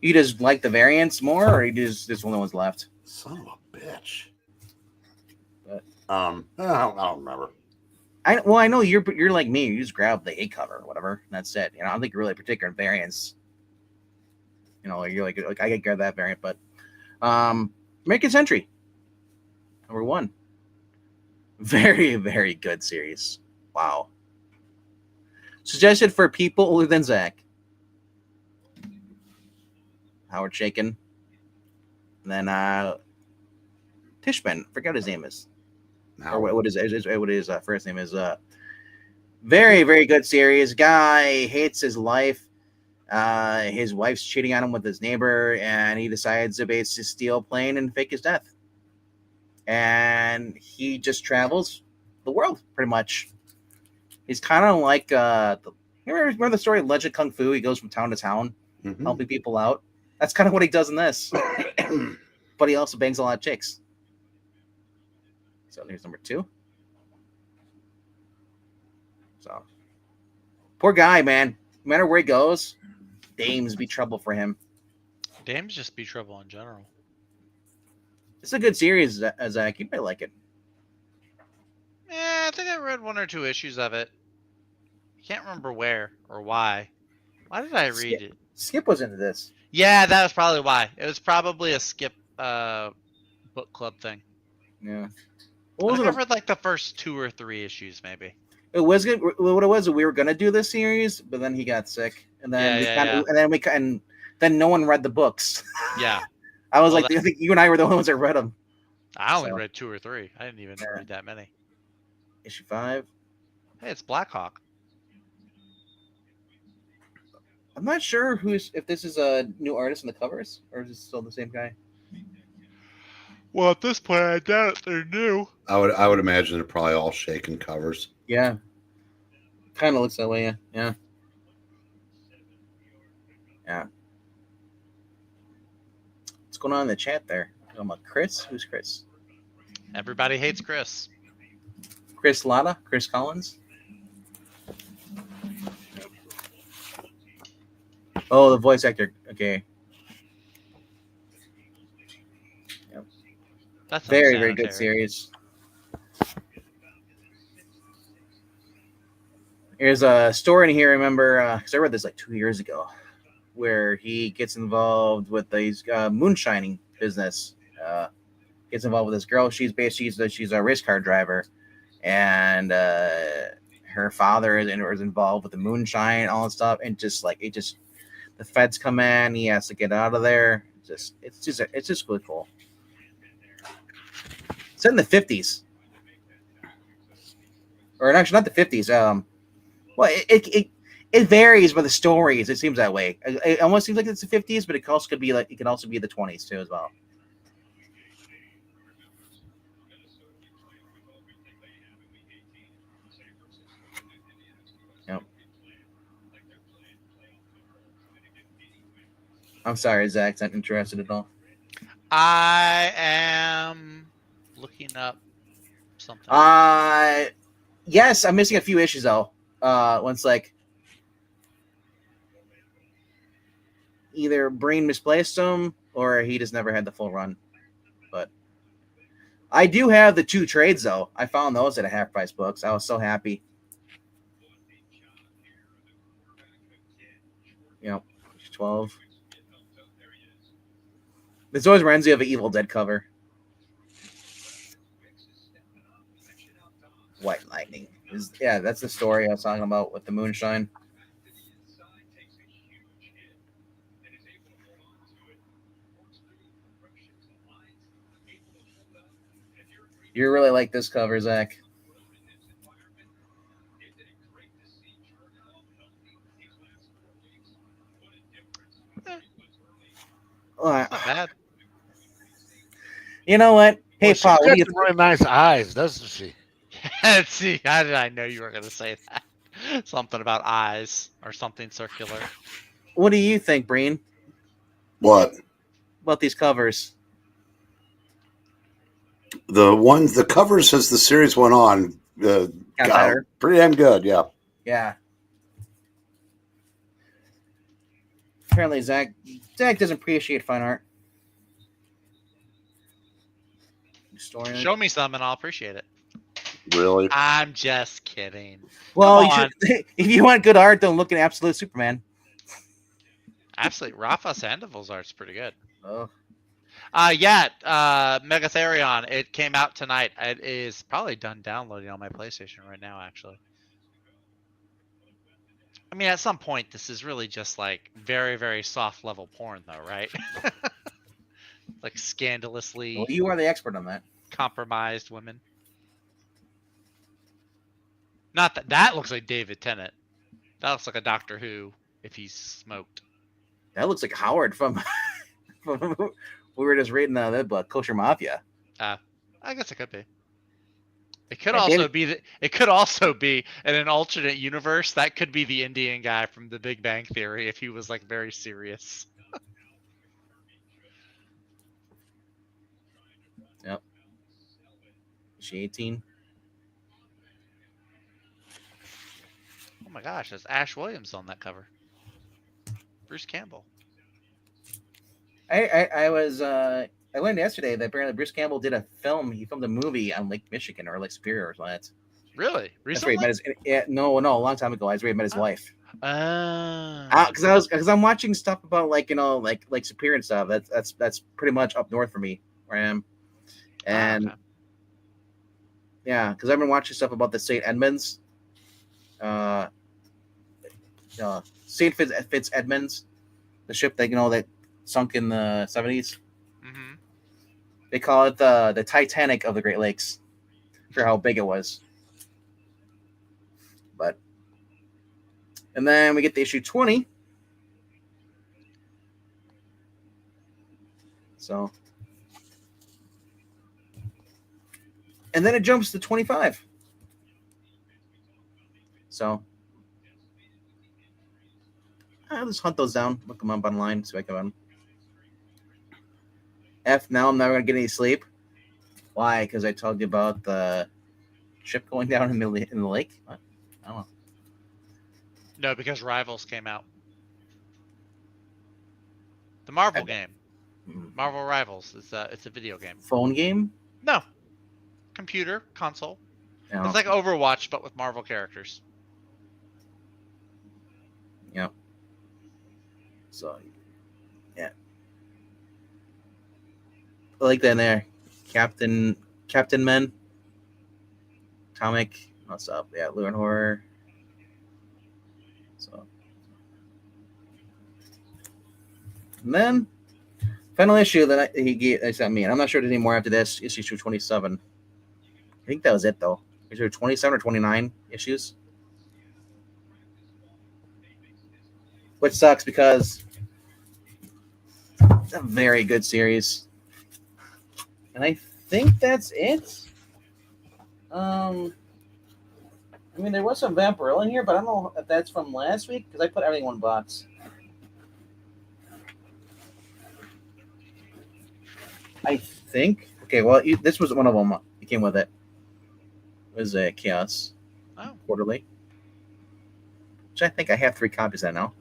You just like the variants more, or you just one of the ones left? Son of a bitch. But I don't remember. I know you're like me. You just grab the A cover or whatever, and that's it. I don't think you're really particular in variants. You're like I could grab that variant, but American Century #1, very very good series. Wow. Suggested for people older than Zach. Howard Shaken. And then Tishman, forgot his name is. Or what his first name is. Very, very good series. Guy hates his life. His wife's cheating on him with his neighbor, and he decides to basically steal a plane and fake his death. And he just travels the world, pretty much. He's kind of like remember the story of Legend Kung Fu? He goes from town to town, helping people out. That's kind of what he does in this. But he also bangs a lot of chicks. So here's #2. So poor guy, man. No matter where he goes, dames be trouble for him. Dames just be trouble in general. It's a good series, Zach. You might like it. Yeah, I think I read 1 or 2 issues of it. I can't remember where or why. Why did I read it? Skip was into this. Yeah, that was probably why. It was probably a Skip book club thing. Yeah. I think I read like the first 2 or 3 issues, maybe. It was good. What it was, we were gonna do this series, but then he got sick, and then and then no one read the books. Yeah. I was I think you and I were the ones that read them. I only read 2 or 3. I didn't even read that many. Issue 5. Hey, it's Blackhawk. I'm not sure if this is a new artist in the covers, or is it still the same guy? Well, at this point, I doubt it. They're new. I would imagine they're probably all shaken covers. Yeah. Kind of looks that way, yeah. Yeah. What's going on in the chat there? I'm like, Chris? Who's Chris? Everybody hates Chris. Chris Latta? Chris Collins? Oh, the voice actor. Okay. Yep. That's very, very good series. There's a story in here, remember, because I read this like 2 years ago, where he gets involved with these moonshining business. Gets involved with this girl. She's a race car driver, and her father is involved with the moonshine, all that stuff, and the feds come in. He has to get out of there. It's just really cool. It's in the 50s, or actually not the 50s. Well, it varies by the stories. It seems that way. It almost seems like it's the 50s, but it can also be the 20s too as well. Yep. I'm sorry, Zach's not interested at all. I am looking up something. Yes, I'm missing a few issues though. Once like either Breen misplaced them or he just never had the full run. But I do have the 2 trades though. I found those at a half price books. I was so happy. Yep, 12. This always reminds me of an Evil Dead cover. White Lightning. Yeah, that's the story I was talking about with the moonshine. You really like this cover, Zach. Not bad. You know what? Hey, Paul, she's got some really nice eyes, doesn't she? Let's see. How did I know you were going to say that? Something about eyes or something circular. What do you think, Breen? What? About these covers? The covers as the series went on got pretty damn good, yeah. Yeah. Apparently, Zach doesn't appreciate fine art. Show me some and I'll appreciate it. Really? I'm just kidding. Well, Come you should, on. if you want good art, don't look at Absolute Superman. Absolutely. Rafa Sandoval's art's pretty good. Oh, Megatherion. It came out tonight. It is probably done downloading on my PlayStation right now, actually. I mean, at some point, this is really just like very, very soft level porn, though, right? Like well, scandalously you are the expert on that. compromised women. Not that looks like David Tennant. That looks like a Doctor Who if he's smoked. That looks like Howard from. We were just reading that book, Kosher Mafia. I guess it could be. It could Yeah, also be that. It could also be in an alternate universe. That could be the Indian guy from The Big Bang Theory if he was like very serious. Yep. Is she 18? Oh my gosh, there's Ash Williams on that cover. Bruce Campbell. I learned yesterday that apparently Bruce Campbell did a film. He filmed a movie on Lake Michigan or Lake Superior or something. Really? That's where he Recently? met his. No, a long time ago. That's where he met his wife. Because I'm watching stuff about like Superior and stuff. That's pretty much up north for me where I am, and okay. yeah, because I've been watching stuff about the St. Edmunds, St. Fitz Edmunds, the ship that that sunk in the 70s. Mm-hmm. They call it the Titanic of the Great Lakes for how big it was. But and then we get the issue 20. So and then it jumps to 25. So I'll just hunt those down, look them up online, see if I can find them. Now I'm never gonna get any sleep. Why? Because I told you about the ship going down in the lake. What? I don't know. No, because Rivals came out. The Marvel game. Marvel Rivals. It's a video game. Phone game? No. Computer, console. No. It's like Overwatch, but with Marvel characters. Yeah. So, yeah. I like that in there. Captain Men. Comic. What's up? Yeah, Luren Horror. So. And then, final issue that he sent me, and I'm not sure there's any more after this, issue 27. I think that was it, though. Is there 27 or 29 issues? Which sucks because it's a very good series. And I think that's it. I mean, there was some Vampirella in here, but I don't know if that's from last week because I put everything in one box. I think. Okay, well, this was one of them. It came with it. It was a Chaos Quarterly, which I think I have 3 copies of that now.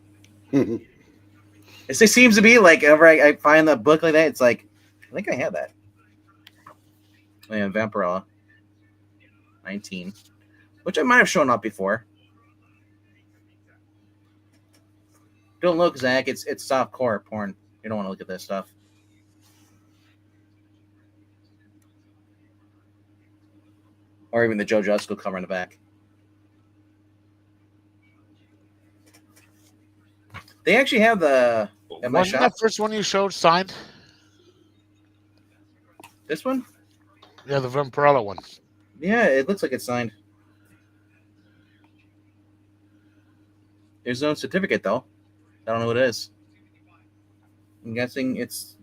It seems to be like whenever I find a book like that, it's like I think I have that. Oh, yeah, Vampirella 19, which I might have shown up before. Don't look, Zach. It's softcore porn. You don't want to look at this stuff. Or even the Joe Jusko cover in the back. They actually have the at my Wasn't shop. that first one you showed signed? This one? Yeah, the Vampirella one. Yeah, it looks like it's signed. There's no certificate though. I don't know what it is. I'm guessing it's.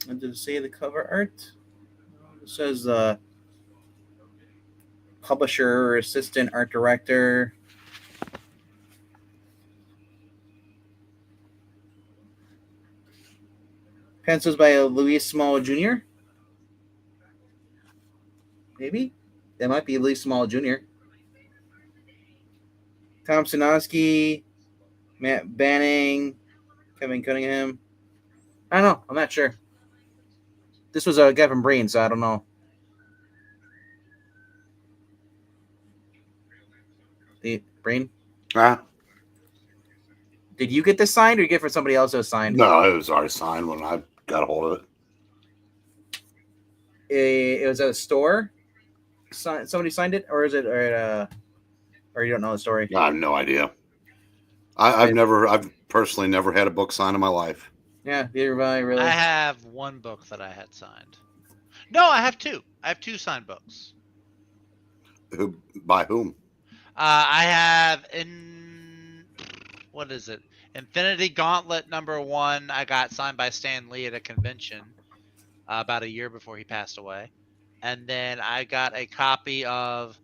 And did it say the cover art? It says publisher, assistant art director. Pencils by Luis Small Jr. Maybe? That might be Luis Small Jr. Tom Sinofsky, Matt Banning, Kevin Cunningham. I don't know. I'm not sure. This was a guy from Breen, so I don't know. The Breen. Did you get this signed, or you get it for somebody else that was signed? No, it was already signed when I got a hold of it. It was at a store. Somebody signed it, or is it, or you don't know the story? I have no idea. I've personally never had a book signed in my life. Yeah, really. I have one book that I had signed. No, I have two. I have two signed books. By whom? I have what is it? Infinity Gauntlet #1. I got signed by Stan Lee at a convention about a year before he passed away, and then I got a copy of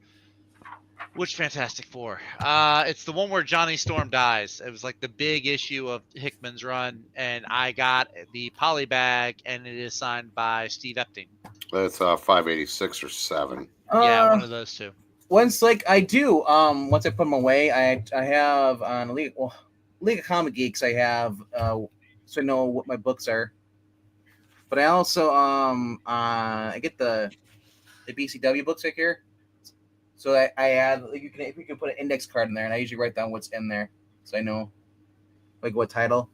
which Fantastic Four? It's the one where Johnny Storm dies. It was like the big issue of Hickman's run, and I got the polybag, and it is signed by Steve Epting. That's 586 or 7. Yeah, one of those two. Once I do, once I put them away, I have on League of Comic Geeks. I have so I know what my books are. But I also I get the BCW books right here. So I add you can put an index card in there, and I usually write down what's in there, so I know like what title.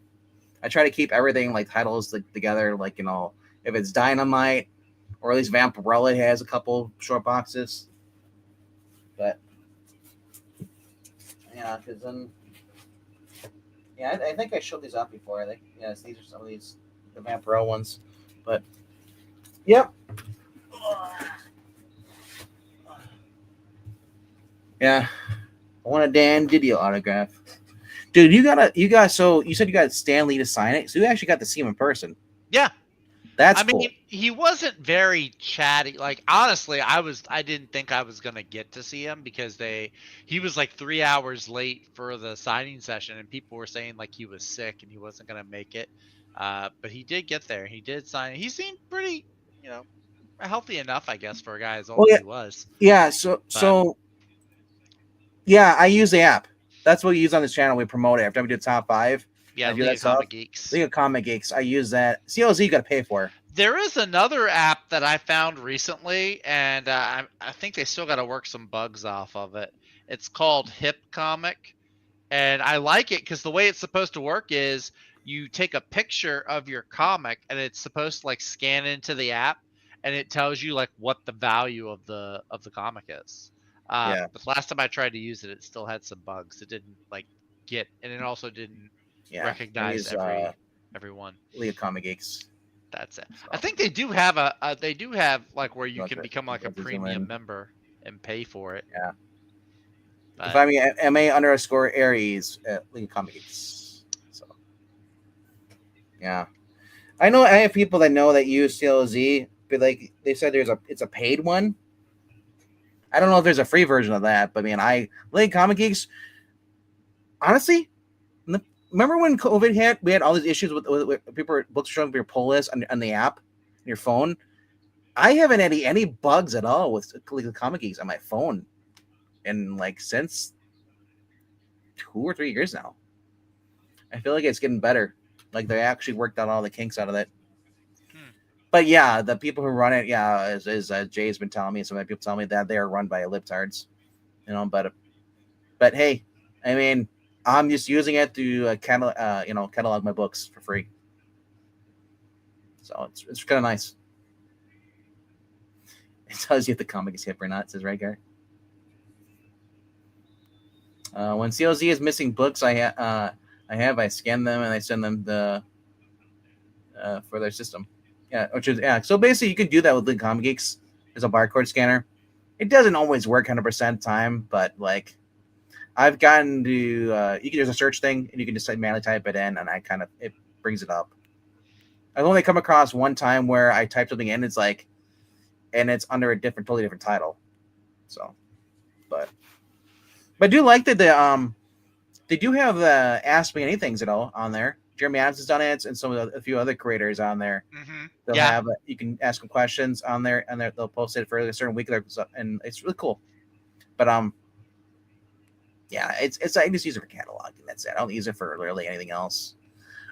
I try to keep everything like titles together, like if it's Dynamite or at least Vampirella has a couple short boxes. But yeah, because then I think I showed these off before. I think yes, these are some of these the Vampirella ones. But yep. Yeah, I want a Dan Didio autograph, dude. So you said you got Stan Lee to sign it, so you actually got to see him in person. Yeah, that's cool. Mean, he wasn't very chatty. Like honestly, I didn't think I was gonna get to see him because he was like 3 hours late for the signing session, and people were saying like he was sick and he wasn't gonna make it. But he did get there. He did sign. He seemed pretty, healthy enough, I guess, for a guy as old as he was. Yeah. So. Yeah, I use the app. That's what we use on this channel. We promote it. Every time we do top 5. Yeah, League of Comic Geeks. League of Comic Geeks. I use that. CLZ you got to pay for. There is another app that I found recently, and I think they still got to work some bugs off of it. It's called Hip Comic, and I like it because the way it's supposed to work is you take a picture of your comic, and it's supposed to like scan into the app, and it tells you like what the value of the comic is. But last time I tried to use it, it still had some bugs. It didn't like get, and it also didn't recognize everyone. League of Comic Geeks. That's it. So, I think they do have like where you can become like a premium member and pay for it. Yeah. But, find me at MA_Aries at League of Comic Geeks. So yeah, I know I have people that know that use CLZ, but like they said, it's a paid one. I don't know if there's a free version of that, but League of Comic Geeks, honestly, remember when COVID hit, we had all these issues with people, books showing up your pull list on the app, on your phone. I haven't had any bugs at all with League of Comic Geeks on my phone in since 2 or 3 years now. I feel like it's getting better. Like they actually worked out all the kinks out of it. But yeah, the people who run it, as Jay's been telling me, some other people tell me that they are run by libtards, But hey, I'm just using it to catalog my books for free. So it's kind of nice. It tells you if the comic is hip or not. It says right here. When CLZ is missing books, I scan them and I send them for their system. Yeah, so basically you can do that with League of Comic Geeks. There's a barcode scanner. It doesn't always work 100% of the time, but I've gotten to there's a search thing and you can just manually type it in and it brings it up. I've only come across one time where I typed something in, and it's under a totally different title. So, but I do like that they do have the Ask Me Anythings on there. Jeremy Adams has done it, and a few other creators on there. Mm-hmm. They'll have you can ask them questions on there, and they'll post it for a certain week, and it's really cool. But it's I just use it for cataloging. That's it. I don't use it for really anything else.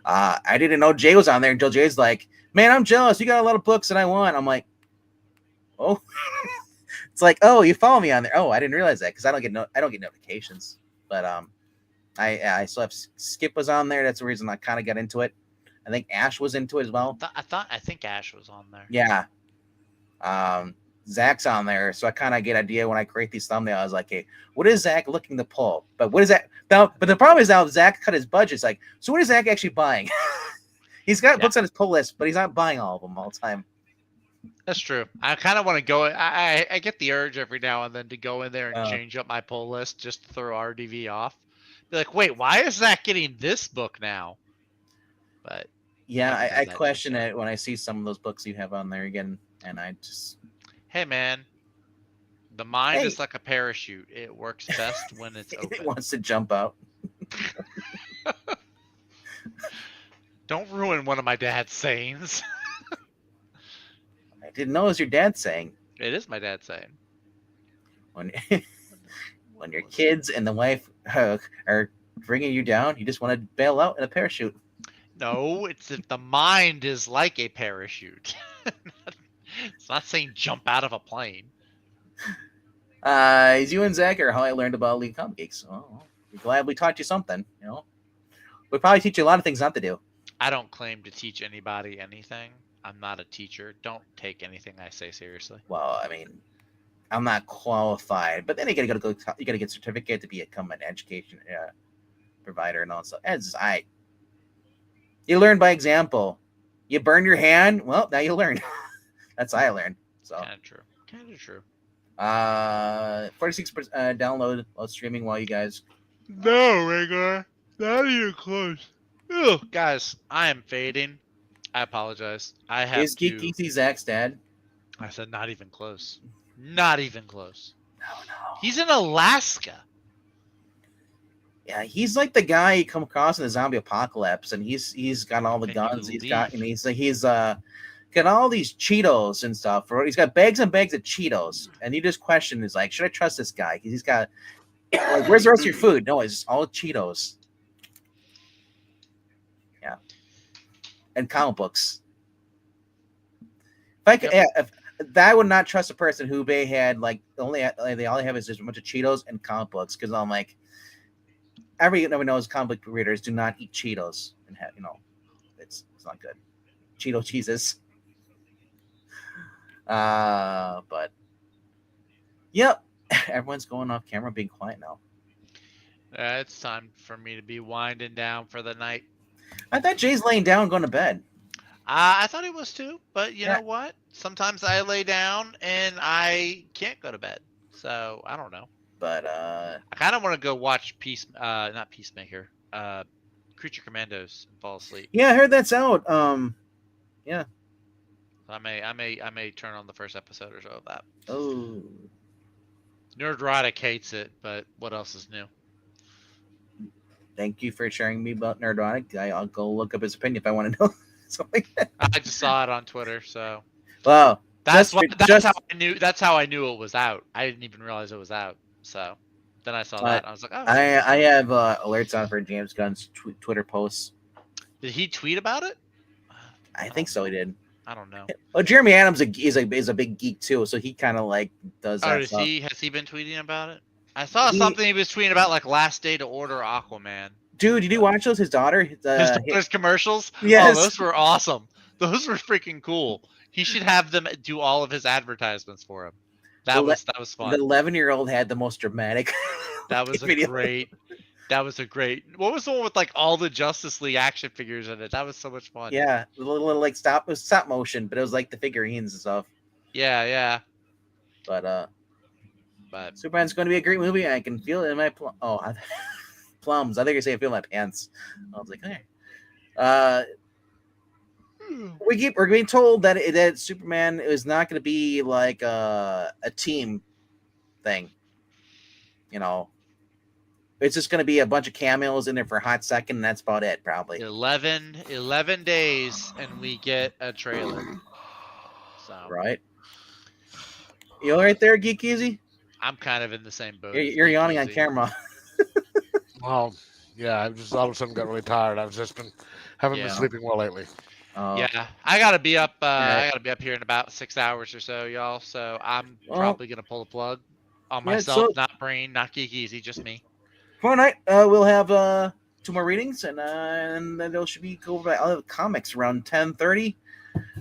I didn't know Jay was on there until Jay's like, "Man, I'm jealous. You got a lot of books that I want." I'm like, "Oh." It's like, "Oh, you follow me on there." Oh, I didn't realize that because I don't get notifications. But I still have Skip was on there. That's the reason I kind of got into it. I think Ash was into it as well. I think Ash was on there. Yeah. Zach's on there, so I kind of get an idea when I create these thumbnails. I was like, "Hey, what is Zach looking to pull?" But what is that? Now, but the problem is now Zach cut his budget. It's like, so what is Zach actually buying? He's got books on his pull list, but he's not buying all of them all the time. That's true. I kind of want to go. I get the urge every now and then to go in there and change up my pull list just to throw RDV off. Be like, wait, why is Zach getting this book now? But yeah, I question it when I see some of those books you have on there again, and I just. Hey man, the mind is like a parachute. It works best when it's open. It wants to jump out. Don't ruin one of my dad's sayings. I didn't know it was your dad's saying. It is my dad's saying. When your kids and the wife are bringing you down, you just want to bail out in a parachute. No, it's if the mind is like a parachute. It's not saying jump out of a plane. Is you and Zach are how I learned about League Comic Geeks. Oh, we're glad we taught you something. You know, we probably teach you a lot of things not to do. I don't claim to teach anybody anything. I'm not a teacher. Don't take anything I say seriously. Well, I mean, I'm not qualified, but then you gotta get a certificate to become an education provider and all that stuff. You learn by example. You burn your hand. Well, now you learn. That's how I learned. So kind of true. 46% download while streaming while you guys. No, regular. Not even close. Ugh, guys, I am fading. I apologize. I have Is Geekeasy Zach's dad? I said not even close. Not even close. No. He's in Alaska. Yeah, he's like the guy you come across in the zombie apocalypse, and he's got all the guns. He's got got all these Cheetos and stuff. He's got bags and bags of Cheetos, and you just question is like, should I trust this guy? Because he's got like, where's the rest of your food? No, it's all Cheetos. Yeah, and comic books. If I could, if I would not trust a person who they had like all they have is just a bunch of Cheetos and comic books, because I'm like, everyone knows comic book readers do not eat Cheetos and have, it's not good. Cheeto cheeses. But yep, everyone's going off camera, being quiet now. It's time for me to be winding down for the night. I thought Jay's laying down and going to bed. I thought he was too, but you know what? Sometimes I lay down and I can't go to bed, so I don't know. But I kind of want to go watch not Peacemaker, Creature Commandos and fall asleep. Yeah, I heard that's out. Yeah. I may turn on the first episode or so of that. Oh. Nerdrotic hates it, but what else is new? Thank you for sharing me about Nerdrotic. I'll go look up his opinion if I want to know something. I just saw it on Twitter, so. Wow. That's how I knew. That's how I knew it was out. I didn't even realize it was out. So then I saw that. And I was like, oh. I have alerts on for James Gunn's Twitter posts. Did he tweet about it? I think so. He did. I don't know. Well, Jeremy Adams is a big geek too, so he kind of like does that stuff. Has he been tweeting about it? I saw something he was tweeting about, like last day to order Aquaman. Dude, did you watch those? His daughter? His daughter's commercials? Yes. Oh, those were awesome. Those were freaking cool. He should have them do all of his advertisements for him. That was fun. The 11-year-old had the most dramatic. That was a great. That was a great. What was the one with like all the Justice League action figures in it? That was so much fun. Yeah, a little like stop motion, but it was like the figurines and stuff. Yeah. But Superman's going to be a great movie. I can feel it in my plums. I think you're saying I feel my pants. I was like, okay. We're being told that Superman is not going to be like a team thing. It's just going to be a bunch of cameos in there for a hot second, and that's about it, probably. 11 days, and we get a trailer. So right. You all right there, Geekeasy? I'm kind of in the same boat. You're yawning on camera. Well, Yeah, I just all of a sudden got really tired. I've just haven't been Yeah. sleeping well lately. Yeah, I gotta be up. Alright. I gotta be up here in about 6 hours or so, y'all. So I'm Well, probably gonna pull the plug on yeah, myself. so Not Brain, not Geekeasy, just me. tomorrow night we'll have 2 more readings, and then there should be go by other comics around 10:30.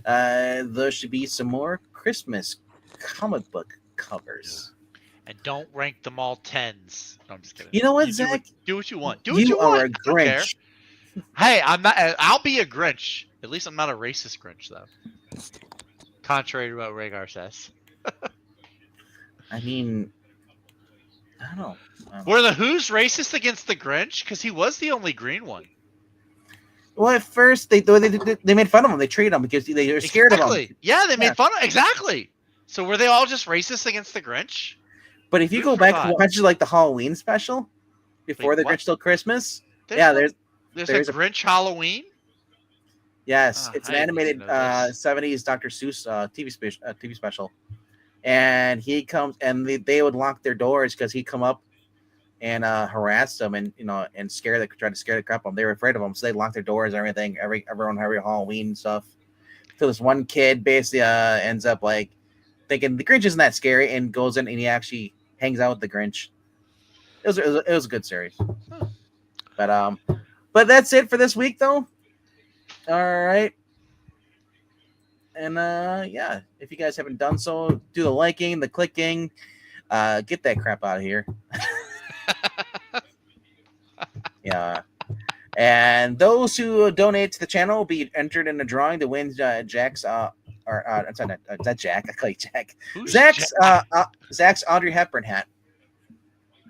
There should be some more Christmas comic book covers. And don't rank them all tens. No, I'm just kidding. You know what, You Zach? do what you want. Do what You you are want. a I don't care. Grinch. Hey, I'm not. I'll be a Grinch. At least I'm not a racist Grinch, though. Contrary to what Rhaegar says. I mean, I don't know. Were the Who's racist against the Grinch? Because he was the only green one. Well, at first they made fun of him. They treated him because they were scared of him. Exactly. Yeah, they made fun of exactly. So were they all just racist against the Grinch? But if you go back and watch like the Halloween special before the Grinch Stole Christmas, there's a Grinch Halloween. Yes, it's an animated 70s Dr. Seuss TV special, and he comes and they would lock their doors because he'd come up and harass them and and try to scare the crap out of them. They were afraid of him, so they locked their doors and everything. Everyone every Halloween stuff. So this one kid basically ends up like thinking the Grinch isn't that scary and goes in and he actually hangs out with the Grinch. It was a good series. But that's it for this week though. All right. And yeah, if you guys haven't done so, do the liking, the clicking, get that crap out of here. Yeah. And those who donate to the channel will be entered in the drawing to win Jack's it's not Jack. I call you Jack. Who's Zach's Jack? Zach's Audrey Hepburn hat.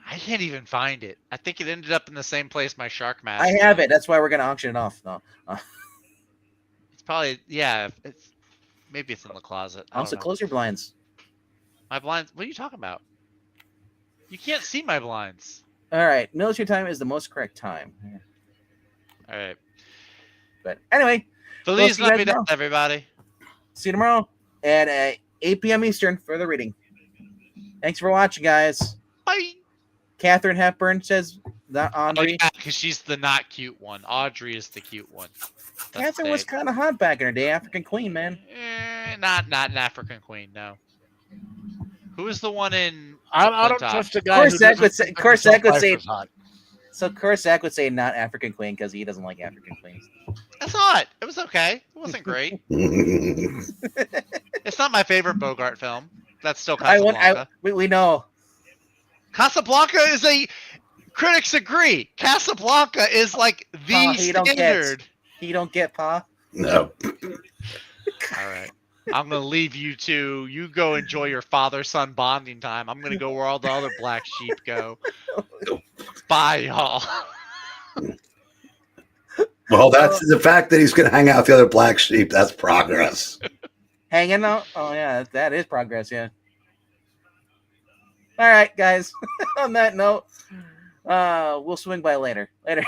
I can't even find it. I think it ended up in the same place my shark mask. I have it. That's why we're gonna auction it off. No. It's probably maybe it's in the closet. Also, close your blinds. My blinds. What are you talking about? You can't see my blinds. All right, military time is the most correct time. All right. But anyway, Feliz Navidad, everybody. See you tomorrow at 8 p.m. Eastern for the reading. Thanks for watching, guys. Bye. Catherine Hepburn says that Audrey. Oh, yeah, because she's the not cute one. Audrey is the cute one. Catherine was kind of hot back in her day, African queen, man. Not an African queen, no. Who is the one in? I don't trust a guy. Corsac would say. So Corsac would say not African queen because he doesn't like African queens. I thought it was okay. It wasn't great. It's not my favorite Bogart film. That's still Casablanca. We know. Casablanca is critics agree. Casablanca is like the standard. You don't get Pa? No. All right. I'm going to leave you two. You go enjoy your father-son bonding time. I'm going to go where all the other black sheep go. Bye, y'all. Well, that's the fact that he's going to hang out with the other black sheep. That's progress. Hanging out? Oh, yeah, that is progress, yeah. All right, guys. On that note, we'll swing by later. Later.